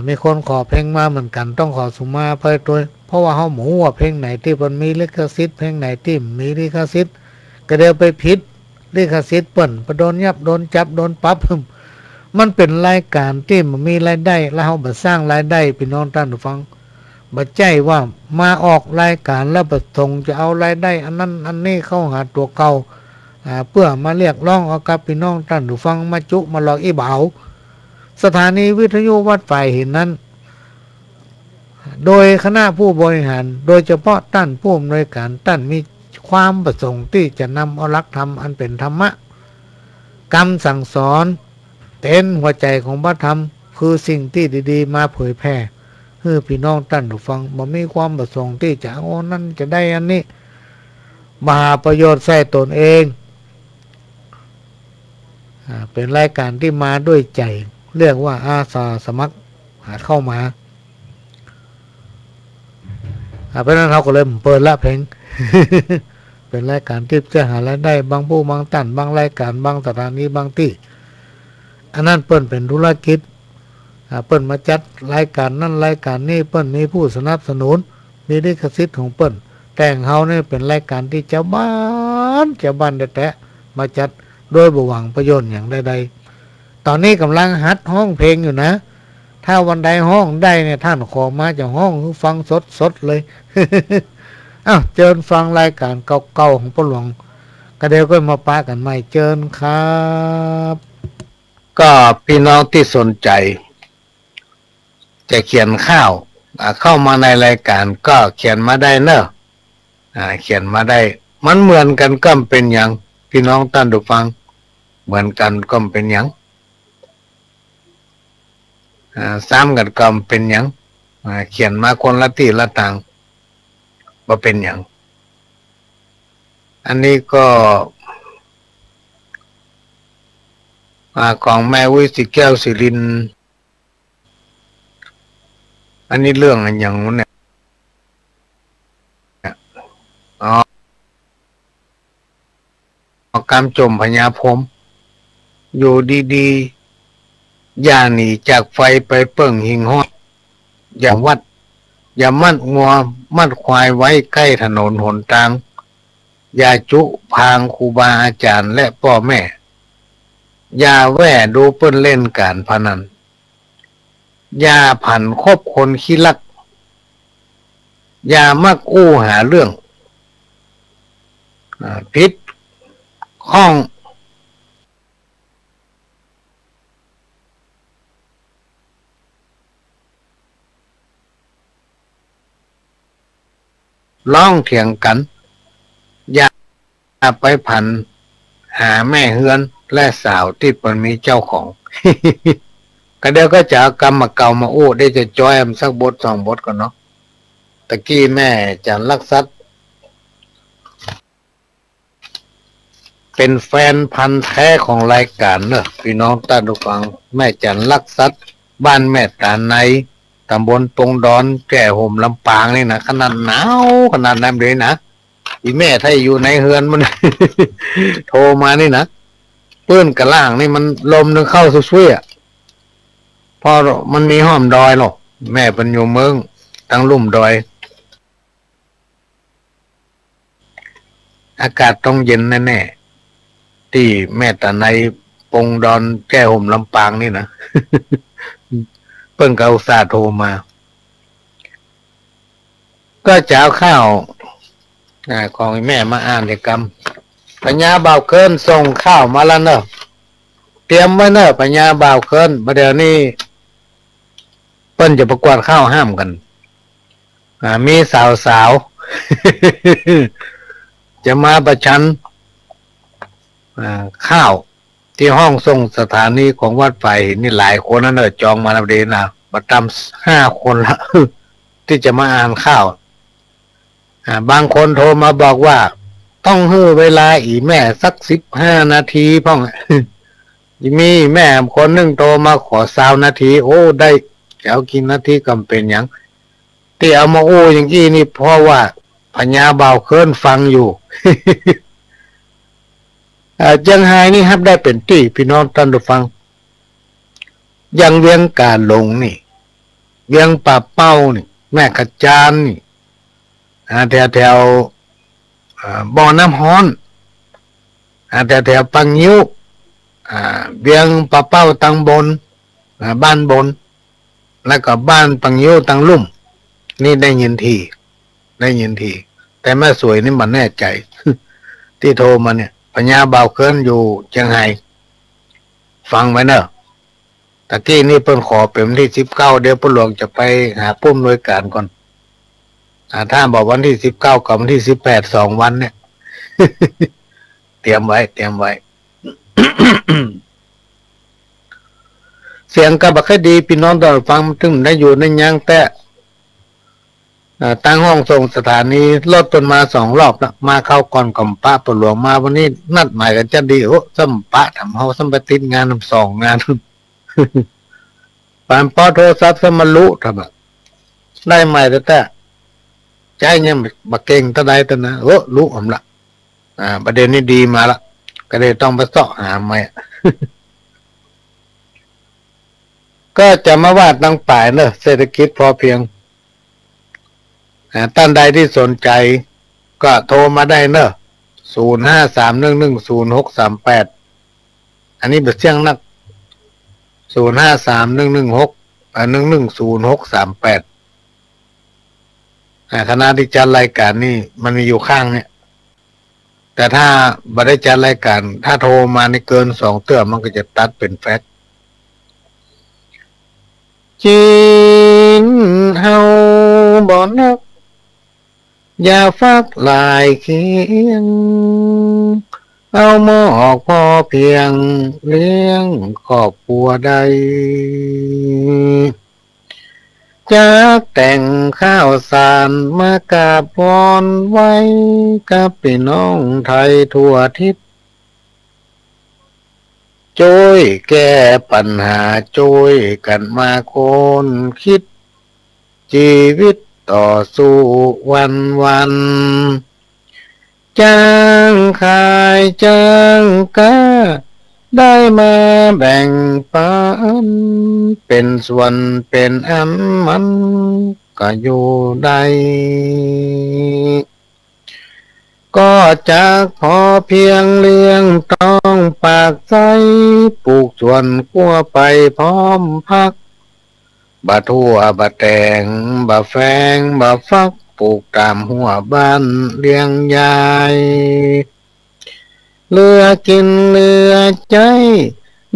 มีคนขอเพลงมาเหมือนกันต้องขอสุมาเพื่อตัวเพราะว่าเขาหมูว่าเพลงไหนที่มันมีลิขสิทธิ์เพลงไหนที่มีลิขสิทธิ์ก็เดี๋ยวไปผิดลิขสิทธิ์เปิ่นโดนยับโดนจับโดนปรับมันเป็นรายการที่มันมีรายได้แล้วเขาบัสร้างรายได้พี่น้องท่านผู้ฟังบัดใจว่ามาออกรายการแล้วประสงค์จะเอารายได้อันนั้นอันนี้เข้าหาตัวเก่าเพื่อมาเรียกร้องเอากับพี่น้องท่านผู้ฟังมาจุมาหลอกอีบ่าวสถานีวิทยุวัดไฟหินนั้นโดยคณะผู้บริหารโดยเฉพาะท่านผู้อำนวยการท่านมีความประสงค์ที่จะนำเอาหลักธรรมอันเป็นธรรมะคำสั่งสอนเป็นหัวใจของพระธรรมคือสิ่งที่ดีๆมาเผยแพร่ให้พี่น้องท่านผู้ฟังบ่มีความประสงค์ที่จะเอานั่นจะได้อันนี้มาหาประโยชน์ใส่ตนเองเป็นรายการที่มาด้วยใจเรียกว่าอาสาสมัครเข้ามาเพราะนั้นเขาก็เลยเปิดละเพลง เป็นรายการที่จะหารายได้บางผู้บางท่านบางรายการบางสถานีบางที่อันนั้นเปิ้นเป็นธุรกิจเปิ้นมาจัดรายการนั่นรายการนี้เปิ้นมีผู้สนับสนุนมีลิขสิทธิ์ของเปิ้นแต่งเฮาเนี่ยเป็นรายการที่ชาวบ้าน นเจ้าบ้านแต่มาจัดโดยบ่หวังประโยชน์อย่างใดๆตอนนี้กำลังฮัดห้องเพลงอยู่นะถ้าวันใดห้องได้เนี่ยท่านขอมาจากห้องฟังสดเลย อ้าวเจิญฟังรายการเก่าๆของพ่อหลวงก็เดี๋ยวก็มาปะกันใหม่เจิญครับก็พี่น้องที่สนใจจะเขียนเข้ามาในรายการก็เขียนมาได้เนอะเขียนมาได้มันเหมือนกันก็เป็นอย่างพี่น้องท่านผู้ฟังเหมือนกันก็เป็นอย่างซ้ำกันก็เป็นอย่างเขียนมาคนละที่ละทางว่าเป็นอย่างอันนี้ก็ของแม่วิสิแก้วศิรินอันนี้เรื่องอะไรอย่างนู้นเนี่ยกำจมพญาพรหมอยู่ดีๆอย่าหนีจากไฟไปเปิ่งหิงห้อยอย่ามัดงัวมัดควายไว้ใกล้ถนนหนทางอย่าจุพางครูบาอาจารย์และพ่อแม่อย่าแว่ดูเปิ้นเล่นการพนันอย่าผันคบคนขี้ลักอย่ามักอู้หาเรื่องพิษข้องร้องเถียงกันอย่าไปผันหาแม่เฮือนและสาวที่มันมีเจ้าของ ก็เดี๋ยวก็จะกรรมเก่ามาอู้ได้จะจอยสักบท2 บทก่อนเนาะตะกี้แม่จันลักษัตเป็นแฟนพันธุ์แท้ของรายการเนอะพี่น้องท่านผู้ฟังแม่จันลักษัตบ้านแม่ตาในตำบลปงดอนแก่ห่มลำปางนี่นะขนาดหนาวขนาดนั้นเลยนะอีแม่ถ้าอยู่ในเฮือนมัน โทรมานี่นะเปื้อนกระล่างนี่มันลมนึงเข้าช่วยพอมันมีห้อมดอยหรอกแม่เป็นอยู่เมืองตั้งลุ่มดอยอากาศต้องเย็นแน่ๆที่แม่ตาในปงดอนแก้ห่มลำปางนี่นะ เพิ่งเกาซาโทรมาก็จะเอาข้าวของแม่มาอ่านเด็กกรรมปัญญาบ่าวเคินส่งข้าวมาแล้วเนอะเตรียมไว้เนอะปัญญาบ่าวเคินประเดี๋ยวนี้เปิ้นจะประกวดข้าวห้ามกันมีสาว จะมาประชันข้าวที่ห้องส่งสถานีของวัดไฟนี่หลายคนนั่นเนอะจองมาแล้วเดนะประจำ5 คนละ ที่จะมาอ่านข้าวบางคนโทรมาบอกว่าต้องให้เวลาอีแม่สัก15 นาทีพ่อง มีแม่คนหนึ่งโทรมาขอ20 นาทีโอ้ได้เอากินนาทีก็เป็นอย่างที่เอามาโอ้อย่างนี้นี่เพราะว่าพญาบ่าวเคินฟังอยู่ จังไห้นี่ครับได้เป็นที่พี่น้องท่านผู้ฟังยังเวียงกาหลงนี่เวียงป่าเป้านี่แม่ขจานนี่แถวบ่อน้ำฮ้อนแถวปังยิ้วเวียงป่าเป้าตังบนบ้านบนแล้วก็บ้านปังยิ้วตังลุ่มนี่ได้ยินทีแต่แม่สวยนี่มันแน่ใจ ที่โทรมาเนี่ยพญาบ่าวเคินอยู่เชียงไฮ้ฟังไว้เนอะตะกี้นี่เพิ่นขอเป็นวันที่19เดี๋ยวพ่อหลวงจะไปหาผู้อำนวยการก่อนถ้าบอกวันที่19กับวันที่18 2 วันเนี่ย เตรียมไว้ เสียงก็บ่ค่อยดีพี่น้องตอนฟังถึงได้อยู่ในยังแต่ตั้งห้องส่งสถานีรถต้นมา2 รอบแล้วมาเข้าก่อนกับป้าปหลวงมาวันนี้นัดหมายกันจะดีโอ้ซ้ำปะทำเฮาซ้ำไปติดงาน2 งาน ปานปอโทรศัพท์สมรุทำแบบได้ใหม่แต่ใจเนี่ยบักเก่งตะไดตะนะโอ้รู้ผมละประเด็นนี้ดีมาละก็เลยต้องไปเสาะหาใหม่ ก็จะมาวาดตั้งป่ายเนอะเศรษฐกิจพอเพียงท่านใดที่สนใจก็โทรมาได้เนอะ 0531103638อันนี้เป็นเสียงนัก053116110638คณะที่จัดรายการนี่มันมีอยู่ข้างเนี่ยแต่ถ้าบัได้จัดรายการถ้าโทรมาในเกิน2 เทื่อมันก็จะตัดเป็นแฟกซ์จีนเฮาบ่นักอย่าฟักลายเคียงเอาหม้อพอเพียงเลี้ยงครอบครัวใดจากแต่งข้าวสารมากราบวอนไว้กับพี่น้องไทยทั่วทิศช่วยแก้ปัญหาช่วยกันมาคนคิดชีวิตต่อสู้วันจ้างขายจ้างกาได้มาแบ่งปันเป็นส่วนเป็นอันมันก็อยู่ได้ก็จากพอเพียงเลี้ยงต้องปากใจปลูกส่วนกั้วไปพร้อมพักบะทั่วบะแตงบะแฟงบะฟักปลูกตามหัวบ้านเลี้ยงยายเหลือกินเหลือใจ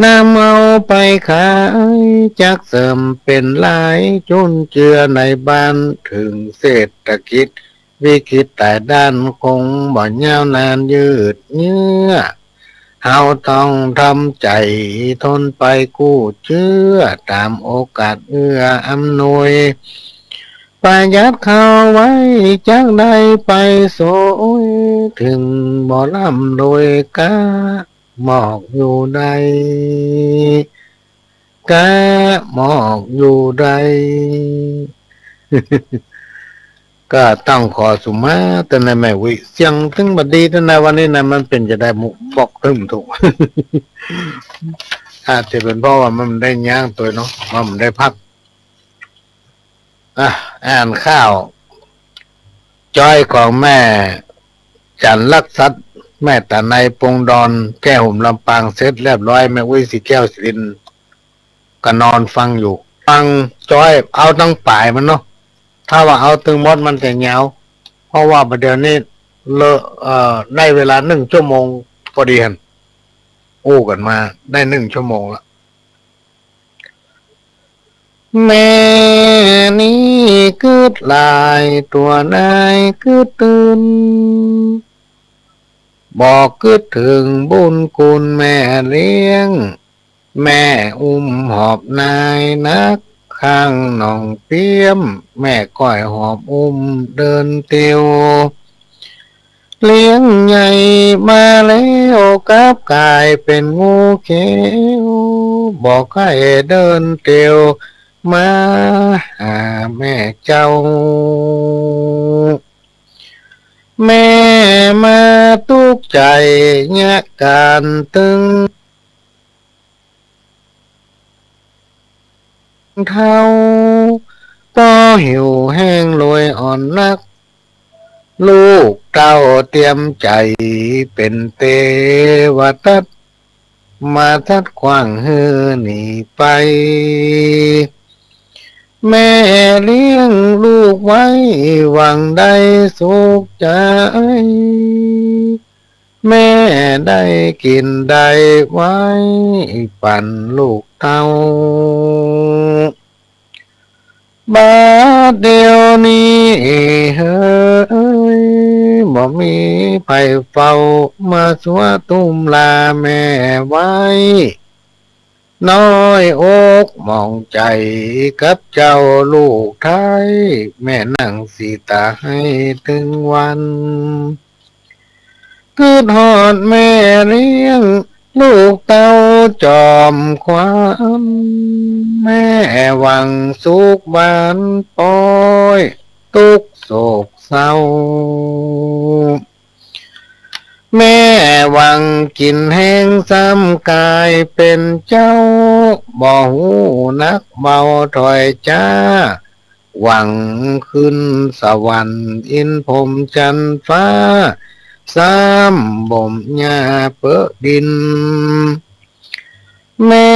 นำเอาไปขายจากเสริมเป็นหลายจุนเจือในบ้านถึงเศรษฐกิจวิกฤตแต่ด้านคงบ่ยาวนานยืดเยื้อเฮาต้องทำใจทนไปกู้เชื่อตามโอกาสเอื้ออำนวยประหยัดเข้าไว้จากได้ไปโสยถึงบ่ร่ำรวยกะหมอกอยู่ใดกะหมอกอยู่ใด ก็ต้องขอสุมาแต่ในแม่วิเสียงถึงบัดดีแต่ในวันนี้นะมันเป็นจะได้มุกฟอกทึมถูก อาจจะเป็นเพราะว่ามันได้ย่างตัวเนาะมันได้พักอ่านข้าวจ้อยของแม่จันลักษัตแม่ตาในปงดอนแก้หุ่มลำปางเสร็จเรียบร้อยแม่วิสิแก้วสิรินก็นอนฟังอยู่ฟังจ้อยเอาตั้งป่ายมันเนาะถ้าว่าเอาตึงมดมันจะเหงาเพราะว่าประเดี๋ยวนี้ได้เวลา1 ชั่วโมงพอดีหันอู้กันมาได้1 ชั่วโมงละแม่นี้กึดลายตัวนายกึดตื่นบอกกึดถึงบุญคุณแม่เลี้ยงแม่อุ้มหอบนายนักข้างหนองเปี้ยมแม่ก้อยหอบอุ้มเดินเตียวเลี้ยงใหญ่มาแล้วกับกายเป็นงูเขียวบอกให้เดินเตียวมาหาแม่เจ้าแม่มาตุกใจแยกการตึงเท่าก็หิวแห้งลอยอ่อนนักลูกเต้าเตรียมใจเป็นเทวทัตมาทัดขวางเฮือหนีไปแม่เลี้ยงลูกไว้หวังได้สุขใจแม่ได้กินได้ไว้ปั่นลูกเต้าบาดเดียวนี้เฮ้ยบ่มีไผเฝ้ามาสัวตุ้มลาแม่ไว้น้อยอกมองใจกับเจ้าลูกไทยแม่นั่งสีตาให้ถึงวันคืดหอดแม่เลี้ยงลูกเต้าจอมความแม่หวังสุขบานปอยทุกโศกเศร้าแม่หวังกินแห้งซ้ำกายเป็นเจ้าบ่หูนักเบาถอยจ้าหวังขึ้นสวรรค์อินพรหมจันทร์ฟ้า สามบ่มหญ้าเปอะดินแม่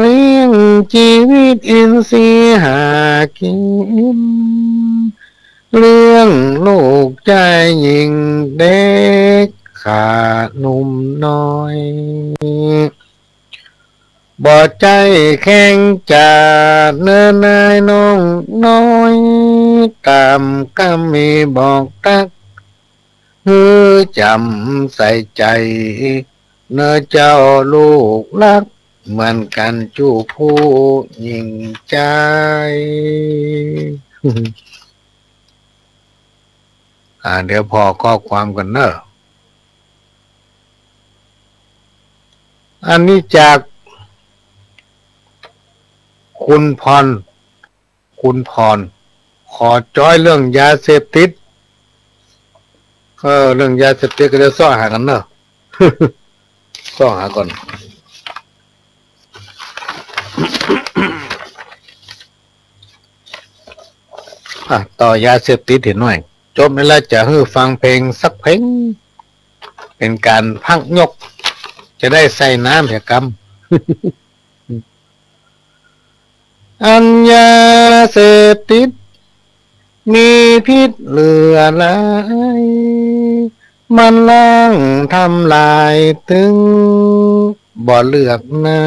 เลี้ยงชีวิตอินทรีย์หากินเลี้ยงลูกใจหญิงเด็กขาหนุ่มน้อยบ่ใจแข็งจาเนื้อนายน้องน้อยตามกำมีบอกตักฮือจำใส่ใจเนื้อเจ้าลูกรักเหมือนกันจูผู้ยิ่งใจ เดี๋ยวพอข้อความกันเนอะอันนี้จากคุณพรขอจ้อยเรื่องยาเสพติดเรื่องยาเสพติดก็จะซ่อหากันเนอะ ซ่อหาก่อน ต่อยาเสพติดเห็นหน่อยจบแล้วจะให้ฟังเพลงสักเพลงเป็นการพักยกจะได้ใส่น้ำแห่กรรม อันยาเสพติดมีพิษเหลือหลายมันล้างทำลายถึงบ่เลือกหน้า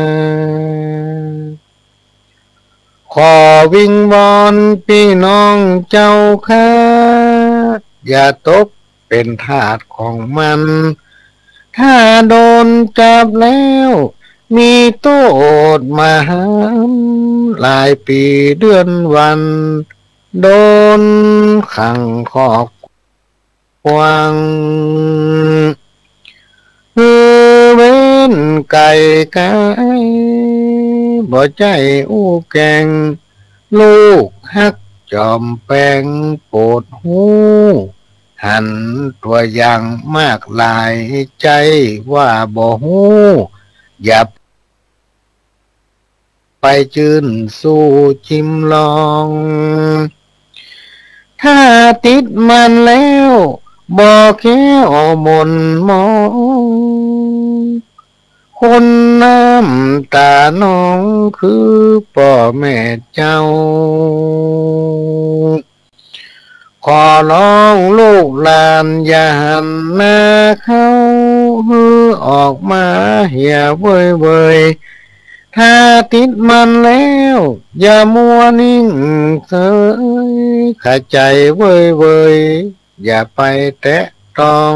ขอวิงวอนพี่น้องเจ้าข้าอย่าตกเป็นทาสของมันถ้าโดนจับแล้วมีโทษมาหามหลายปีเดือนวันโดนขังคอกวังเว้นไก่กายบ่ใจอู้แกงลูกฮักจอมแปงโปรดหูหันตัวอย่างมากลายใจว่าบ่หูอย่าไปจืนสู้ชิมลองถ้าติดมันแล้วบอกแค่มนมองคนน้ำตาน้องคือพ่อแม่เจ้าขอร้องลูกหลานอย่าหันหน้าเข้าฮือออกมาเหี่ยเว่ยเว่ยถ้าติดมันแล้วอย่ามัวนิ่งเฉยขาใจเว่ยเว่ยอย่าไปแตะต้อง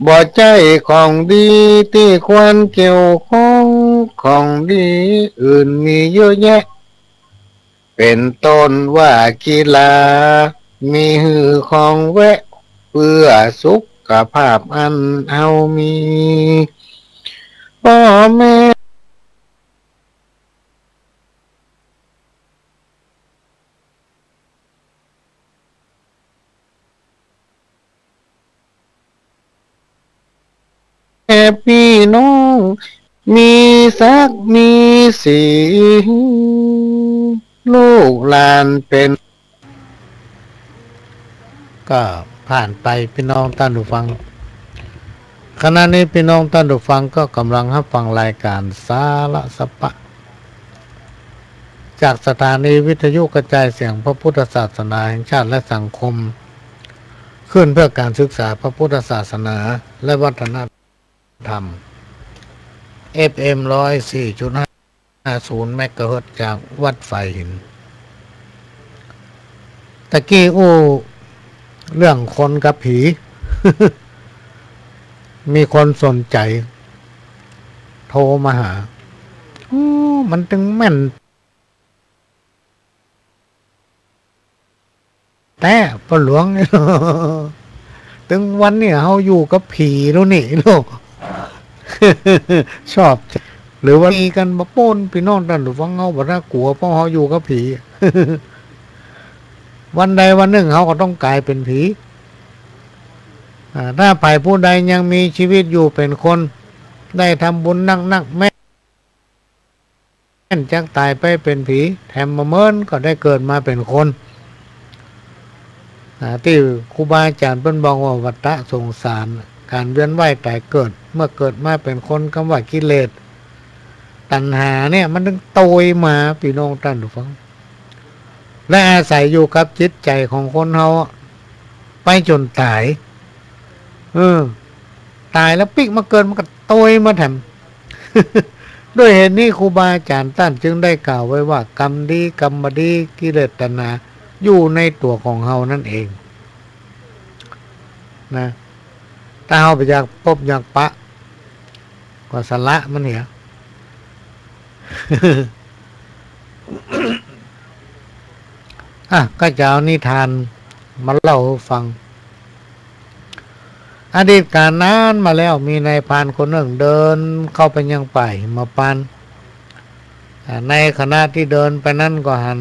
บ่ใจของดีที่ควรเกี่ยวข้องของดีอื่นมีเยอะแยะเป็นต้นว่ากีฬามีหือของแวะเพื่อสุขภาพอันเอามีพ่อแม่พี่น้องมีสักมีสีลูกหลานเป็นก็ผ่านไปพี่น้องท่านผู้ฟังขณะนี้พี่น้องท่านผู้ฟังก็กำลังรับฟังรายการสาระสปะจากสถานีวิทยุกระจายเสียงพระพุทธศาสนาแห่งชาติและสังคมขึ้นเพื่อการศึกษาพระพุทธศาสนาและวัฒนธรรม FM 104.50 เมกะเฮิรตซ์จากวัดไฟหินตะกี้เรื่องคนกับผี มีคนสนใจโทรมาหามันถึงแม่นแต่ปะหลวง ถึงวันนี้เฮาอยู่กับผีแล้วนี่ลูก ชอบหรือว่ามีกันมาป้นพี่น้องท่านผู้ฟังเฮาบ่น่ากลัวเพราะเฮาอยู่กับผี วันใดวันหนึ่งเขาก็ต้องกลายเป็นผีถ้าไปผู้ใดยังมีชีวิตอยู่เป็นคนได้ทำบุญนักแม่นจักตายไปเป็นผีแถมมาเมินก็ได้เกิดมาเป็นคน ที่ครูบาอาจารย์เพิ่นบอกว่าวัฏสงสารการเวียนว่ายตายเกิดเมื่อเกิดมาเป็นคนคำว่ากิเลสตัณหาเนี่ยมันต้องโตยมาพี่น้องท่านผู้ฟังและอาศัยอยู่กับจิตใจของคนเฮาไปจนตายตายแล้วปิกมาเกินมันก็โตยมาแถม ด้วยเหตุนี้ครูบาอาจารย์ท่านจึงได้กล่าวไว้ว่ากรรมดีกรรมดีกิเลสตัณหาอยู่ในตัวของเฮานั่นเองนะถ้าเฮาไปอยากพบอยากปะก็สละมันเหี่ย ก็จะเอานิทานมาเล่าให้ฟังอดีตการนั้นมาแล้วมีนายพรานคนหนึ่งเดินเข้าไปยังป่าหิมพานต์ในขณะที่เดินไปนั้นก็หัน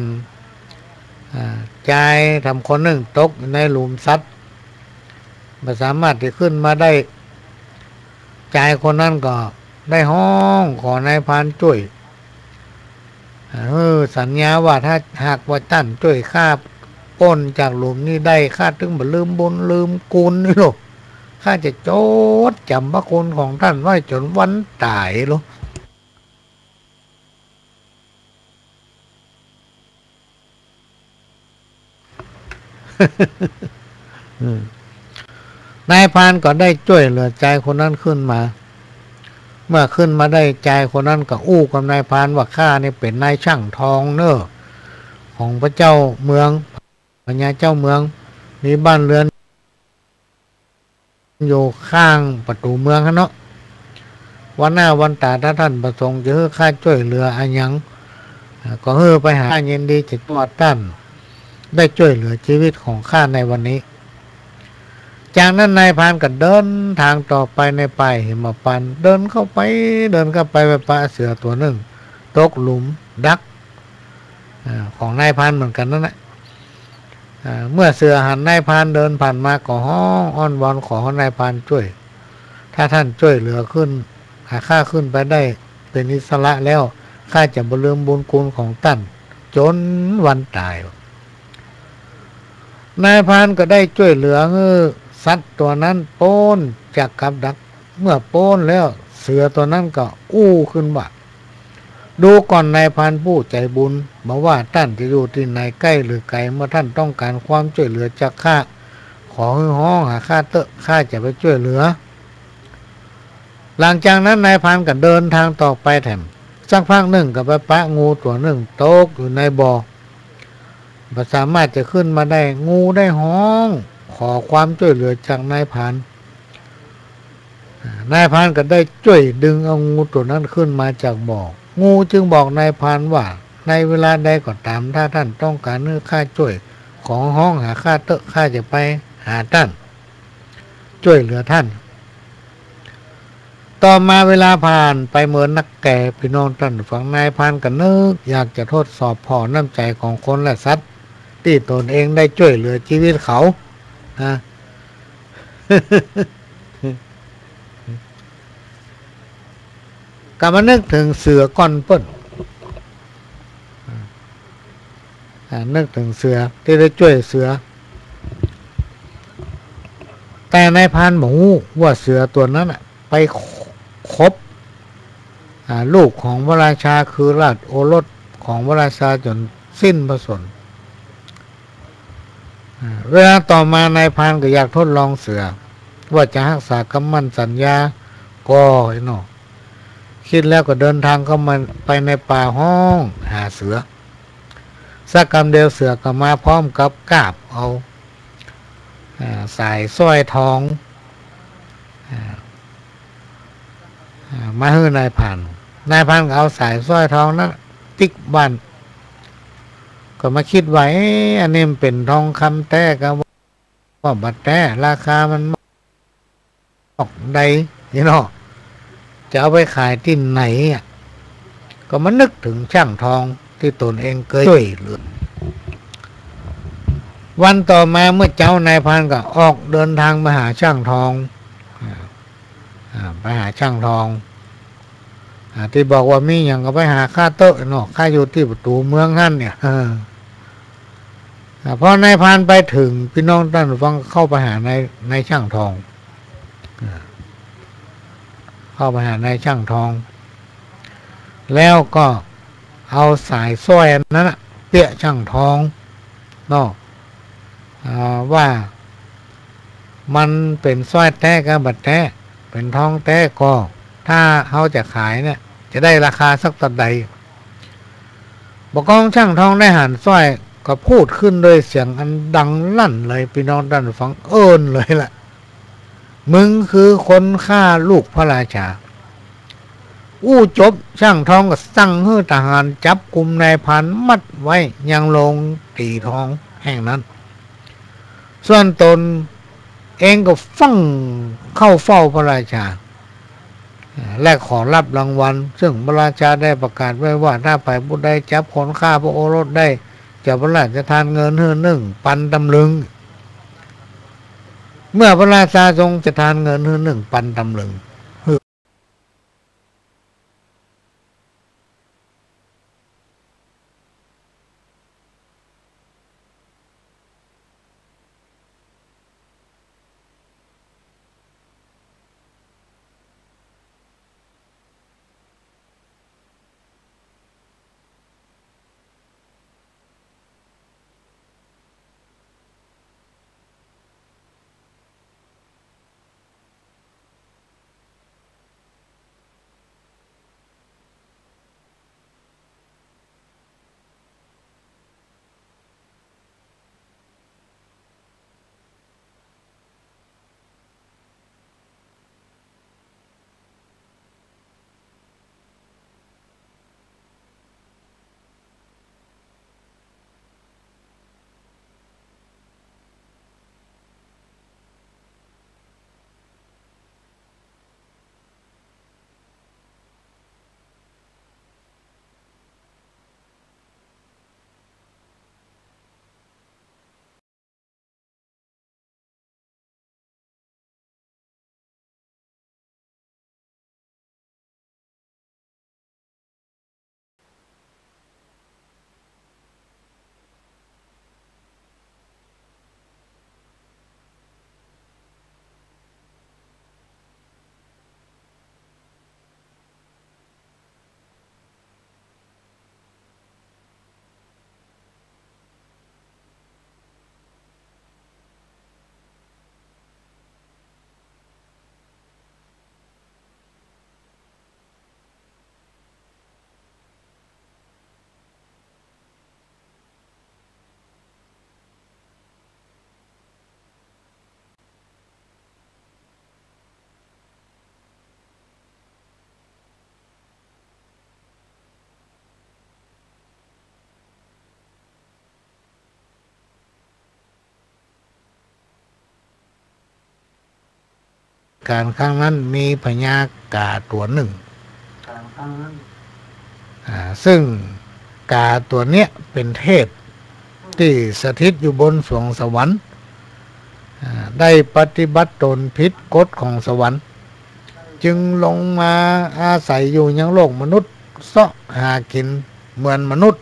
ใจทำคนหนึ่งตกในหลุมซัดไม่สามารถที่ขึ้นมาได้ใจคนนั้นก็ได้ห้องขอนายพรานช่วยสัญญาว่าถ้าหากว่าท่านช่วยข้าป้นจากหลุมนี้ได้ข้าถึงบ่ลืมบุญลืมกุลนี่หรอกข้าจะโจดจำพระคุณของท่านไว้จนวันตายหรอกนายพรานก็ได้ช่วยเหลือใจคนนั้นขึ้นมาเมื่อขึ้นมาได้ใจคนนั้นก็อู้กับนายพรานว่าข้านี่เป็นนายช่างทองเนอะของพระเจ้าเมืองพญาเจ้าเมืองมีบ้านเรือนอยู่ข้างประตูเมืองเนาะวันหน้าวันตาถ้าท่านประสงค์จะให้ข้าช่วยเหลืออันยังก็ให้ไปหาเย็นดีจิตวัดท่านได้ช่วยเหลือชีวิตของข้าในวันนี้จากนั้นนายพรานก็เดินทางต่อไปในป่าหิมพานต์เดินเข้าไปไปปะเสือตัวหนึ่งตกหลุมดักของนายพรานเหมือนกันนั่นแหละเมื่อเสือหันนายพรานเดินผ่านมาก็ห้องอ้อนวอนขอนายพรานช่วยถ้าท่านช่วยเหลือขึ้นหาข้าขึ้นไปได้เป็นอิสระแล้วข้าจะบ่ลืมบุญคุณของท่านจนวันตายนายพรานก็ได้ช่วยเหลือสัตว์ตัวนั้นโป้นจากกับดักเมื่อโป้นแล้วเสือตัวนั้นก็อู้ขึ้นว่าดูก่อนนายพรานผู้ใจบุญบอกว่าท่านจะอยู่ที่ไหนใกล้หรือไกลเมื่อท่านต้องการความช่วยเหลือจากข้าขอให้ห้องหาข้าข้าจะไปช่วยเหลือหลังจากนั้นนายพรานก็เดินทางต่อไปแถมสักพักหนึ่งก็ไปปะงูตัวหนึ่งตกอยู่ในบ่อไม่สามารถจะขึ้นมาได้งูได้ห้องขอความช่วยเหลือจากนายพรานก็ได้ช่วยดึงเอางูตัวนั้นขึ้นมาจากบ่องูจึงบอกนายพรานว่าในเวลาใดก็ตามถ้าท่านต้องการให้ข้าช่วยของห้องหาข้าจะไปหาท่านช่วยเหลือท่านต่อมาเวลาผ่านไปเหมือนนักแก่พี่น้องท่านฝั่งนายพรานก็นึกอยากจะทดสอบพอน้ำใจของคนและสัตว์ที่ตนเองได้ช่วยเหลือชีวิตเขาก็มานึกถึงเสือก้อนเปิ้ลนึกถึงเสือที่ได้ช่วยเสือแต่นายพรานบอกว่าเสือตัวนั้นไปคบลูกของพระราชาคือราชโอรสของพระราชาจนสิ้นพระชนม์เวลาต่อมานายพรานก็อยากทดลองเสือว่าจะรักษาคำมั่นสัญญาก็เนาะคิดแล้วก็เดินทางเข้ามาไปในป่าห้องหาเสือสักกำเดียวเสือก็มาพร้อมกับกาบเอาสายสร้อยทองมาให้นายพรานก็เอาสายสร้อยทองนั้นติ๊กบ้านก็มาคิดไว้อันนี้มันเป็นทองคำแท้ก็ว่าบัตรแท้ราคามันออกใดเนาะจะเอาไปขายที่ไหนก็มานึกถึงช่างทองที่ตนเองเคยช่วยเหลือวันต่อมาเมื่อเจ้านายพรานก็ออกเดินทางมาหาช่างทองไปหาช่างทองที่บอกว่ามีอย่างก็ไปหาข้าเตอะเนาะข้าอยู่ที่ประตูเมืองนั่นเนี่ย พอนายพรานไปถึงพี่น้องท่านฟังเข้าไปหานายช่างทองเข้าไปหานายช่างทอง แล้วก็เอาสายสร้อยนั้นเปี้ยช่างทองเนาะว่ามันเป็นสร้อยแท้กับบัดแท้เป็นทองแท้ก็ถ้าเขาจะขายเนี่ยจะได้ราคาสักตัดใดบอกกองช่างทองได้หันสร้อยก็พูดขึ้นโดยเสียงอันดังลั่นเลยพี่น้องท่านฟังเอิญเลยล่ะมึงคือคนฆ่าลูกพระราชาอู้จบช่างทองก็สั่งให้ทหารจับกลุ่มนายพันมัดไว้ยังลงตีทองแห่งนั้นส่วนตนเองก็ฟั่งเข้าเฝ้าพระราชาและขอรับรางวัลซึ่งพระราชาได้ประกาศไว้ว่าถ้าฝ่ายผู้ใดจับคนฆ่าพระโอรสได้จะพระราชทานเงิน1,000 ตำลึงเมื่อพระราชาทรงจะทานเงิน1,000 ตำลึงการครั้งนั้นมีพญากาตัวหนึ่งซึ่งกาตัวเนี้ยเป็นเทพที่สถิตอยู่บนสวงสวรรค์ได้ปฏิบัติตนผิดกฎของสวรรค์จึงลงมาอาศัยอยู่ยังโลกมนุษย์เสาะหากินเหมือนมนุษย์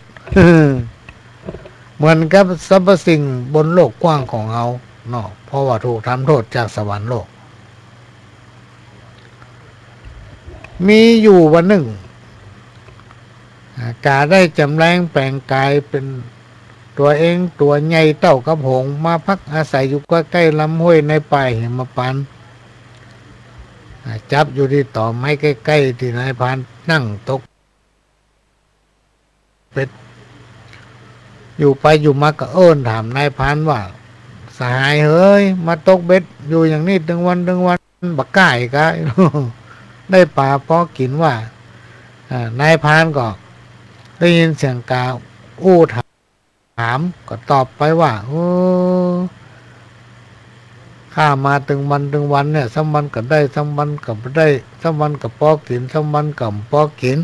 เหมือนกับสรรพสิ่งบนโลกกว้างของเราเนาะเพราะว่าถูกทำโทษจากสวรรค์โลกมีอยู่วันหนึ่งกาได้จำแรงแปลงกายเป็นตัวเองตัวใหญ่เต้ากระหงมาพักอาศัยอยู่ใกล้ๆลำห้วยในป่าหิมพานต์จับอยู่ที่ต่อไม้ใกล้ๆที่นายพรานนั่งตกเป็ดอยู่ไปอยู่มาก็เอิ้นถามนายพรานว่าสหายเฮ้ยมาตกเบ็ดอยู่อย่างนี้ถึงวันบักก่ายกะ ได้ปลาพอกินว่านายพรานก็ได้ยินเสียงกาอู้ถามก็ตอบไปว่าข้ามาถึงวันเนี่ยสักวันก็ได้สักวันก็ไม่ได้สักวันก็พอกินสักวันก็พอกิน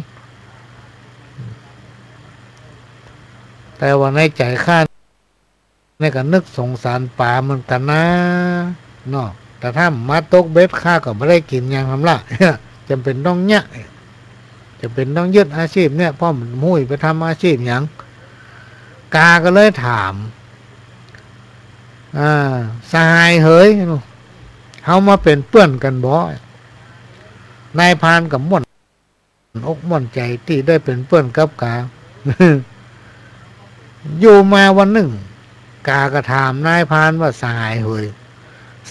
แต่ว่าในใจข้าในก็นึกสงสารปลาเหมือนกันนะเนาะแต่ถ้ามาตกเบ็ดข้าก็ไม่ได้กินอย่างทำละจำเป็นต้องเนี่ยจะเป็นต้องยึดอาชีพเนี่ยพ่อมันมุ่ยไปทำอาชีพอย่างกาก็เลยถาม สหายเฮ้ยเขามาเป็นเพื่อนกันบ่นายพรานกับม่วนอกม่วนใจที่ได้เป็นเพื่อนกับกา อยู่มาวันหนึ่งกากระถามนายพรานว่าสหายเฮ้ย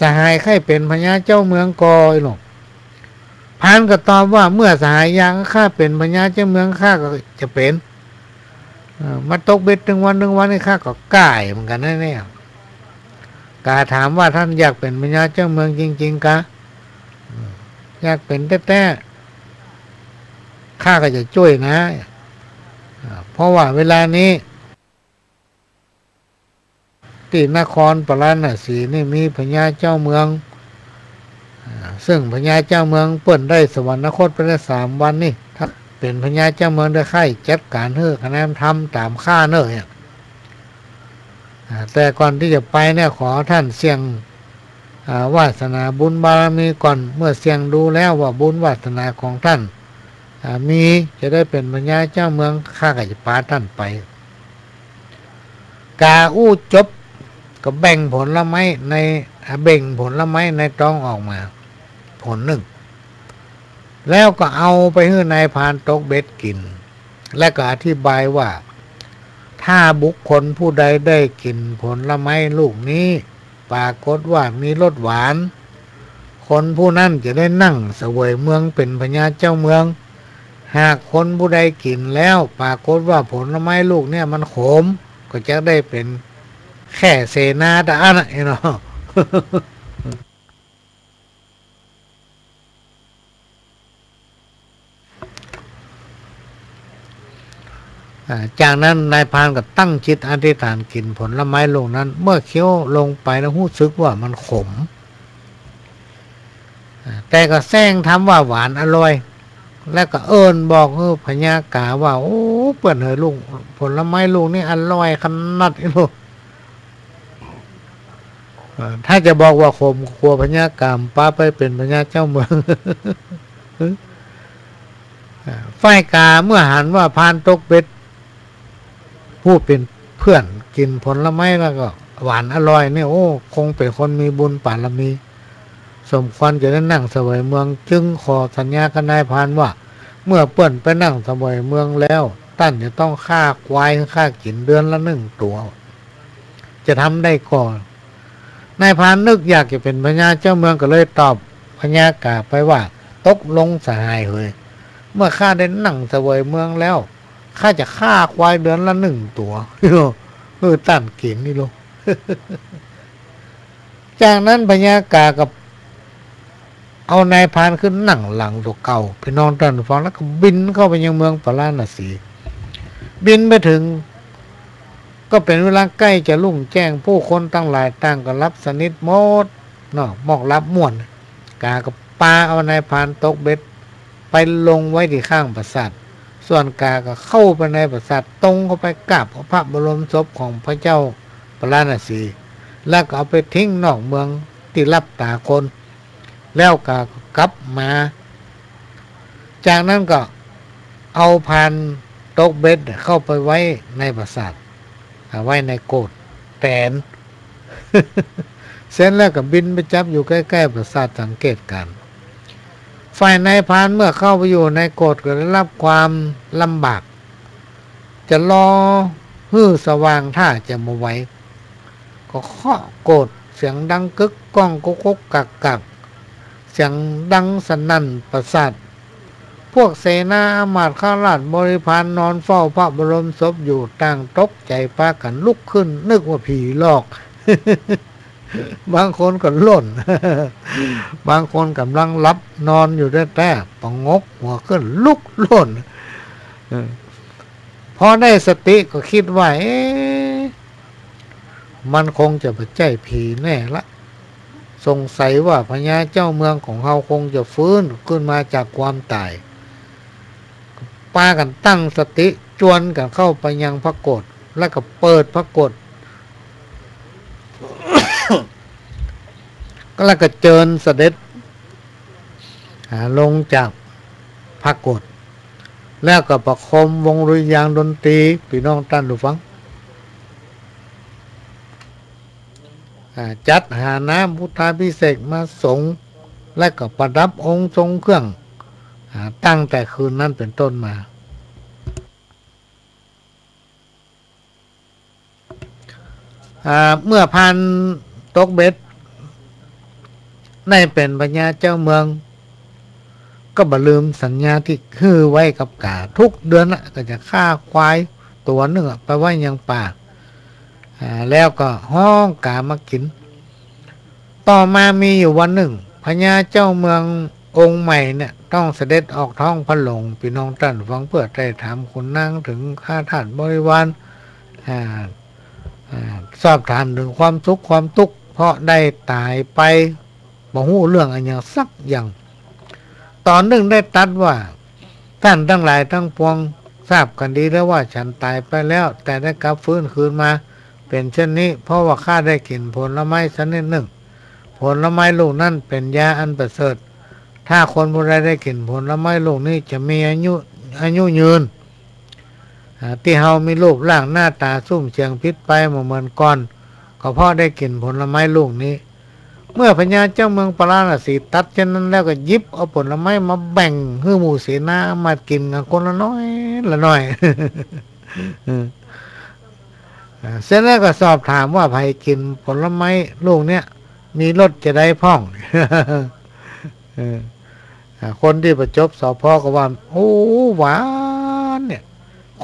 สหายใครเป็นพญาเจ้าเมืองกอยหรอกพรานก็ตอบว่าเมื่อสหายยังข้าเป็นพญาเจ้าเมืองข้าก็จะเป็นมาตกเบ็ดหนึ่งวันนี่ข้าก็ก่ายเหมือนกันแน่ๆกาถามว่าท่านอยากเป็นพญาเจ้าเมืองจริงๆกะอยากเป็นแต่ข้าก็จะช่วยนะเพราะว่าเวลานี้ที่นครปราณสีนี่มีพญาเจ้าเมืองซึ่งพญาเจ้าเมืองเปิ่นได้สวรรคตไปได้3 วันนี่ถ้าเป็นพญาเจ้าเมืองได้ไข่จัดการเฮือคะแนนทำตามข้าเนอะเนี่ยแต่ก่อนที่จะไปเนี่ยขอท่านเสี่ยงวาสนาบุญบารมีก่อนเมื่อเสี่ยงดูแล้วว่าบุญวาสนาของท่านมีจะได้เป็นพญาเจ้าเมืองข้าก็จะพาท่านไปกาอู้จบก็แบ่งผลไม้ในตองออกมาผลหนึ่งแล้วก็เอาไปให้นายพรานตกเบ็ดกินและก็อธิบายว่าถ้าบุคคลผู้ใดได้กินผลไม้ลูกนี้ปรากฏว่ามีรสหวานคนผู้นั้นจะได้นั่งเสวยเมืองเป็นพญาเจ้าเมืองหากคนผู้ใดกินแล้วปรากฏว่าผลไม้ลูกเนี่ยมันขมก็จะได้เป็นแค่เสนาดานะเนาะ จากนั้นนายพรานก็ตั้งจิตอธิษฐานกินผลไม้ลงนั้นเมื่อเคี้ยวลงไปแล้วรู้สึกว่ามันขมแต่ก็แซงทำว่าหวานอร่อยแล้วก็เอิญบอกพญากาว่าโอ้เปิ่นเฮยลุงผลไม้ลุงนี่อร่อยขนาดนี้ลูกถ้าจะบอกว่าขมกลัวพญากามป้าไปเป็นพญาเจ้าเมือง ฝ่ายกาเมื่อหันว่าพานตกเบ็ดผู้เป็นเพื่อนกินผลไม้แล้วก็หวานอร่อยเนี่ยโอ้คงเป็นคนมีบุญบารมีสมควรจะได้นั่งเสวยเมืองจึงขอสัญญากับนายพรานว่าเมื่อเปิ้นไปนั่งเสวยเมืองแล้วท่านจะต้องฆ่าควายฆ่ากินเดือนละ1 ตัวจะทำได้ก่อนนายพรานนึกอยากจะเป็นพญาเจ้าเมืองก็เลยตอบพญากาไปว่าตกลงสหายเฮ้ยเมื่อข้าได้นั่งเสวยเมืองแล้วข้าจะฆ่าควายเดือนละ1 ตัวตั้นกินนี่ลูก จากนั้นพญากากับเอานายพรานขึ้นนั่งหลังตัวเก่าพี่น้องท่านฟังแล้วก็บินเข้าไปยังเมืองปราณสีบินไปถึงก็เป็นเวลาใกล้จะรุ่งแจ้งผู้คนตั้งหลายต่างก็รับสนิทหมดเนาะมอกรับม่วนกากับปลาเอานายพรานตกเบ็ดไปลงไว้ที่ข้างปราสาทส่วนกาก็เข้าไปในปราสาทตรงเข้าไปกราบพระบรมศพของพระเจ้าปราณสีแล้วก็เอาไปทิ้งนอกเมืองที่รับตาคนแล้วก็กลับมาจากนั้นก็เอาพานตกเบ็ดเข้าไปไว้ในปราสาทไว้ในโกฏแตน เส้นแล้วก็บินไปจับอยู่ใกล้ๆปราสาทสังเกตการฝ่ายนายพรานเมื่อเข้าไปอยู่ในโกฏก็ได้รับความลำบากจะรอฮื้อสว่างถ้าจะมาไว้ก็เคาะโกฏเสียงดังกึกก้องกุกกุกกักกักเสียงดังสนั่นประสาทพวกเสนาอมาตย์ข้าราชบริพารนอนเฝ้าพระบรมศพอยู่ต่างตกใจพากันลุกขึ้นนึกว่าผีหลอก บางคนก็ล่น บางคนกำลังรับนอนอยู่แต่ปงกหัวขึ้นลุกล่นพอได้สติก็คิดว่ามันคงจะเป็นใจผีแน่ละสงสัยว่าพญาเจ้าเมืองของเขาคงจะฟื้นขึ้นมาจากความตายปากันตั้งสติจวนกันเข้าไปยังพระโกฏแล้วก็เปิดพระโกฏ ก็แล้วก็เจิญเสด็จลงจากพระโกฏแล้วก็ประคมวงดุริยางค์ดนตรีพี่น้องท่านผู้ฟัง จัดหาน้ำพุทธาภิเษกมาสงและก็ประดับองค์ทรงเครื่องตั้งแต่คืนนั้นเป็นต้นมาเมื่อพันตกเบ็ดได้เป็นปัญญาเจ้าเมืองก็บ่ลืมสัญญาที่คือไว้กับกาทุกเดือนละก็จะฆ่าควายตัวหนึ่งไปไว้ยังป่าแล้วก็ห้องกามากินต่อมามีอยู่วันหนึ่งพญาเจ้าเมืององค์ใหม่เนี่ยต้องเสด็จออกท้องพระหลงพี่น้องท่านฟังเพื่อได้ถามคุณนางถึงข้าทาสบริวารสอบถามถึงความทุกข์ความทุกข์เพราะได้ตายไปบ่ฮู้เรื่องอะไรอย่างสักอย่างตอนหนึ่งได้ตัดว่าท่านทั้งหลายทั้งปวงทราบกันดีแล้วว่าฉันตายไปแล้วแต่ได้กลับฟื้นคืนมาเป็นเช่นนี้เพราะว่าข้าได้กินผลไม้ชนิดหนึ่งผลไม้ลูกนั้นเป็นยาอันประเสริฐถ้าคนผู้ใดได้กินผลไม้ลูกนี้จะมีอายุยืนที่เฮามีรูปร่างหน้าตาซุ่มเสียงพิษไปเหมือนก่อนก็เพราะได้กินผลไม้ลูกนี้เมื่อพญาเจ้าเมืองปราณสีตัดเช่นนั้นแล้วก็ยิบเอาผลไม้มาแบ่งให้หมู่เสนามากินกันคนละน้อยละน้อย เสร็จแล้วก็สอบถามว่าใครกินผลไม้ลูกเนี้ยมีรสจะได้พ่อง คนที่ประจบสพก็ว่าโอ้หวานเนี่ย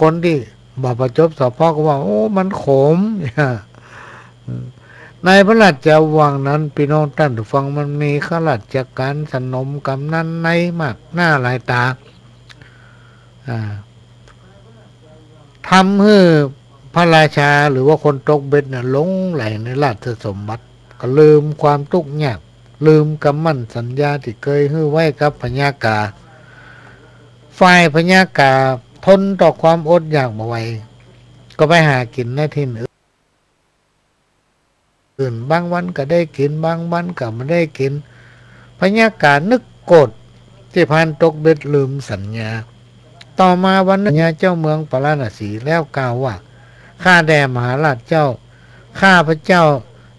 คนที่บอกประจบสพก็ว่าโอ้มันขม ในพระราชวังนั้นพี่น้องท่านผู้ฟังมันมีข้าราชการสนมกำนันในมากหน้าหลายตาทำให้พระราชาหรือว่าคนตกเบ็ดเนี่ยหลงไหลในราชสมบัติก็ลืมความทุกข์ยากลืมคำมั่นสัญญาที่เคยให้ไว้กับพญากาฝ่ายพญากาทนต่อความอดอยากบ่ไหวก็ไปหากินในที่อื่นบางวันก็ได้กินบางวันก็ไม่ได้กินพญากานึกโกรธที่พันตกเบ็ดลืมสัญญาต่อมาวันนั้นพญาเจ้าเมืองปราณสีแล้วกล่าวว่าข้าแด่มหาราชเจ้าข้าพระเจ้า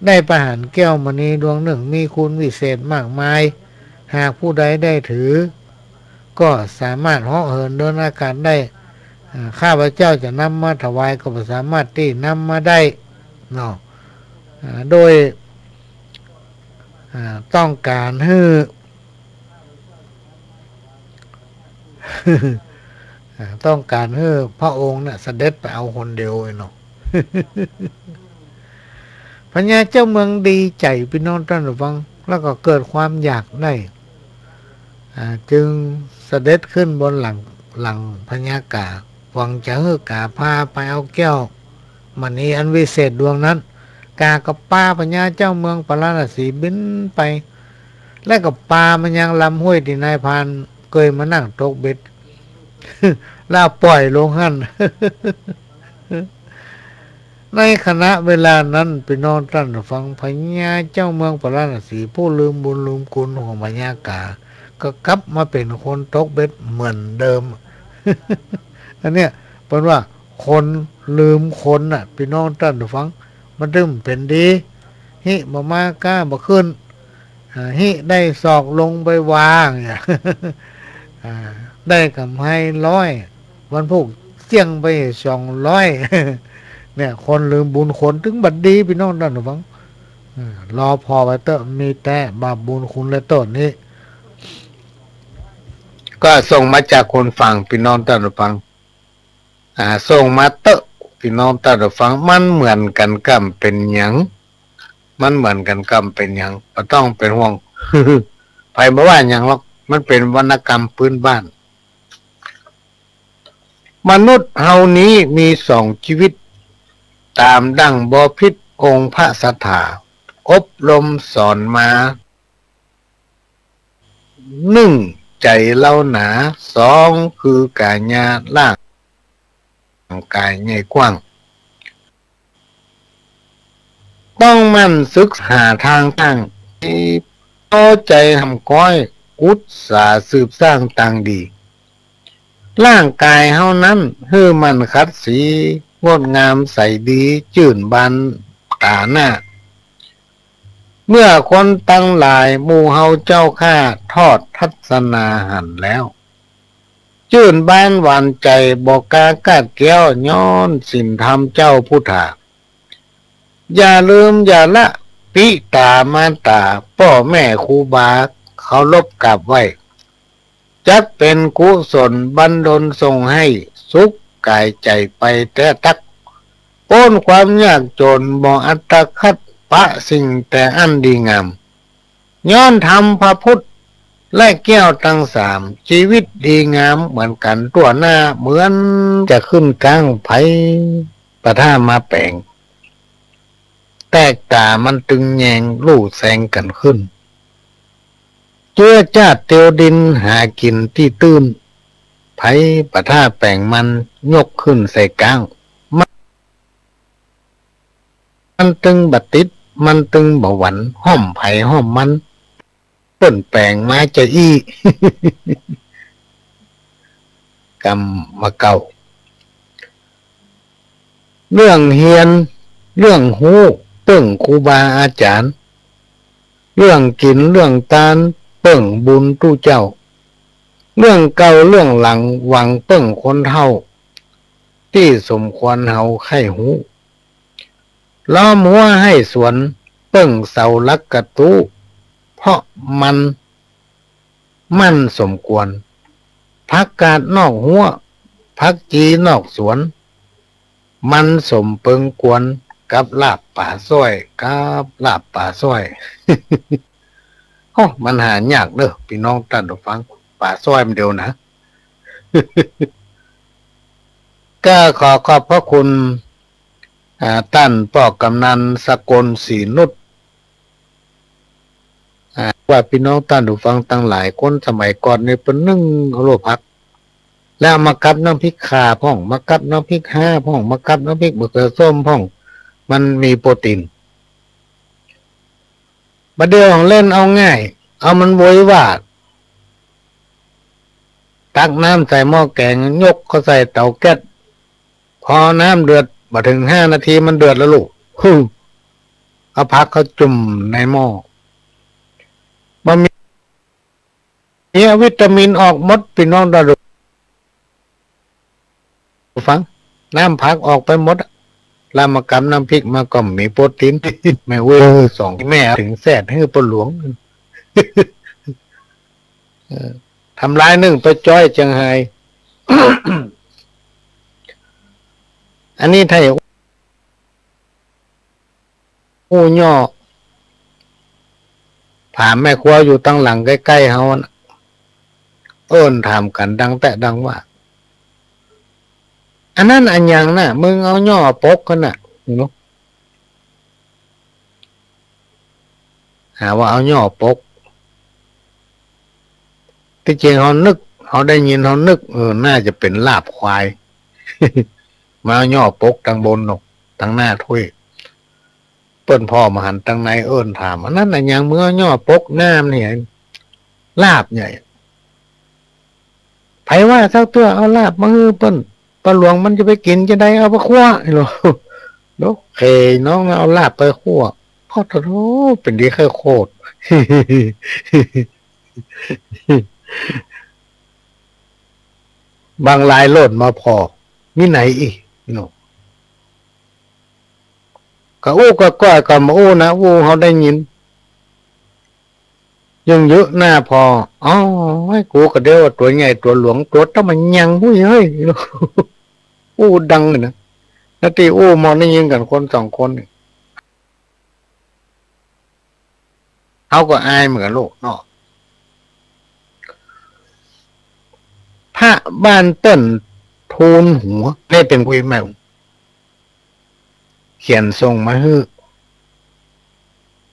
ได้ประหารแก้วมณีดวงหนึ่งมีคุณวิเศษมากมายหากผู้ใดได้ถือก็สามารถเหาะเหินเดินอากาศได้ข้าพระเจ้าจะนำมาถวายก็สามารถที่นำมาได้เนาะโดยต้องการให้ ต้องการให้พระองค์น่ะเสด็จไปเอาคนเดียวเนาะ พญาเจ้าเมืองดีใจพี่น้องท่านผู้ฟังแล้วก็เกิดความอยากได้จึงเสด็จขึ้นบนหลังพญากาหวังจะให้กาพาไปเอาแก้วมณีอันวิเศษดวงนั้นกากับป้าพญาเจ้าเมืองปราณสีบินไปและกับปลามันยังลำห้วยที่นายพานเคยมานั่งตกเบ็ด แล้วปล่อยลงหั่น ในขณะเวลานั้นไปนอนท่านฟังพญาเจ้าเมืองปราณสีผู้ลืมบุญลืมคุณของพญากาก็กลับมาเป็นคนตกเบ็ดเหมือนเดิม อันเนี้ยเป็นว่าคนลืมคนน่ะพี่น้องท่านฟังมันดึงเป็นดีฮิมากล้าบ่ขึ้นฮิได้ศอกลงไปวางเนี่ย ได้กำให้100วันพุกเสี่ยงไป200 เนี่ยคนลืมบุญคนถึงบัดดีพี่น้องท่านฟังรอพอไปเตอะมีแต่บาปบุญคุณและต้นนี้ก็ส่งมาจากคนฟังพี่น้องท่านฟังส่งมาเตอะพี่น้องท่านฟังมันเหมือนกันกำเป็นหยังมันเหมือนกันกำเป็นหยังก็ต้องเป็นห่วง ไปบ่ว่าหยังหรอกมันเป็นวรรณกรรมพื้นบ้านมนุษย์เฮานี้มี2ชีวิตตามดั้งบพิตรองค์พระสัทธาอบรมสอนมา1ใจเล่าหนา2คือกายญาล่างกายใหญ่กว้างต้องมั่นศึกษาทางตั้งที่พอใจทำก้อยอุตสาห์สืบสร้างต่างดีร่างกายเฮานั้นให้มันคัดสีงดงามใสดีจื่นบานตาหน้า เมื่อคนตั้งหลายหมู่เฮาเจ้าข้าทอดทัศนาหันแล้วจื่นบ้านหวานใจบอกกากาดแก้วย้อนสินธรรมเจ้าพุทธาอย่าลืมอย่าละปิตามารตาพ่อแม่ครูบาเขาลบกลับไว้จักเป็นกุศลบันดลส่งให้สุขกายใจไปแต่ตักโป้นความยากจนบ่อัตคัดปะสิ่งแต่อันดีงามย้อนทำพระพุทธและแก้วตั้งสามชีวิตดีงามเหมือนกันตัวหน้าเหมือนจะขึ้นกลางไผ่ประท่ามาแปลงแตกตามันตึงแยงลู่แสงกันขึ้นเจื้อจ้าเตียวดินหากินที่ตื้นไผ่ประท่าแปลงมันยกขึ้นใส่กลางมันตึงบัดติดมันตึงบ่หวันห้อมไผ่ห้อมมันเปิ้นแปลงมาจะอี้ กรรมมาเก่าเรื่องเฮียนเรื่องหูเปิ้งครูบาอาจารย์เรื่องกินเรื่องตาลเปิ้งบุญตู้เจ้าเรื่องเก่าเรื่องหลังหวังเปิ้งคนเฒ่าที่สมควรเฮาไข้หูล้อมหัวให้สวนเปิ้งเสาลักกระตุเพราะมันสมควรพักกาดนอกหัวพักจีนอกสวนมันสมเปิงกวนกับลาบป่าซ้อยกับลาบป่าซ้อย โอ้มันหายากเด้อพี่น้องท่านผู้ฟังป่าซ้อยมันเดียวนะ ก็ขอขอบพระคุณท่านพ่อกำนันสกลศรีนุชว่าพี่น้องท่านผู้ฟังตั้งหลายคนสมัยก่อนในเป็นนึ่งโลพักแล้วมากับน้ำพริกข่าพ่องมากับน้ำพริกห้าพ่องมากับน้ำพริกมะเขือส้มพ่องมันมีโปรตีนบัดเดียวของเล่นเอาง่ายเอามันโวยวาดตักน้ำใส่หม้อแกงยกเขาใส่เตาแก๊สพอน้ำเดือดมาถึง5 นาทีมันเดือดแล้วลูกเอาพักเขาจุ่มในหม้อมันมีวิตามินออกหมดพี่น้องได้ดูฟังน้ำพักออกไปหมดแล้วมากำน้ำพริกมาก็มีโปรตีนแม่เว้ย2 แม่ถึงแสดให้ปนหลวง ทำลาย1ไปจ้อยจังไห้ อันนี้ไทยอู้ย่อถามแม่ครัวอยู่ตั้งหลังใกล้ๆเฮาเอิ้นถามกันดังแต่ดังว่าอันนั้นอันยังน่ะมึงเอาย่อปกกันน่ะเนาะหาว่าเอาย่อปกที่จริงเขาได้ยินเขานึกน่าจะเป็นลาบควาย มาเอาย่อปกทางบนนกทางหน้าถ้วยเปิ้นพ่อมาหันทางในเอิ้นถามอันนั้นอันยังมึงเอาย่อปกน้ำเนี่ยลาบใหญ่ไผว่าสักตัวเอาลาบมาฮือเปิ้นปลาหลวงมันจะไปกินจะได้เอาไปคั่วหรอโลเคน้องเอาลาบไปคั่วพ่อโธ่เป็นดีแค่โคตร บางรายโลดมาพอมีไหนอีกเนาะก็อู้ก็ก้อยก็มาอู้นะอู้เขาได้ยินยังเยอะหน้าพออ๋อให้กูก็เดียวตัวใหญ่ตัวหลวงตัวต้องมันยังหุ้ยเฮ้ย อู้ดังเลยนะนาทีอู้มองได้ยินกันคน2 คนเขาก็อายเหมือนลูกเนาะพระบ้านต้นทูลหัวได้เป็นคุยแมวเขียนส่งมาฮื้อ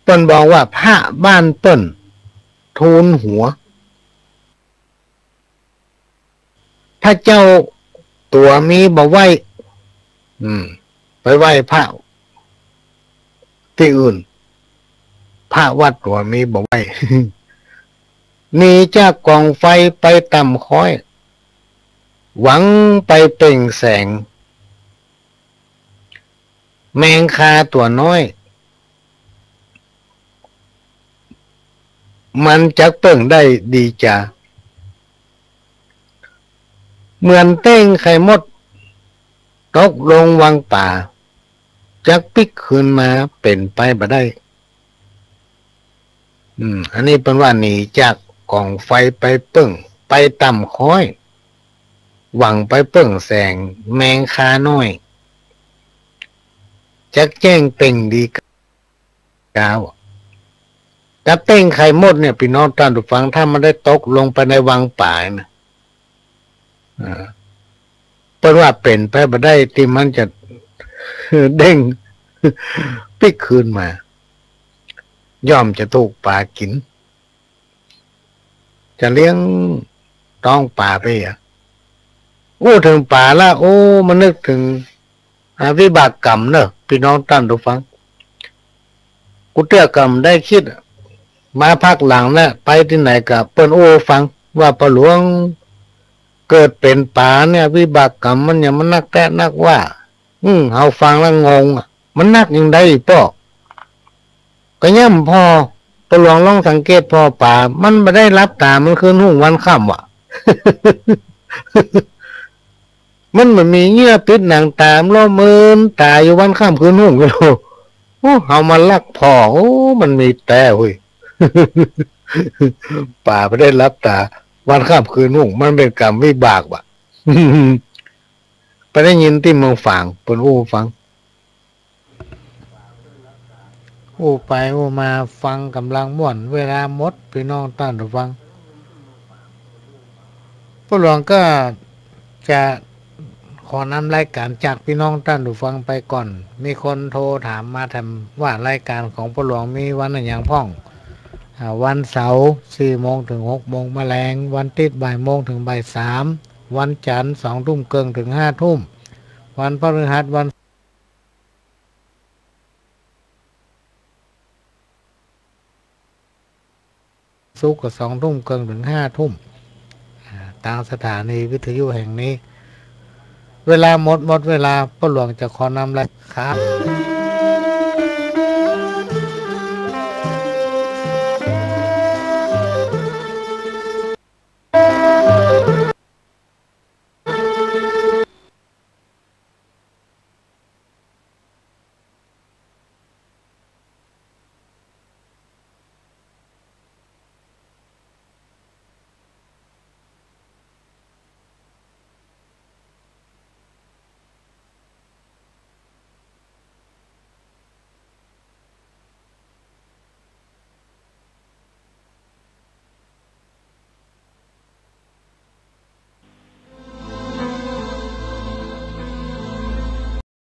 เปิ้นบอกว่าพระบ้านต้นทูลหัวพระเจ้าตัวมีบ่ไหวไปไหว้พระที่อื่นพระวัดตัวมีบ่ไหว หนีจากกองไฟไปต่ำค้อยหวังไปเปล่งแสงแมงคาตัวน้อย มันจักเปิ่งได้ดีจ้าเหมือนเต้งไข่มดตกลงวังป่าจักปิกคืนมาเป็นไปบ่ได้อันนี้เป็นว่าหนีจากกองไฟไปเปิ่งไปต่ำค้อยหวังไปเปิ่งแสงแมงคาน้อยจักแจ้งเป่งดีกาวกับเต้งไข่มดเนี่ยพี่น้องท่านผู้ฟังถ้ามันได้ตกลงไปในวังป่านะเพราะว่าเป็นไปบ่ได้ที่มันจะเด้งปิกคืนมาย่อมจะถูกป่ากินจะเลี้ยงต้องป่าไปถึงป่าละมันนึกถึงวิบากกรรมเนอะพี่น้องท่านผู้ฟังกูเตื้อกรรมได้คิดมาภาคหลังนะไปที่ไหนกับเปิ้นฟังว่าพระหลวงเกิดเป็นป่าเนี่ยวิบากกรรมมันอย่างมันนักแตะนักว่าเอาฟังแล้วงงมันนักยังได้ป่อก็ย่ำพอพระหลวงลองสังเกตพอป่ามันไม่ได้รับตามันคืนหุ่งวันค่ำว่ะ มันเหมือนมีเงื่อปิดหนังตามล้อมืนตายอยู่วันค่ำคืนหุ่งกันโเอามาลักพอมันมีแต่เว้ย ป่าไม่ได้รับตาวันค่ำคืนหุ่งมันเป็นกรรมวิบากว่ะ ไปได้ยินที่เมืองฝางเป็นฟังไปมาฟังกำลังม่วนเวลาหมดพี่น้องท่านผู้ฟังพระหลวงก็จะขอนำรายการจากพี่น้องท่านผู้ฟังไปก่อนมีคนโทรถามมาทำว่ารายการของพระหลวงมีวันอะไรอย่างพ่องวันเสาร์4 โมงถึง 6 โมงแมลงวันอาทิตย์บ่ายโมงถึงบ่าย3วันจันทร์2 ทุ่มครึ่งถึง5 ทุ่มวันพฤหัสวันศุกร์ก็2 ทุ่มครึ่งถึง5 ทุ่มทางสถานีวิทยุแห่งนี้เวลาหมดเวลาพระหลวงจะขอนำรายการ